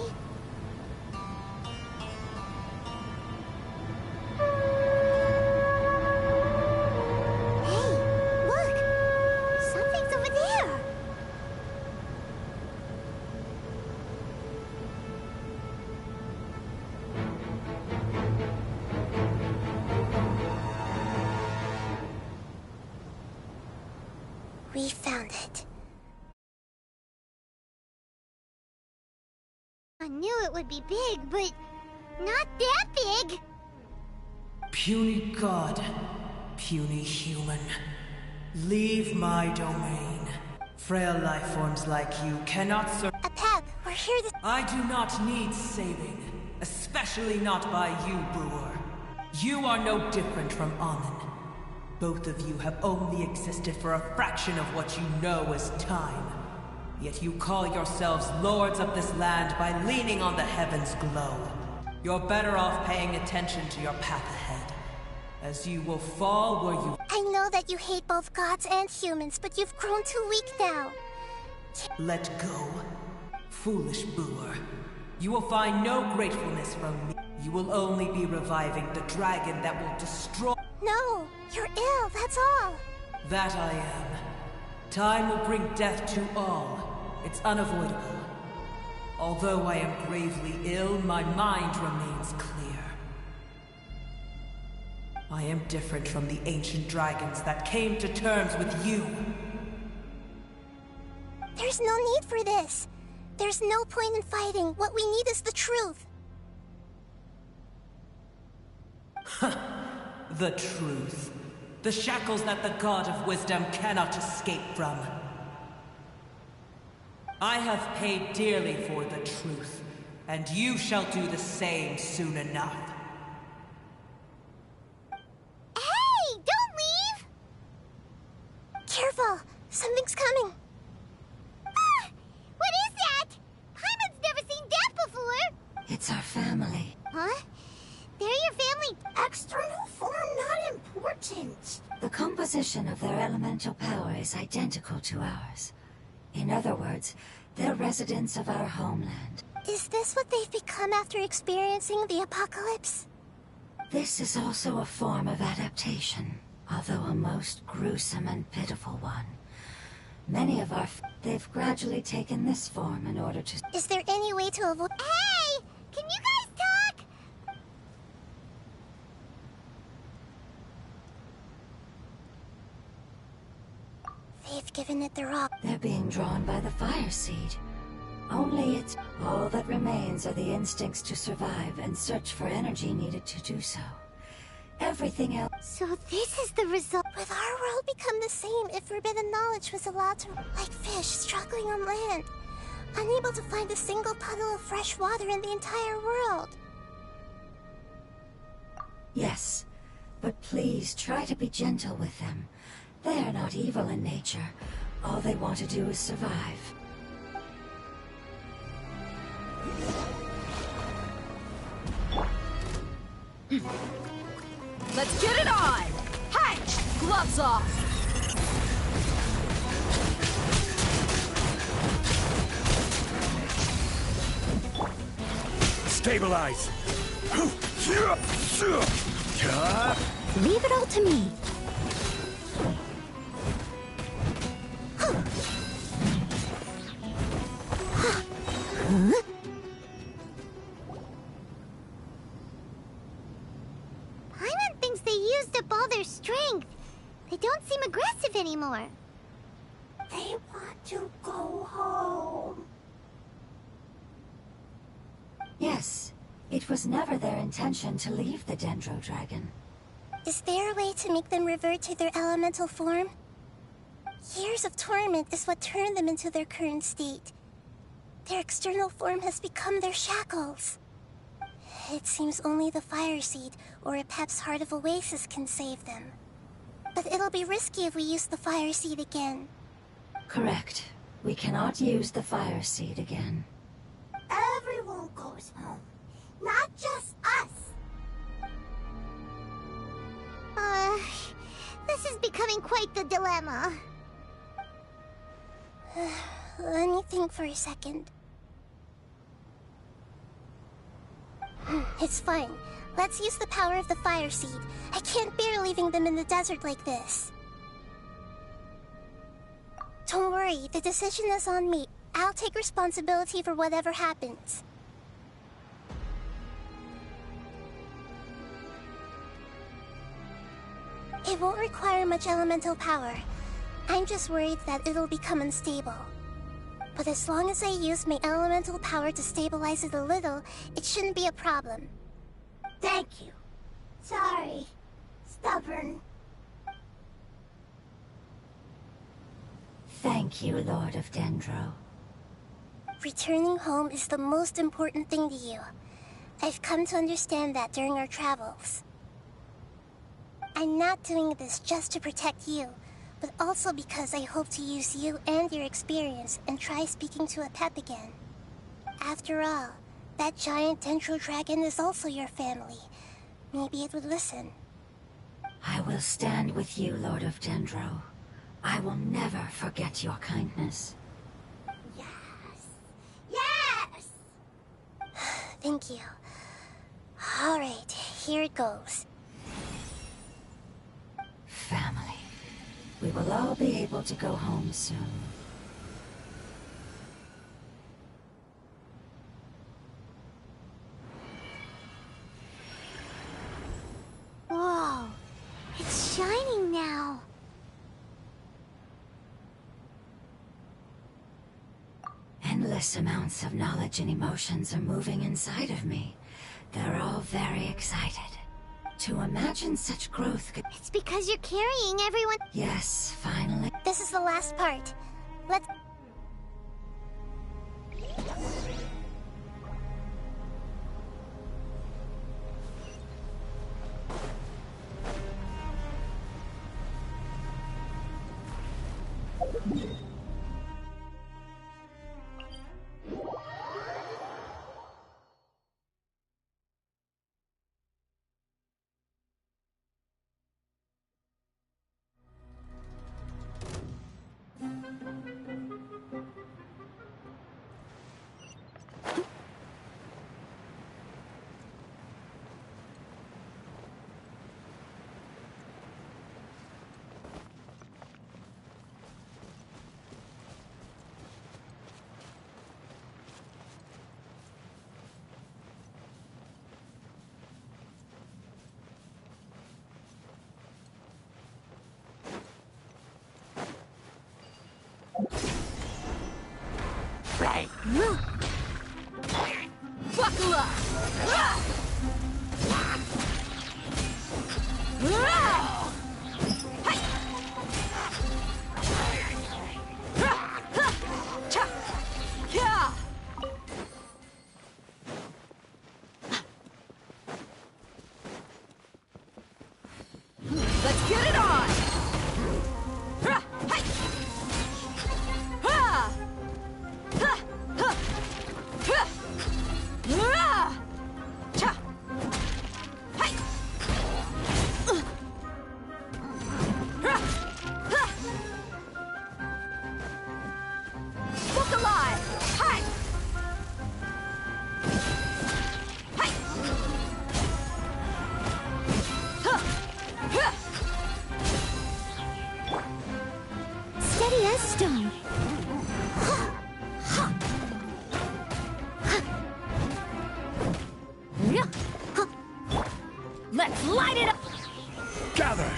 Hey, look! Something's over there! We found it. I knew it would be big, but not that big! Puny god, puny human, leave my domain. Frail life forms like you cannot serve. Apep, we're here to... I do not need saving, especially not by you, Brewer. You are no different from Amun. Both of you have only existed for a fraction of what you know as time. Yet you call yourselves lords of this land by leaning on the heavens' glow. You're better off paying attention to your path ahead, as you will fall where you... I know that you hate both gods and humans, but you've grown too weak now. Let go. Foolish Brewer. You will find no gratefulness from me. You will only be reviving the dragon that will destroy... No, you're ill, that's all. That I am. Time will bring death to all. It's unavoidable. Although I am gravely ill, my mind remains clear. I am different from the ancient dragons that came to terms with you. There's no need for this. There's no point in fighting. What we need is the truth. The truth. The shackles that the God of Wisdom cannot escape from. I have paid dearly for the truth, and you shall do the same soon enough. Hey! Don't leave! Careful! Something's coming! Ah! What is that? Paimon's never seen death before! It's our family. Huh? They're your family. External form not important. The composition of their elemental power is identical to ours. In other words, they're residents of our homeland. Is this what they've become after experiencing the apocalypse? This is also a form of adaptation, although a most gruesome and pitiful one. Many of they've gradually taken this form in order to... Is there any way to avoid... Hey! Can you guys talk? They've given it the rock. They're being drawn by the fire seed. Only it's... All that remains are the instincts to survive and search for energy needed to do so. Everything else... So this is the result. Would our world become the same if forbidden knowledge was allowed to... Like fish struggling on land, unable to find a single puddle of fresh water in the entire world. Yes, but please try to be gentle with them. They are not evil in nature. All they want to do is survive. Let's get it on! Hey! Gloves off! Stabilize! Leave it all to me. Huh? Paimon thinks they used up all their strength. They don't seem aggressive anymore. They want to go home. Yes, it was never their intention to leave the Dendro Dragon. Is there a way to make them revert to their elemental form? Years of torment is what turned them into their current state. Their external form has become their shackles. It seems only the Fire Seed or a Pep's Heart of Oasis can save them. But it'll be risky if we use the Fire Seed again. Correct. We cannot use the Fire Seed again. Everyone goes home, not just us. This is becoming quite the dilemma. Let me think for a second. It's fine. Let's use the power of the Fire Seed. I can't bear leaving them in the desert like this. Don't worry, the decision is on me. I'll take responsibility for whatever happens. It won't require much elemental power. I'm just worried that it'll become unstable. But as long as I use my elemental power to stabilize it a little, it shouldn't be a problem. Thank you. Sorry. Stubborn. Thank you, Lord of Dendro. Returning home is the most important thing to you. I've come to understand that during our travels. I'm not doing this just to protect you, but also because I hope to use you and your experience and try speaking to a Pep again. After all, that giant Dendro Dragon is also your family. Maybe it would listen. I will stand with you, Lord of Dendro. I will never forget your kindness. Yes! Thank you. Alright, here it goes. Family. We will all be able to go home soon. Whoa, it's shining now. Endless amounts of knowledge and emotions are moving inside of me. They're all very excited. To imagine such growth could... It's because you're carrying everyone. Yes, finally. This is the last part. Let's... Right. Buckle up! Let's get it on! Look alive! Hi! Steady as stone. Let's light it up! Gather!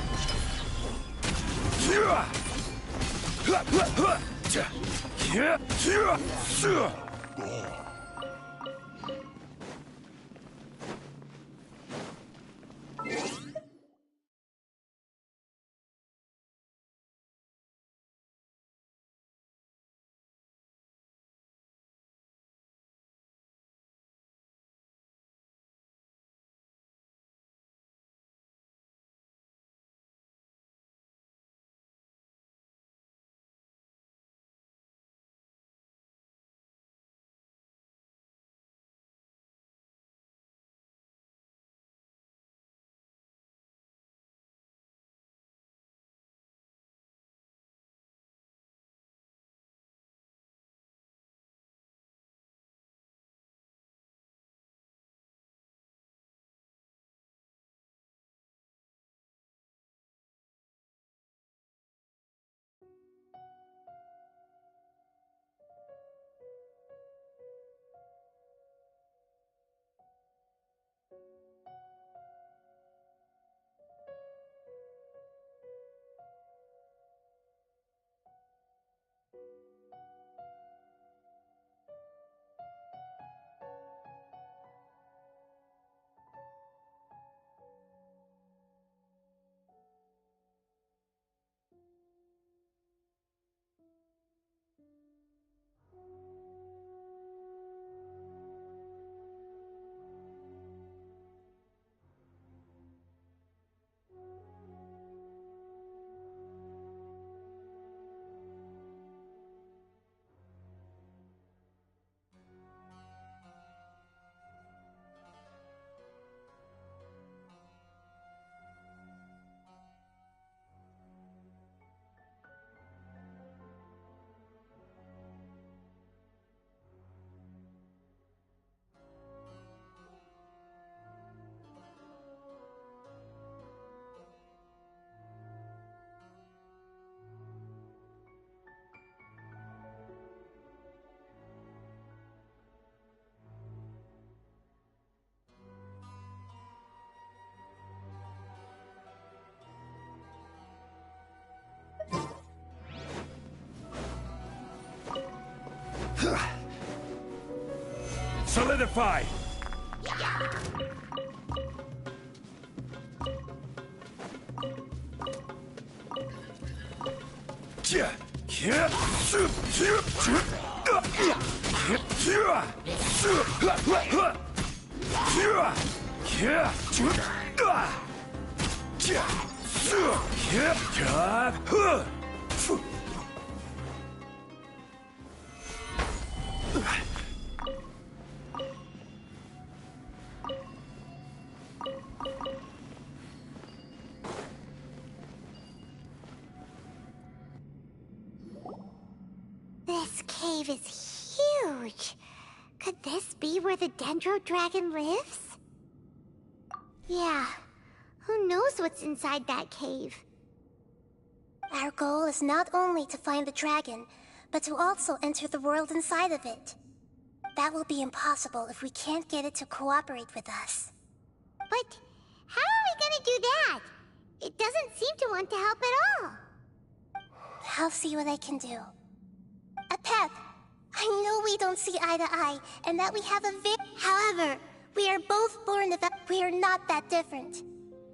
Solidify! This cave is huge. Could this be where the Dendro Dragon lives? Yeah. Who knows what's inside that cave? Our goal is not only to find the dragon, but to also enter the world inside of it. That will be impossible if we can't get it to cooperate with us. But how are we gonna do that? It doesn't seem to want to help at all. I'll see what I can do. Pep, I know we don't see eye to eye, and that we have a However, we are both born of we are not that different.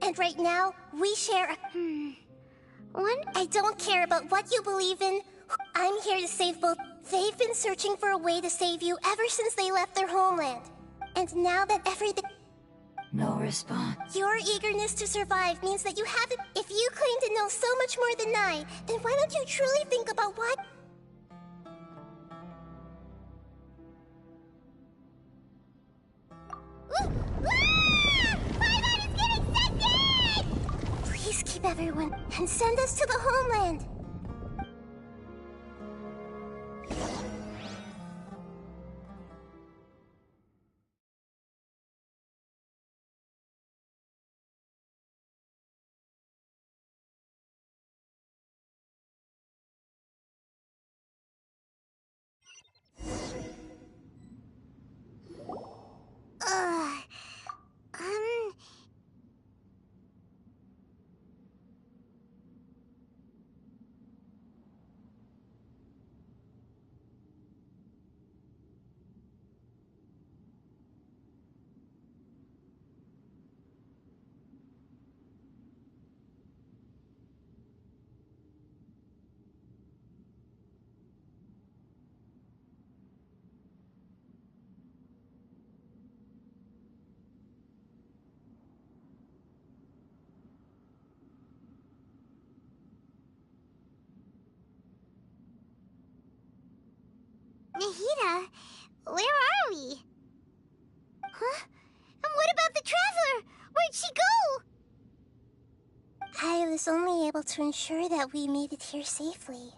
And right now, we share a... I don't care about what you believe in. I'm here to save both. They've been searching for a way to save you ever since they left their homeland. And now that everything... No response. Your eagerness to survive means that you haven't... If you claim to know so much more than I, then why don't you truly think about what... Please keep everyone and send us to the homeland. Nahida, where are we? Huh? And what about the Traveler? Where'd she go? I was only able to ensure that we made it here safely.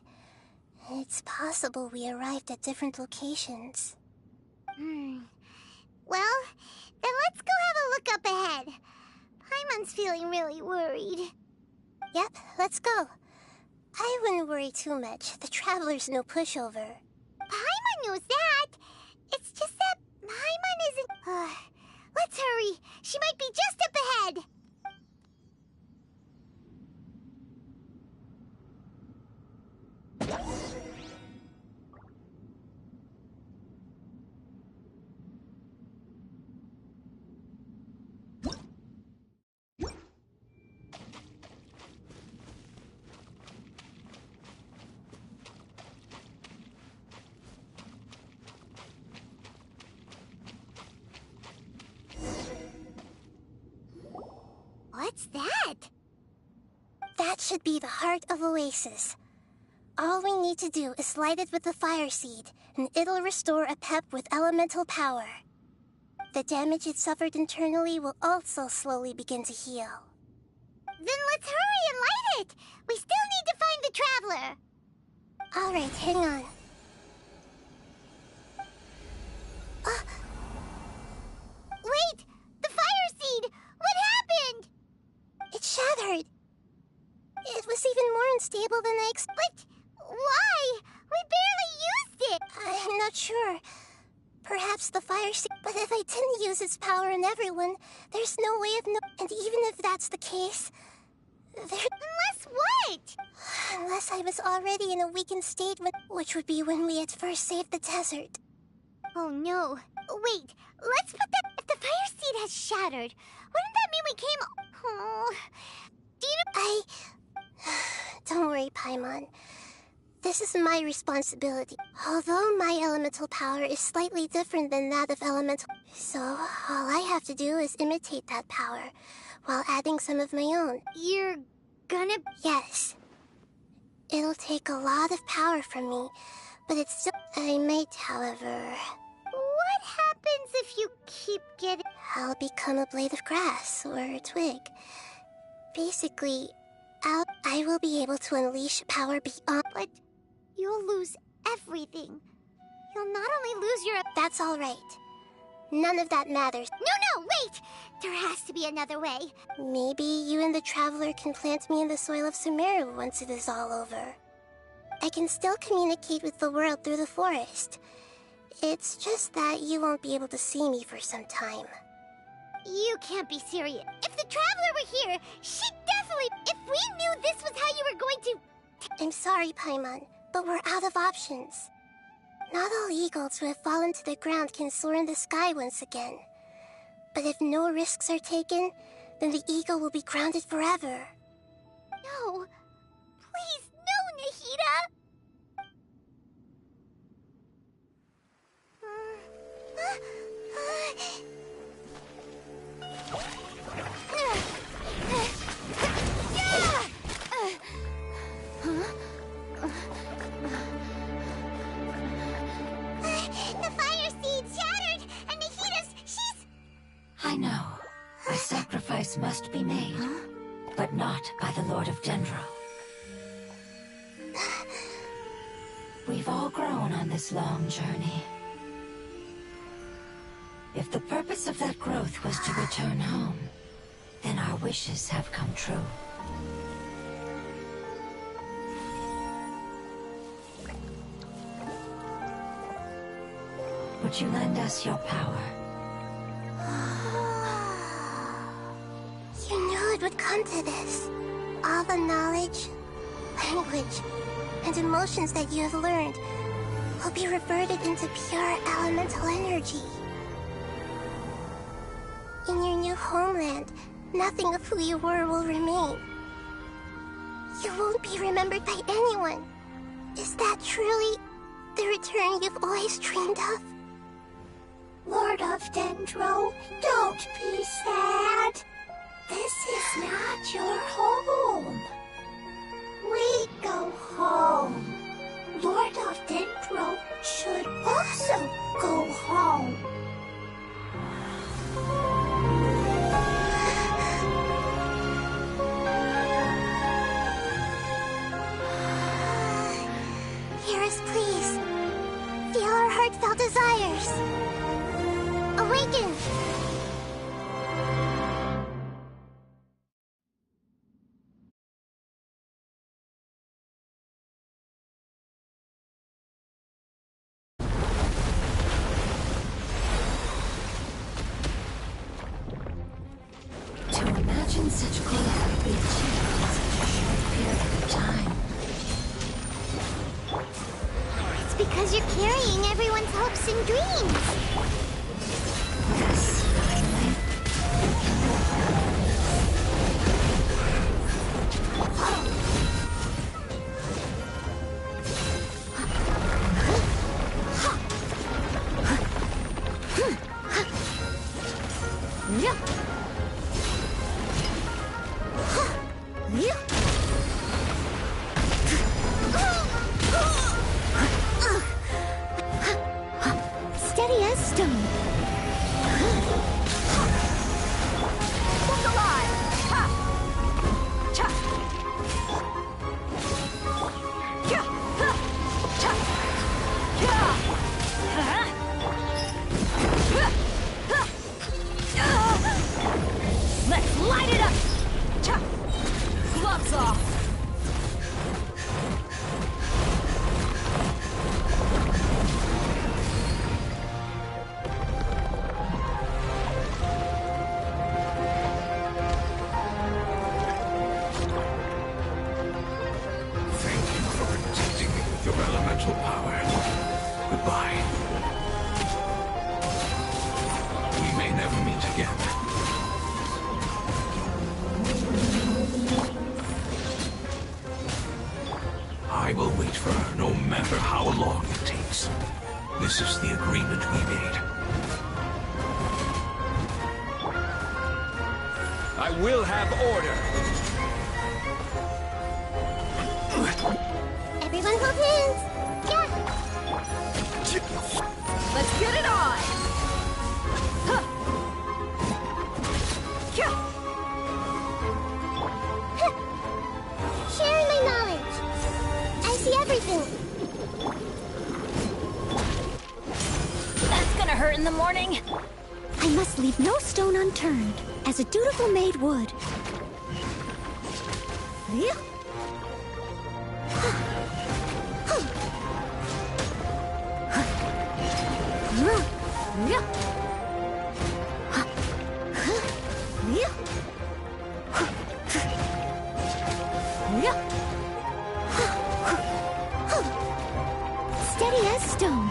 It's possible we arrived at different locations. Well, then let's go have a look up ahead. Paimon's feeling really worried. Yep, let's go. I wouldn't worry too much. The Traveler's no pushover. Paimon knows that. It's just that Paimon isn't... Let's hurry. She might be just up ahead. What's that? That should be the heart of Oasis. All we need to do is light it with the fire seed, and it'll restore a pep with elemental power. The damage it suffered internally will also slowly begin to heal. Then let's hurry and light it! We still need to find the Traveler! Alright, hang on. Wait! The fire seed! What happened? It shattered. It was even more unstable than I expected. Why? We barely used it! I'm not sure. Perhaps the fire seed... But if I didn't use its power on everyone, there's no way of And even if that's the case... Unless what? Unless I was already in a weakened state, which would be when we had first saved the desert. Oh no. Wait, let's put that... If the fire seed has shattered, wouldn't that mean we came... Oh... Do you know... Don't worry, Paimon. This is my responsibility. Although my elemental power is slightly different than that of elemental, so all I have to do is imitate that power, while adding some of my own. You're gonna... Yes. It'll take a lot of power from me, but it's still... I might, however... What happens if you keep getting... I'll become a blade of grass, or a twig. Basically, I will be able to unleash power beyond... But you'll lose everything. You'll not only lose your... That's all right. None of that matters. No, wait! There has to be another way. Maybe you and the Traveler can plant me in the soil of Sumeru once it is all over. I can still communicate with the world through the forest. It's just that you won't be able to see me for some time. You can't be serious. If the Traveler were here, she'd definitely... If we knew this was how you were going to... I'm sorry, Paimon, but we're out of options. Not all eagles who have fallen to the ground can soar in the sky once again. But if no risks are taken, then the eagle will be grounded forever. No. Please, no, Nahida! The fire seed shattered, and she's... I know. A sacrifice must be made, but not by the Lord of Dendro. We've all grown on this long journey. If the purpose of that growth was to return home, then our wishes have come true. Would you lend us your power? You knew it would come to this. All the knowledge, language, and emotions that you have learned will be reverted into pure elemental energy. In your new homeland, nothing of who you were will remain. You won't be remembered by anyone. Is that truly the return you've always dreamed of? Lord of Dendro, don't be sad. This is not your home. We go home. Lord of Dendro should also go home. Hear us, please. Feel our heartfelt desires. Awaken! To imagine such growth could be achieved in such a short period of time. It's because you're carrying everyone's hopes and dreams. Yes, finally. Steady as stone. Look alive! Ha! Cha! Kya! Ha! Cha! Kya! Ha! Ha! Let's light it up! Cha! Gloves off! Thank you for protecting me with your elemental power. Goodbye. We may never meet again. I will wait for her no This is the agreement we made. I will have order. Everyone hold hands. Yeah. Let's get it on! Huh. Yeah. Sharing my knowledge. I see everything. That's gonna hurt in the morning. I must leave no stone unturned, as a dutiful maid would. Yeah. Steady as stone.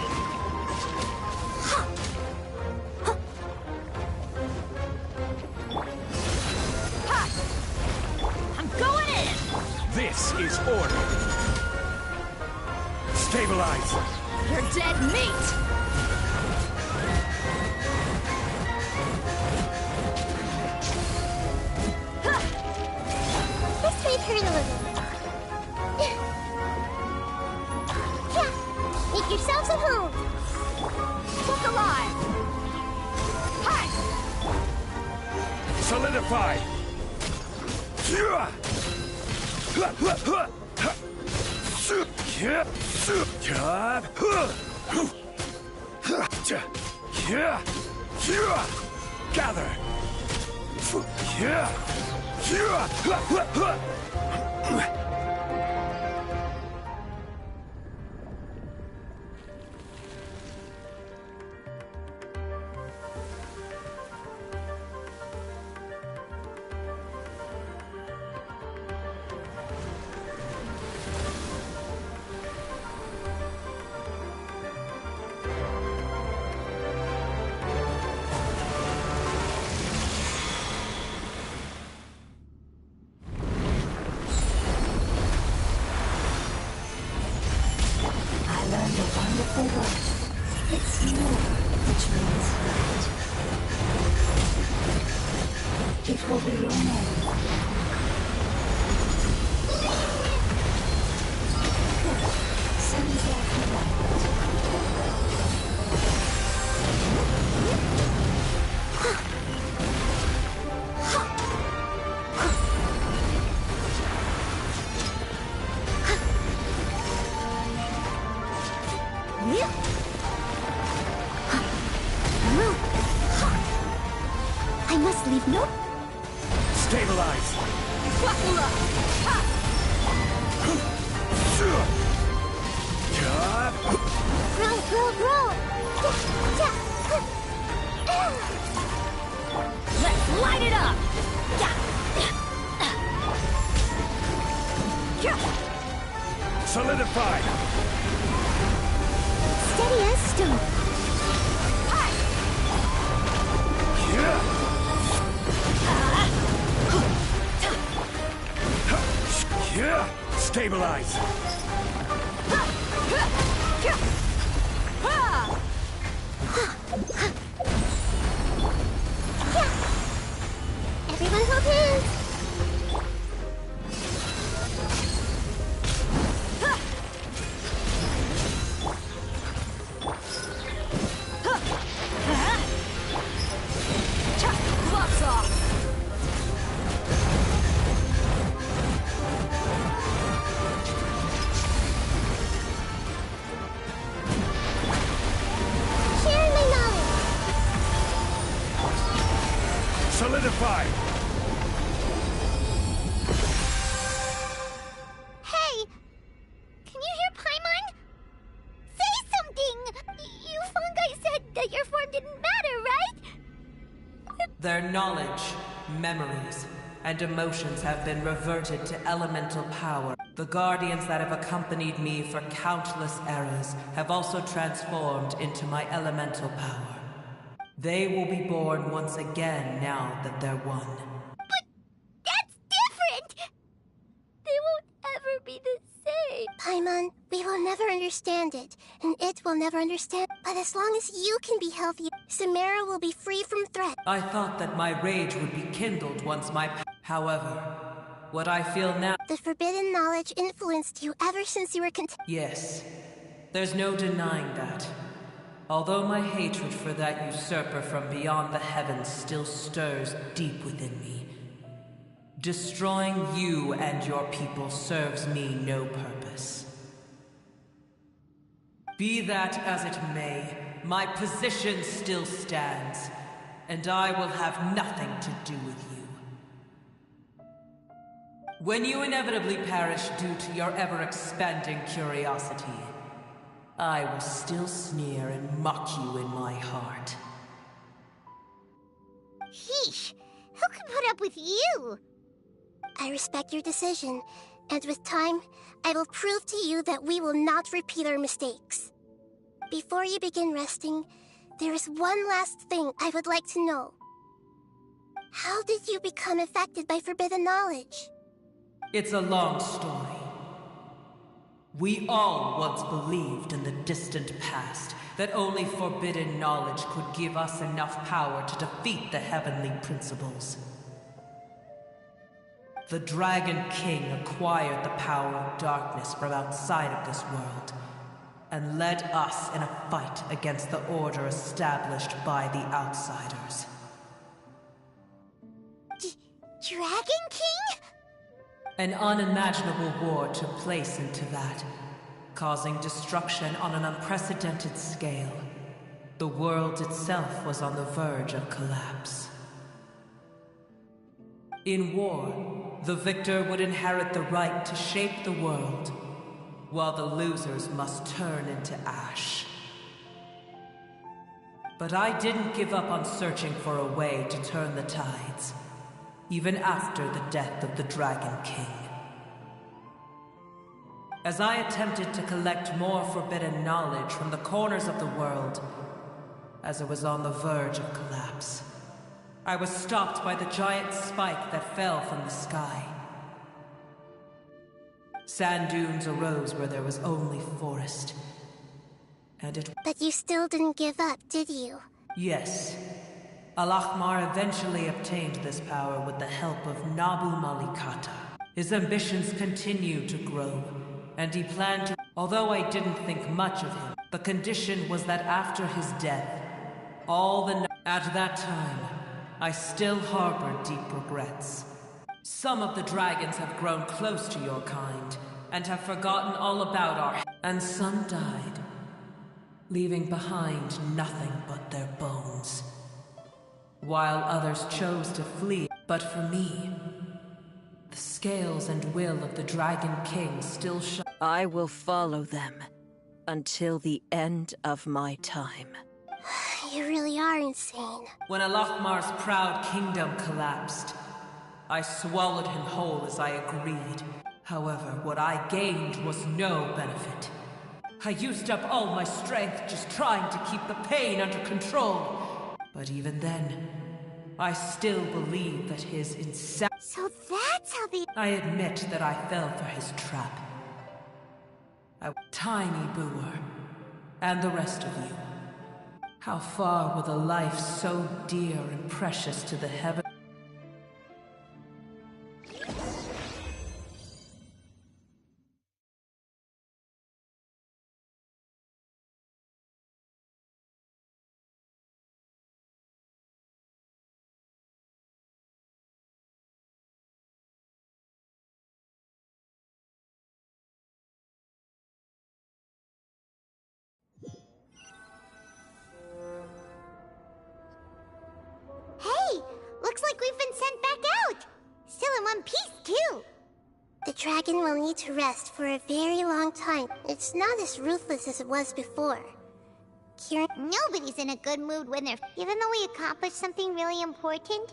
I'm going in! This is order. Stabilize. You're dead meat! This might hurt a little. Yeah. Make yourselves at home. Look alive! Hi! Solidify. Gather. I learned a wonderful word. It's more, which means light. It will be your name. Sends after light. I must leave no... Stabilize. Buckle up! Ha! Grow, grow, grow. Let's light it up! Solidify. Steady as stone. Stabilize. Everyone hold hands. Gloves off! Sharing my knowledge. Solidify. Hey! Can you hear Paimon? Say something! You fungi said that your form didn't matter, right? Their knowledge, memories, and emotions have been reverted to elemental power. The guardians that have accompanied me for countless eras have also transformed into my elemental power. They will be born once again now that they're one. But that's different! They won't ever be the same. Paimon, we will never understand it, and it will never understand. But as long as you can be healthy, Samara will be free from threat. I thought that my rage would be kindled once my However, what I feel now... The forbidden knowledge influenced you ever since you were Yes. There's no denying that. Although my hatred for that usurper from beyond the heavens still stirs deep within me, destroying you and your people serves me no purpose. Be that as it may, my position still stands, and I will have nothing to do with you. When you inevitably perish due to your ever-expanding curiosity, I will still sneer and mock you in my heart. Heesh! Who can put up with you? I respect your decision, and with time, I will prove to you that we will not repeat our mistakes. Before you begin resting, there is one last thing I would like to know. How did you become affected by forbidden knowledge? It's a long story. We all once believed in the distant past that only forbidden knowledge could give us enough power to defeat the heavenly principles. The Dragon King acquired the power of darkness from outside of this world, and led us in a fight against the order established by the outsiders. Dragon King? An unimaginable war took place into that, causing destruction on an unprecedented scale. The world itself was on the verge of collapse. In war, the victor would inherit the right to shape the world, while the losers must turn into ash. But I didn't give up on searching for a way to turn the tides, even after the death of the Dragon King. As I attempted to collect more forbidden knowledge from the corners of the world, as it was on the verge of collapse, I was stopped by the giant spike that fell from the sky. Sand dunes arose where there was only forest, and it... But you still didn't give up, did you? Yes. Al-Ahmar eventually obtained this power with the help of Nabu Malikata. His ambitions continued to grow, and he planned to... Although I didn't think much of him, the condition was that after his death, all the... At that time, I still harbored deep regrets. Some of the dragons have grown close to your kind, and have forgotten all about our... And some died, leaving behind nothing but their bones. While others chose to flee, but for me, the scales and will of the Dragon King still shine. I will follow them until the end of my time. You really are insane. When Al-Ahmar's proud kingdom collapsed, I swallowed him whole as I agreed. However, what I gained was no benefit. I used up all my strength just trying to keep the pain under control. But even then, I still believe that his insanity... So that's how they... I admit that I fell for his trap. Tiny Booer, and the rest of you. How far will a life so dear and precious to the heaven... Hey! Looks like we've been sent back out! Still in one piece, too! The dragon will need to rest for a very long time. It's not as ruthless as it was before. Kieran... Nobody's in a good mood when they're... Even though we accomplished something really important,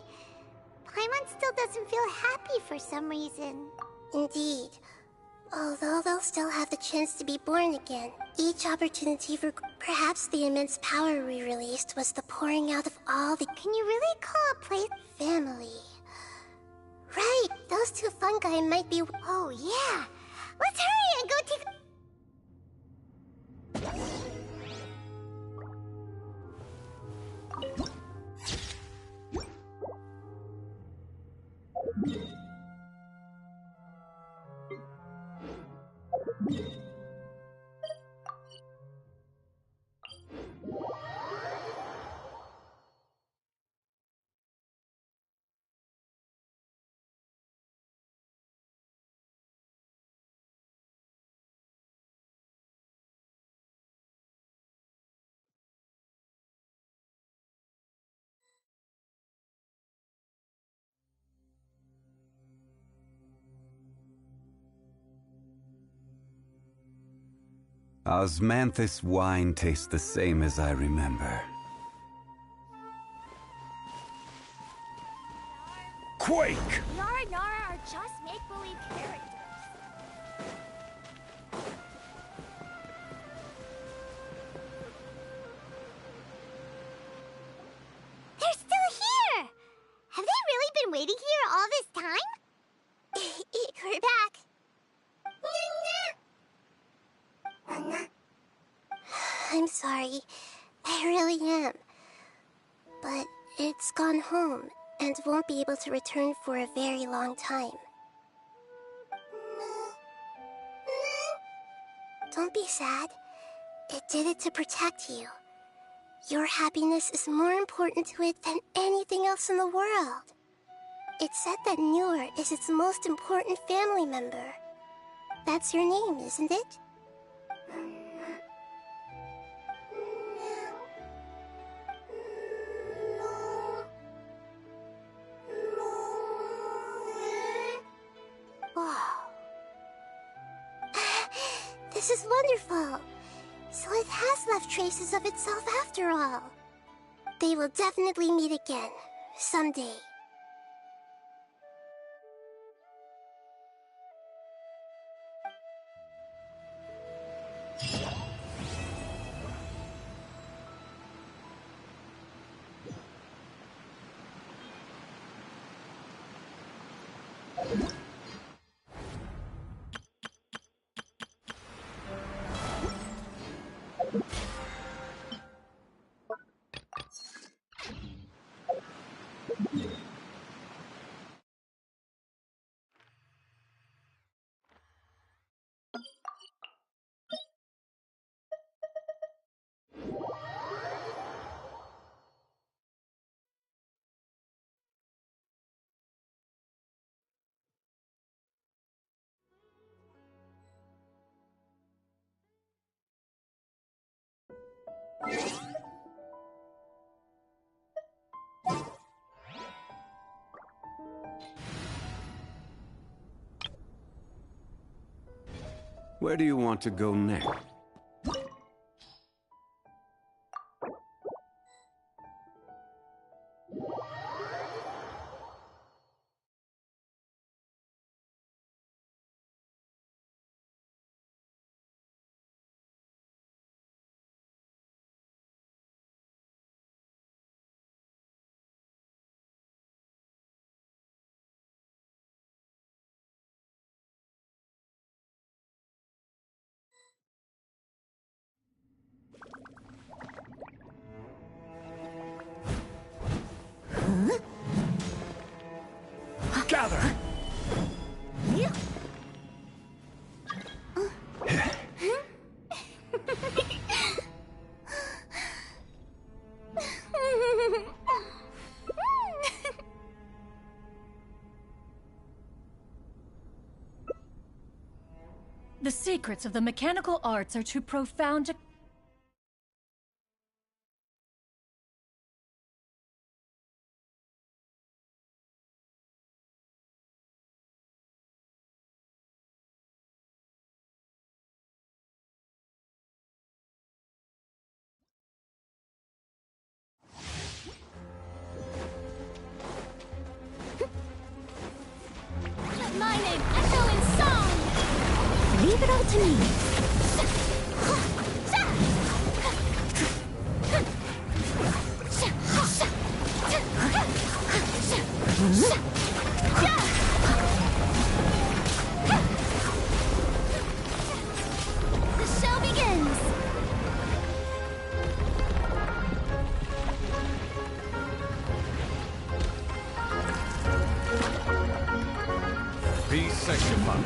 Paimon still doesn't feel happy for some reason. Indeed. Although they'll still have the chance to be born again, each opportunity for... Perhaps the immense power we released was the pouring out of all the... Can you really call a place family? Right, those two fungi might be... Oh yeah! Let's hurry and go take... Osmanthus wine tastes the same as I remember. Quake! Yara and Nara are just make-believe characters. They're still here! Have they really been waiting here all this time? We're back. I'm sorry. I really am. But it's gone home and won't be able to return for a very long time. Don't be sad. It did it to protect you. Your happiness is more important to it than anything else in the world. It's said that Noor is its most important family member. That's your name, isn't it? This is wonderful. So it has left traces of itself after all. They will definitely meet again, someday. Where do you want to go next? Gather! The secrets of the mechanical arts are too profound to... Let my name echo in song! Leave it all to me. The show begins! Be sanctified.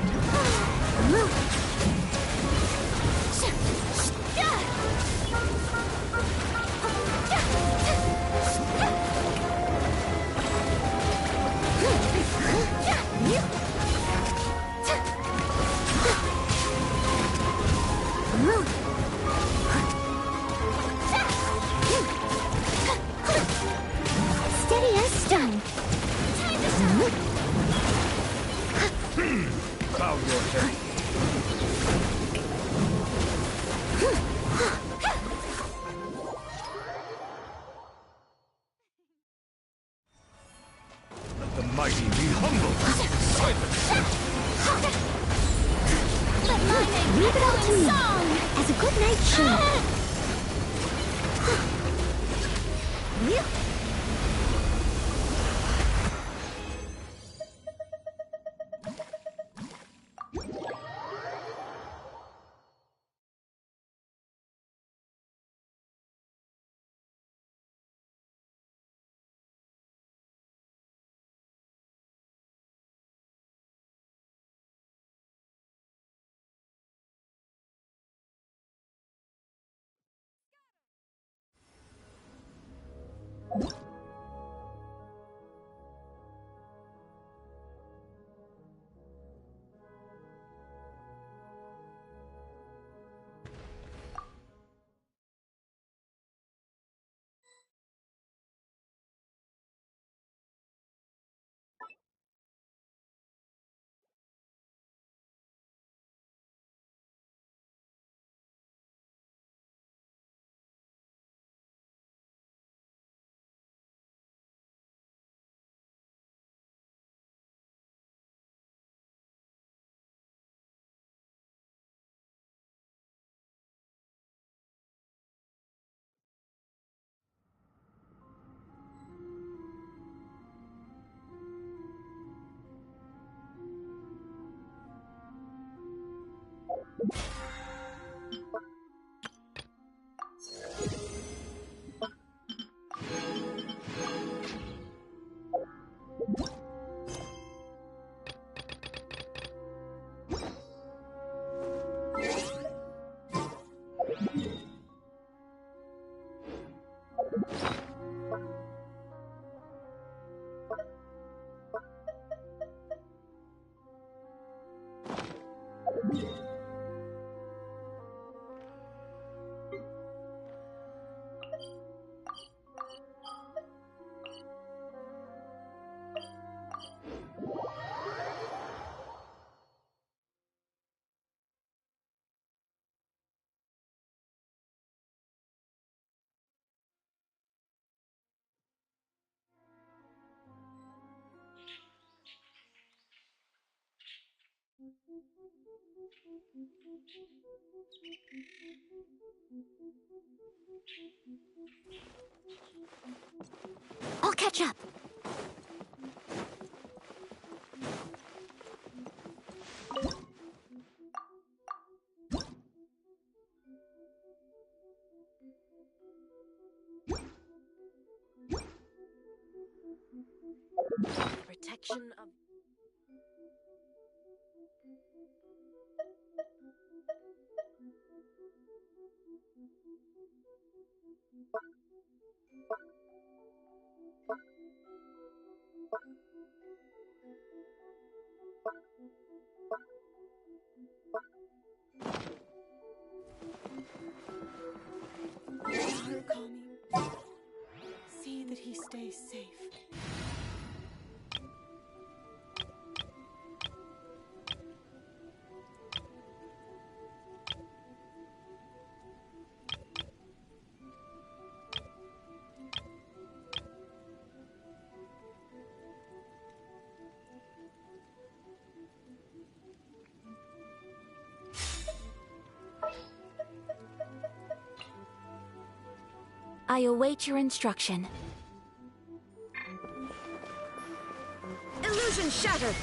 Steady as stone. Bow your head. good night shield. I'll catch up. Protection of... Arcani, see that he stays safe. I await your instruction. Illusion shattered!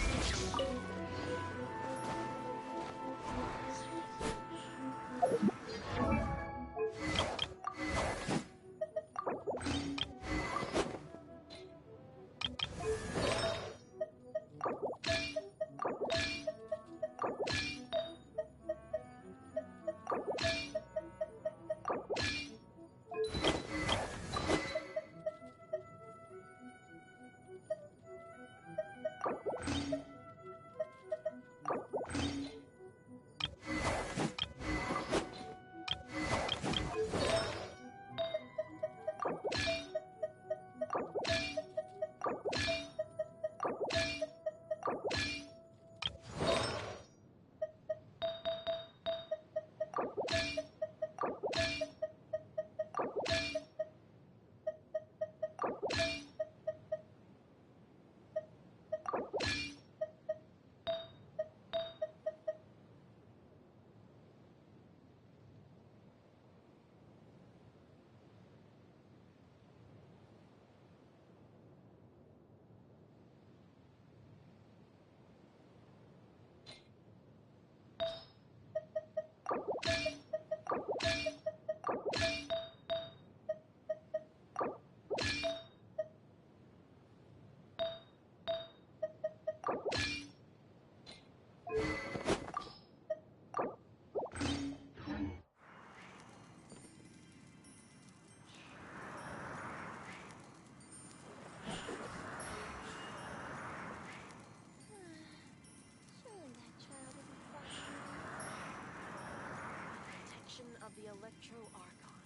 of the Electro Archon.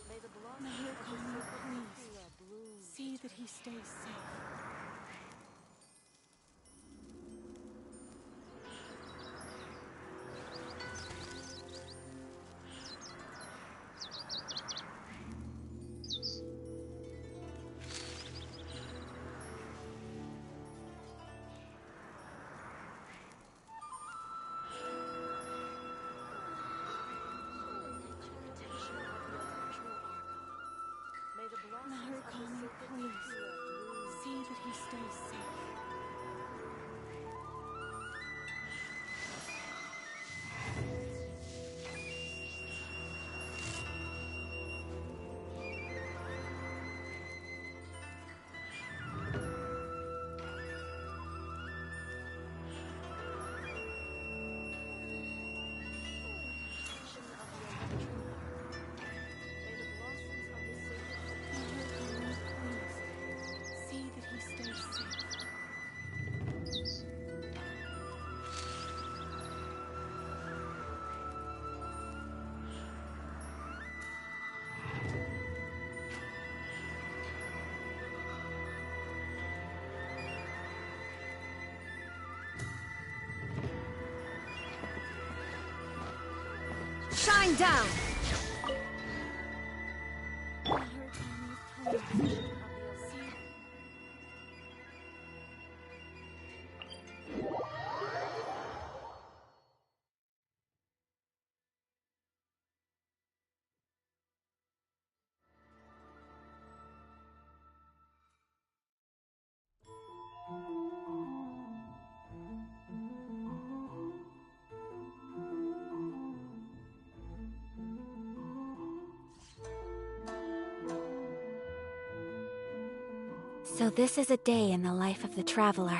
May the blossom Narukami, please. See that he stays safe. Narukami, please. See that he stays safe. See that he stays safe. Shine down! So this is a day in the life of the Traveler.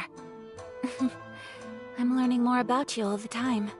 I'm learning more about you all the time.